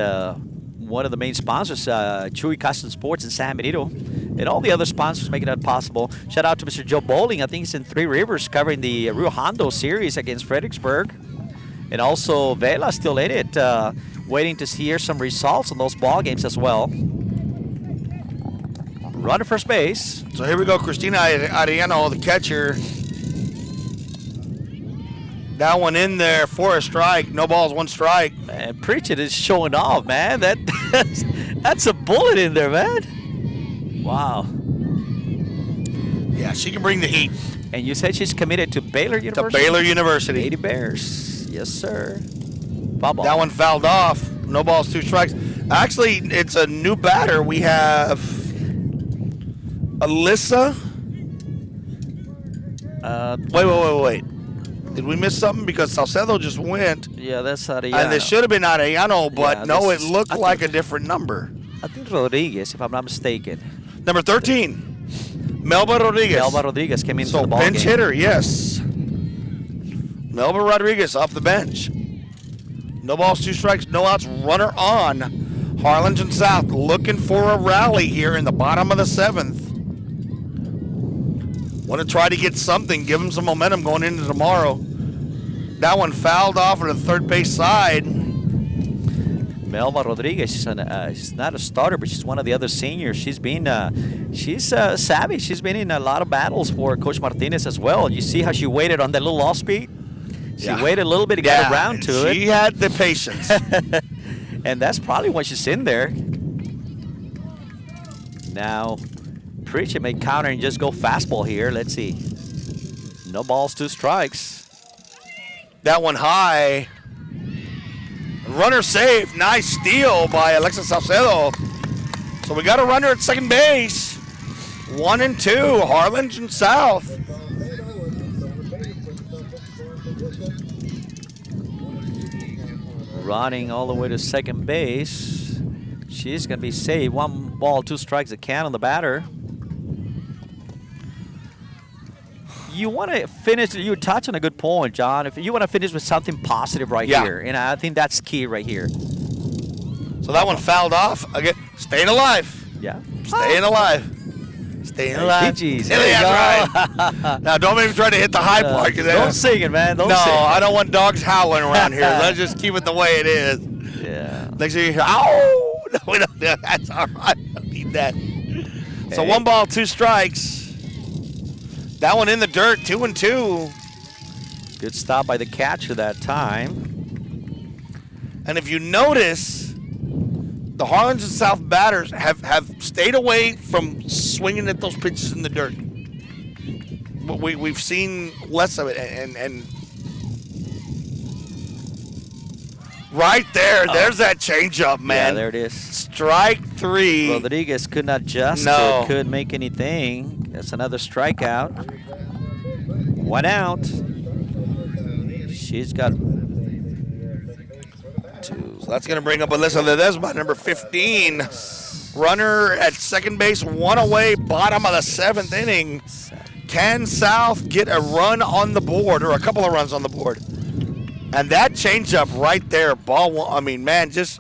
B: one of the main sponsors, Chewy Custom Sports in San Benito, and all the other sponsors making that possible. Shout out to Mr. Joe Bowling. I think he's in Three Rivers covering the Rio Hondo series against Fredericksburg. And also Vela still in it, waiting to hear some results on those ball games as well. Run to first base.
A: So here we go, Christina Arellano, the catcher. That one in there for a strike. No balls, 1 strike.
B: Man, Pritchett is showing off, man. That's a bullet in there, man. Wow.
A: Yeah, she can bring the heat.
B: And you said she's committed to Baylor University?
A: To Baylor University.
B: Lady Bears. Yes, sir.
A: That one fouled off. No balls, 2 strikes. Actually, it's a new batter. We have Alyssa. Wait. Did we miss something? Because Salcedo just went.
B: Yeah, that's Arellano.
A: And this should have been Arellano, but
B: Yeah,
A: no, it looked like a different number.
B: I think Rodriguez, if I'm not mistaken.
A: Number 13, Melba Rodriguez.
B: Melba Rodriguez came into the ball
A: bench
B: game.
A: hitter, yes. Melba Rodriguez off the bench. No balls, 2 strikes, no outs, runner on. Harlingen South looking for a rally here in the bottom of the 7th. Want to try to get something, give them some momentum going into tomorrow. That one fouled off on the third base side.
B: Melba Rodriguez, she's not a starter, but she's one of the other seniors. She's savvy. She's been in a lot of battles for Coach Martinez as well. You see how she waited on that little off speed? She waited a little bit to get around to it.
A: She had the patience.
B: And that's probably why she's in there. Now, Pritchett may counter and just go fastball here. Let's see. No balls, 2 strikes.
A: That one high. Runner safe. Nice steal by Alexis Salcedo. So we got a runner at second base. 1-2, Harlingen South.
B: Running all the way to second base. She's going to be saved. 1 ball, 2 strikes a count on the batter. You want to finish, you touch on a good point, John. If you want to finish with something positive right here, and I think that's key right here.
A: So that one fouled off. Again, staying alive.
B: Yeah.
A: Staying alive. Staying alive.
B: GG's.
A: That's right. Now, don't make me try to hit the high part.
B: Don't sing it, man. Don't
A: no,
B: sing it.
A: I don't want dogs howling around here. Let's just keep it the way it is.
B: Yeah.
A: Next thing you hear, ow! No, we don't, that's all right. I don't need that. So 1 ball, 2 strikes. That one in the dirt, 2-2.
B: Good stop by the catcher that time.
A: And if you notice, the Harlingen South batters have stayed away from swinging at those pitches in the dirt. We've seen less of it, and right there, there's that changeup, man.
B: Yeah, there it is.
A: Strike 3.
B: Rodriguez could not adjust.
A: No.
B: Couldn't make anything. That's another strikeout. 1 out. She's got 2.
A: So that's going to bring up Alyssa Ledesma, number 15. Runner at second base, 1 away, bottom of the 7th inning. Can South get a run on the board, or a couple of runs on the board? And that changeup right there, ball 1, I mean, man, just,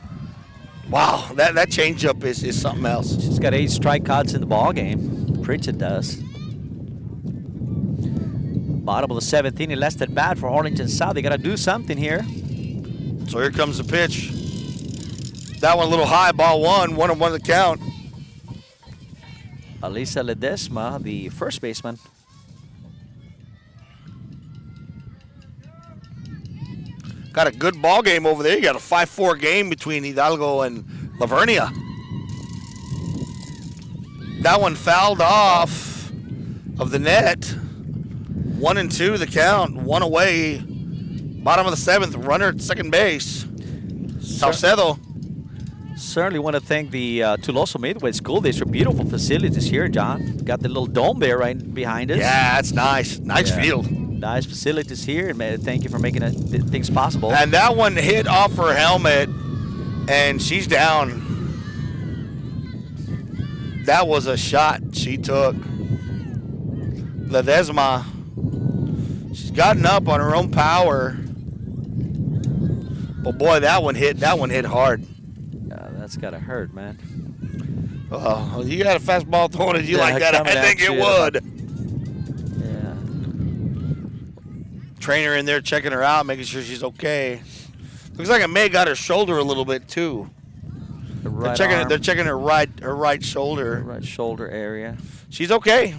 A: wow, that changeup is something else.
B: She's got 8 strikeouts in the ball game. Pritchett does. Bottom of the 7th inning, less than bad for Harlingen South. They got to do something here.
A: So here comes the pitch. That one a little high, ball 1, 1-1 the count.
B: Alisa Ledesma, the first baseman.
A: Got a good ball game over there. You got a 5-4 game between Hidalgo and Lavernia. That one fouled off of the net. 1-2 the count. 1 away. Bottom of the 7th. Runner at second base. Salcedo.
B: Certainly want to thank the Tuloso Midway School District. Beautiful facilities here, John. Got the little dome there right behind us.
A: Yeah, that's nice. Nice field.
B: Nice facilities here. And thank you for making things possible.
A: And that one hit off her helmet, and she's down. That was a shot she took. Ledesma, she's gotten up on her own power. But boy, that one hit hard.
B: That's gotta hurt, man.
A: Oh, you got a fastball throwing at you like that, I think it would.
B: Yeah.
A: Trainer in there checking her out, making sure she's okay. Looks like it may have got her shoulder a little bit too.
B: Right
A: They're checking her right shoulder.
B: Right shoulder area.
A: She's okay.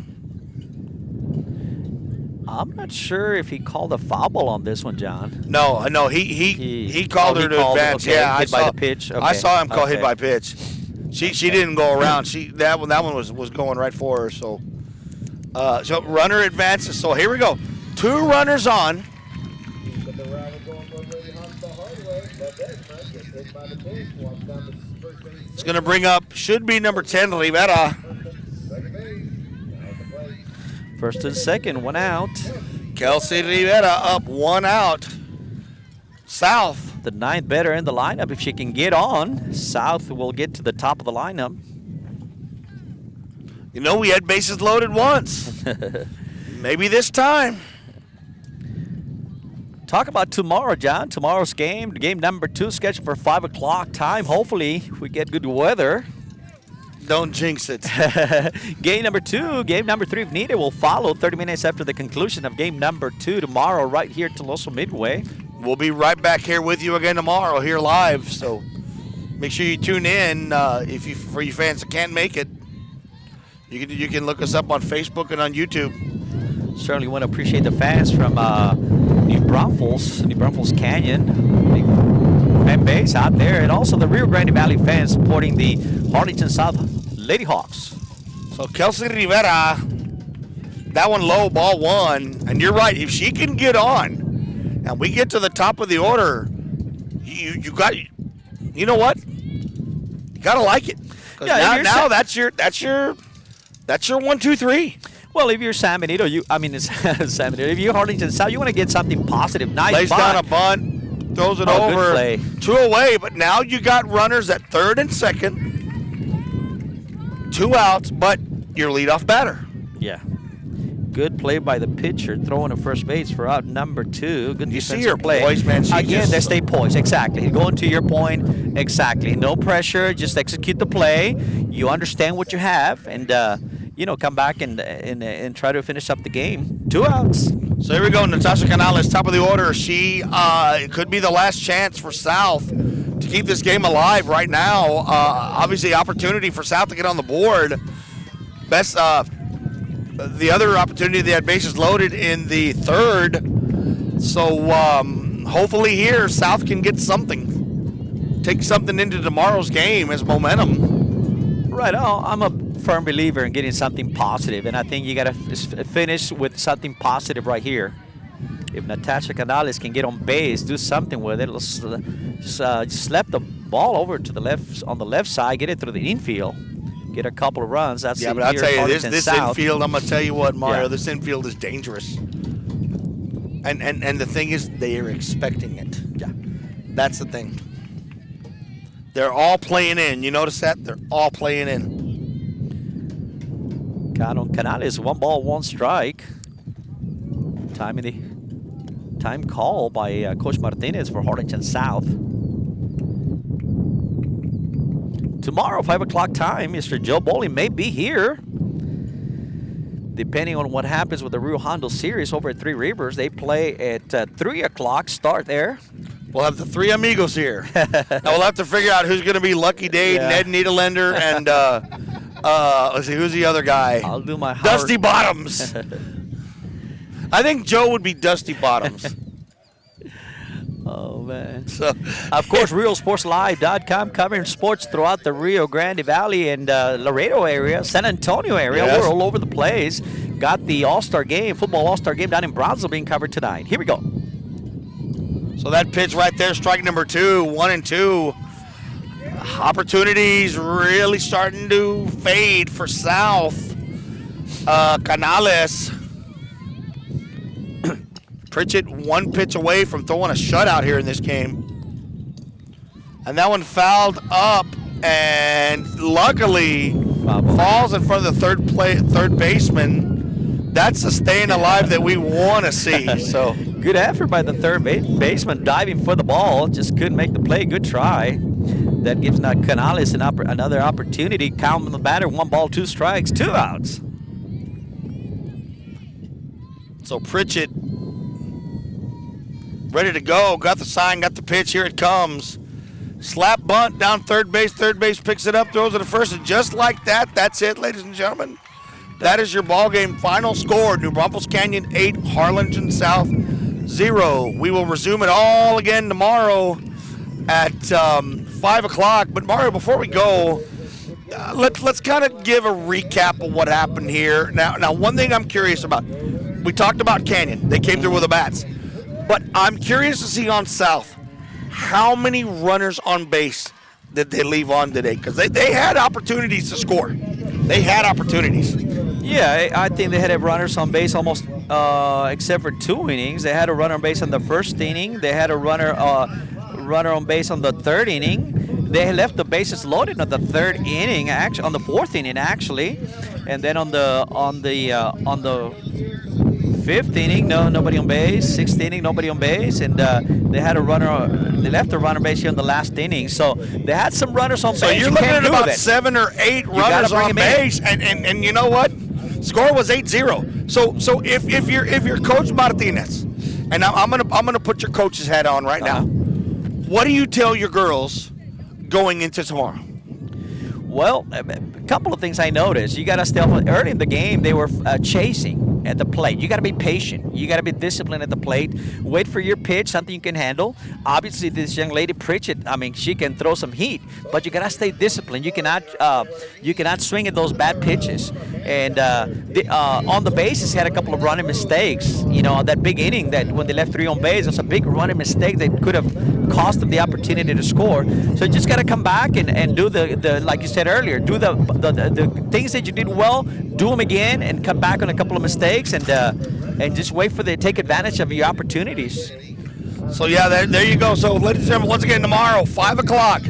B: I'm not sure if he called a foul ball on this one, John.
A: No, he called her to advance.
B: Okay.
A: Yeah,
B: hit by the pitch. Okay.
A: I saw him call hit by pitch. She didn't go around. That one was going right for her. So runner advances. So here we go. 2 runners on. It's going to bring up, should be number 10, Rivera.
B: First and second, 1 out.
A: Kelsey Rivera up, 1 out. South.
B: The 9th batter in the lineup. If she can get on, South will get to the top of the lineup.
A: You know, we had bases loaded once. Maybe this time.
B: Talk about tomorrow, John. Tomorrow's game number 2, scheduled for 5 o'clock time. Hopefully, we get good weather.
A: Don't jinx it.
B: Game number 2, game number 3, if needed, will follow 30 minutes after the conclusion of game number 2 tomorrow, right here at Tuloso Midway.
A: We'll be right back here with you again tomorrow, here live. So make sure you tune in. For you fans that can't make it, you can look us up on Facebook and on YouTube.
B: Certainly want to appreciate the fans from New Braunfels Canyon, big fan base out there, and also the Rio Grande Valley fans supporting the Harlingen South Lady Hawks.
A: So Kelsey Rivera, that one low, ball one, and you're right. If she can get on, and we get to the top of the order, you got, you know what? You gotta like it.
B: Yeah,
A: now that's your 1, 2, 3.
B: Well, if you're San Benito, it's San Benito. If you're Harlingen South, you want to get something positive. Nice
A: Lays
B: bunt.
A: down a bunt, throws it
B: Good
A: over,
B: play.
A: 2 away. But now you got runners at third and second, 2 outs, but your leadoff batter.
B: Yeah. Good play by the pitcher, throwing to first base for out number 2. Good
A: You
B: defensive
A: see her
B: play.
A: poise, man.
B: Again, they stay poised. Exactly. Going to your point, exactly. No pressure. Just execute the play. You understand what you have, and come back and try to finish up the game. 2 outs.
A: So here we go. Natasha Canales, top of the order. She could be the last chance for South to keep this game alive right now. Obviously, opportunity for South to get on the board. The other opportunity, they had bases loaded in the third. So hopefully here, South can get something. Take something into tomorrow's game as momentum.
B: Right. I'm a firm believer in getting something positive, and I think you got to finish with something positive right here. If Natasha Canales can get on base, do something with it, just slap the ball over to the left, on the left side, get it through the infield. Get a couple of runs. That's
A: but I'll tell you, this
B: South.
A: infield, I'm going to tell you what, Mario, this infield is dangerous. And the thing is, they are expecting it.
B: Yeah.
A: That's the thing. They're all playing in. You notice that? They're all playing in.
B: Canales, 1 ball, 1 strike. Time call by Coach Martinez for Harlingen South. Tomorrow, 5 o'clock time, Mr. Joe Bowling may be here. Depending on what happens with the Rio Hondo series over at Three Rivers, they play at 3 o'clock, start there.
A: We'll have the 3 amigos here. Now we'll have to figure out who's going to be Lucky Day, Ned Niederlander, and let's see, who's the other guy?
B: I'll do my
A: Dusty Bottoms. I think Joe would be Dusty Bottoms.
B: Oh, man. So, of course, RioSportsLive.com covering sports throughout the Rio Grande Valley and Laredo area, San Antonio area.
A: Yes.
B: We're all over the place. Got the All-Star game, football All-Star game down in Brownsville being covered tonight. Here we go.
A: So that pitch right there, strike number 2, 1-2. Opportunities really starting to fade for South. Canales. Pritchett 1 pitch away from throwing a shutout here in this game. And that one fouled up and luckily falls in front of the third baseman. That's the staying alive that we want to see. So
B: good effort by the third baseman diving for the ball. Just couldn't make the play. Good try. That gives Canales another opportunity. Count on the batter. 1 ball, 2 strikes, 2 outs.
A: So Pritchett ready to go. Got the sign, got the pitch. Here it comes. Slap bunt down third base. Third base picks it up, throws it to first, and just like that, that's it, ladies and gentlemen. That is your ball game final score. New Braunfels Canyon 8, Harlingen South 0. We will resume it all again tomorrow at 5 o'clock. But Mario, before we go, let's kind of give a recap of what happened here. Now, one thing I'm curious about. We talked about Canyon. They came through with the bats. But I'm curious to see on South, how many runners on base did they leave on today? Because they had opportunities to score. They had opportunities.
B: Yeah, I think they had runners on base almost except for 2 innings. They had a runner on base in the first inning. They had a runner on base on the 3rd inning. They left the bases loaded on the 3rd inning, actually on the 4th inning actually, and then on the 5th inning, nobody on base. 6th inning, nobody on base, and they had a runner. They left a runner on base here in the last inning, so they had some runners on base.
A: So you're looking at about 7 or 8 runners on base, and you know what? Score was 8-0. So if you're Coach Martinez, and I'm gonna put your coach's hat on right now. What do you tell your girls going into tomorrow?
B: Well, a couple of things I noticed. You got to stay early in the game. They were chasing. at the plate. You got to be patient. You got to be disciplined at the plate. Wait for your pitch, something you can handle. Obviously, this young lady Pritchett, I mean, she can throw some heat, but you got to stay disciplined. You cannot swing at those bad pitches. And on the bases, had a couple of running mistakes. You know, that big inning that when they left 3 on base, it was a big running mistake that could have cost them the opportunity to score. So you just got to come back and do the like you said earlier, do the things that you did well, do them again, and come back on a couple of mistakes, and just wait for take advantage of your opportunities.
A: So yeah, there you go. So ladies and gentlemen, once again tomorrow, 5 o'clock,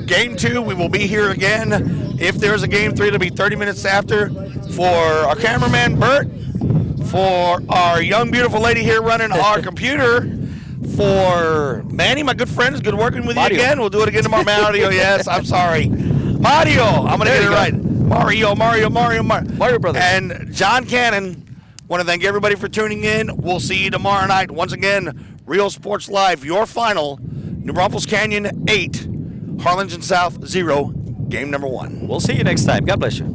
A: Game 2. We will be here again. If there's a Game 3, it'll be 30 minutes after. For our cameraman Bert, for our young beautiful lady here running our computer, for Manny, my good friend, it's good working with
B: Mario.
A: you again. We'll do it again tomorrow. Mario, yes, I'm sorry. Mario, I'm going to get it right. Mario Brothers. And John Cannon, want to thank everybody for tuning in. We'll see you tomorrow night. Once again, Real Sports Live, your final, New Braunfels Canyon 8, Harlingen South 0, game number 1.
B: We'll see you next time. God bless you.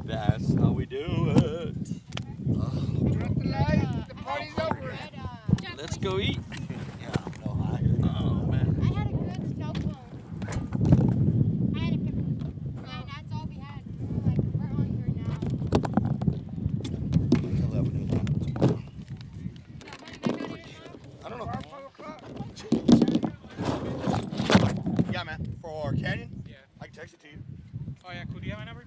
B: That's how we do it.
P: The party's over.
B: Let's go eat.
A: Yeah, man. For Canyon? Yeah. I can text it to you.
P: Oh, yeah, cool. Do you have my number?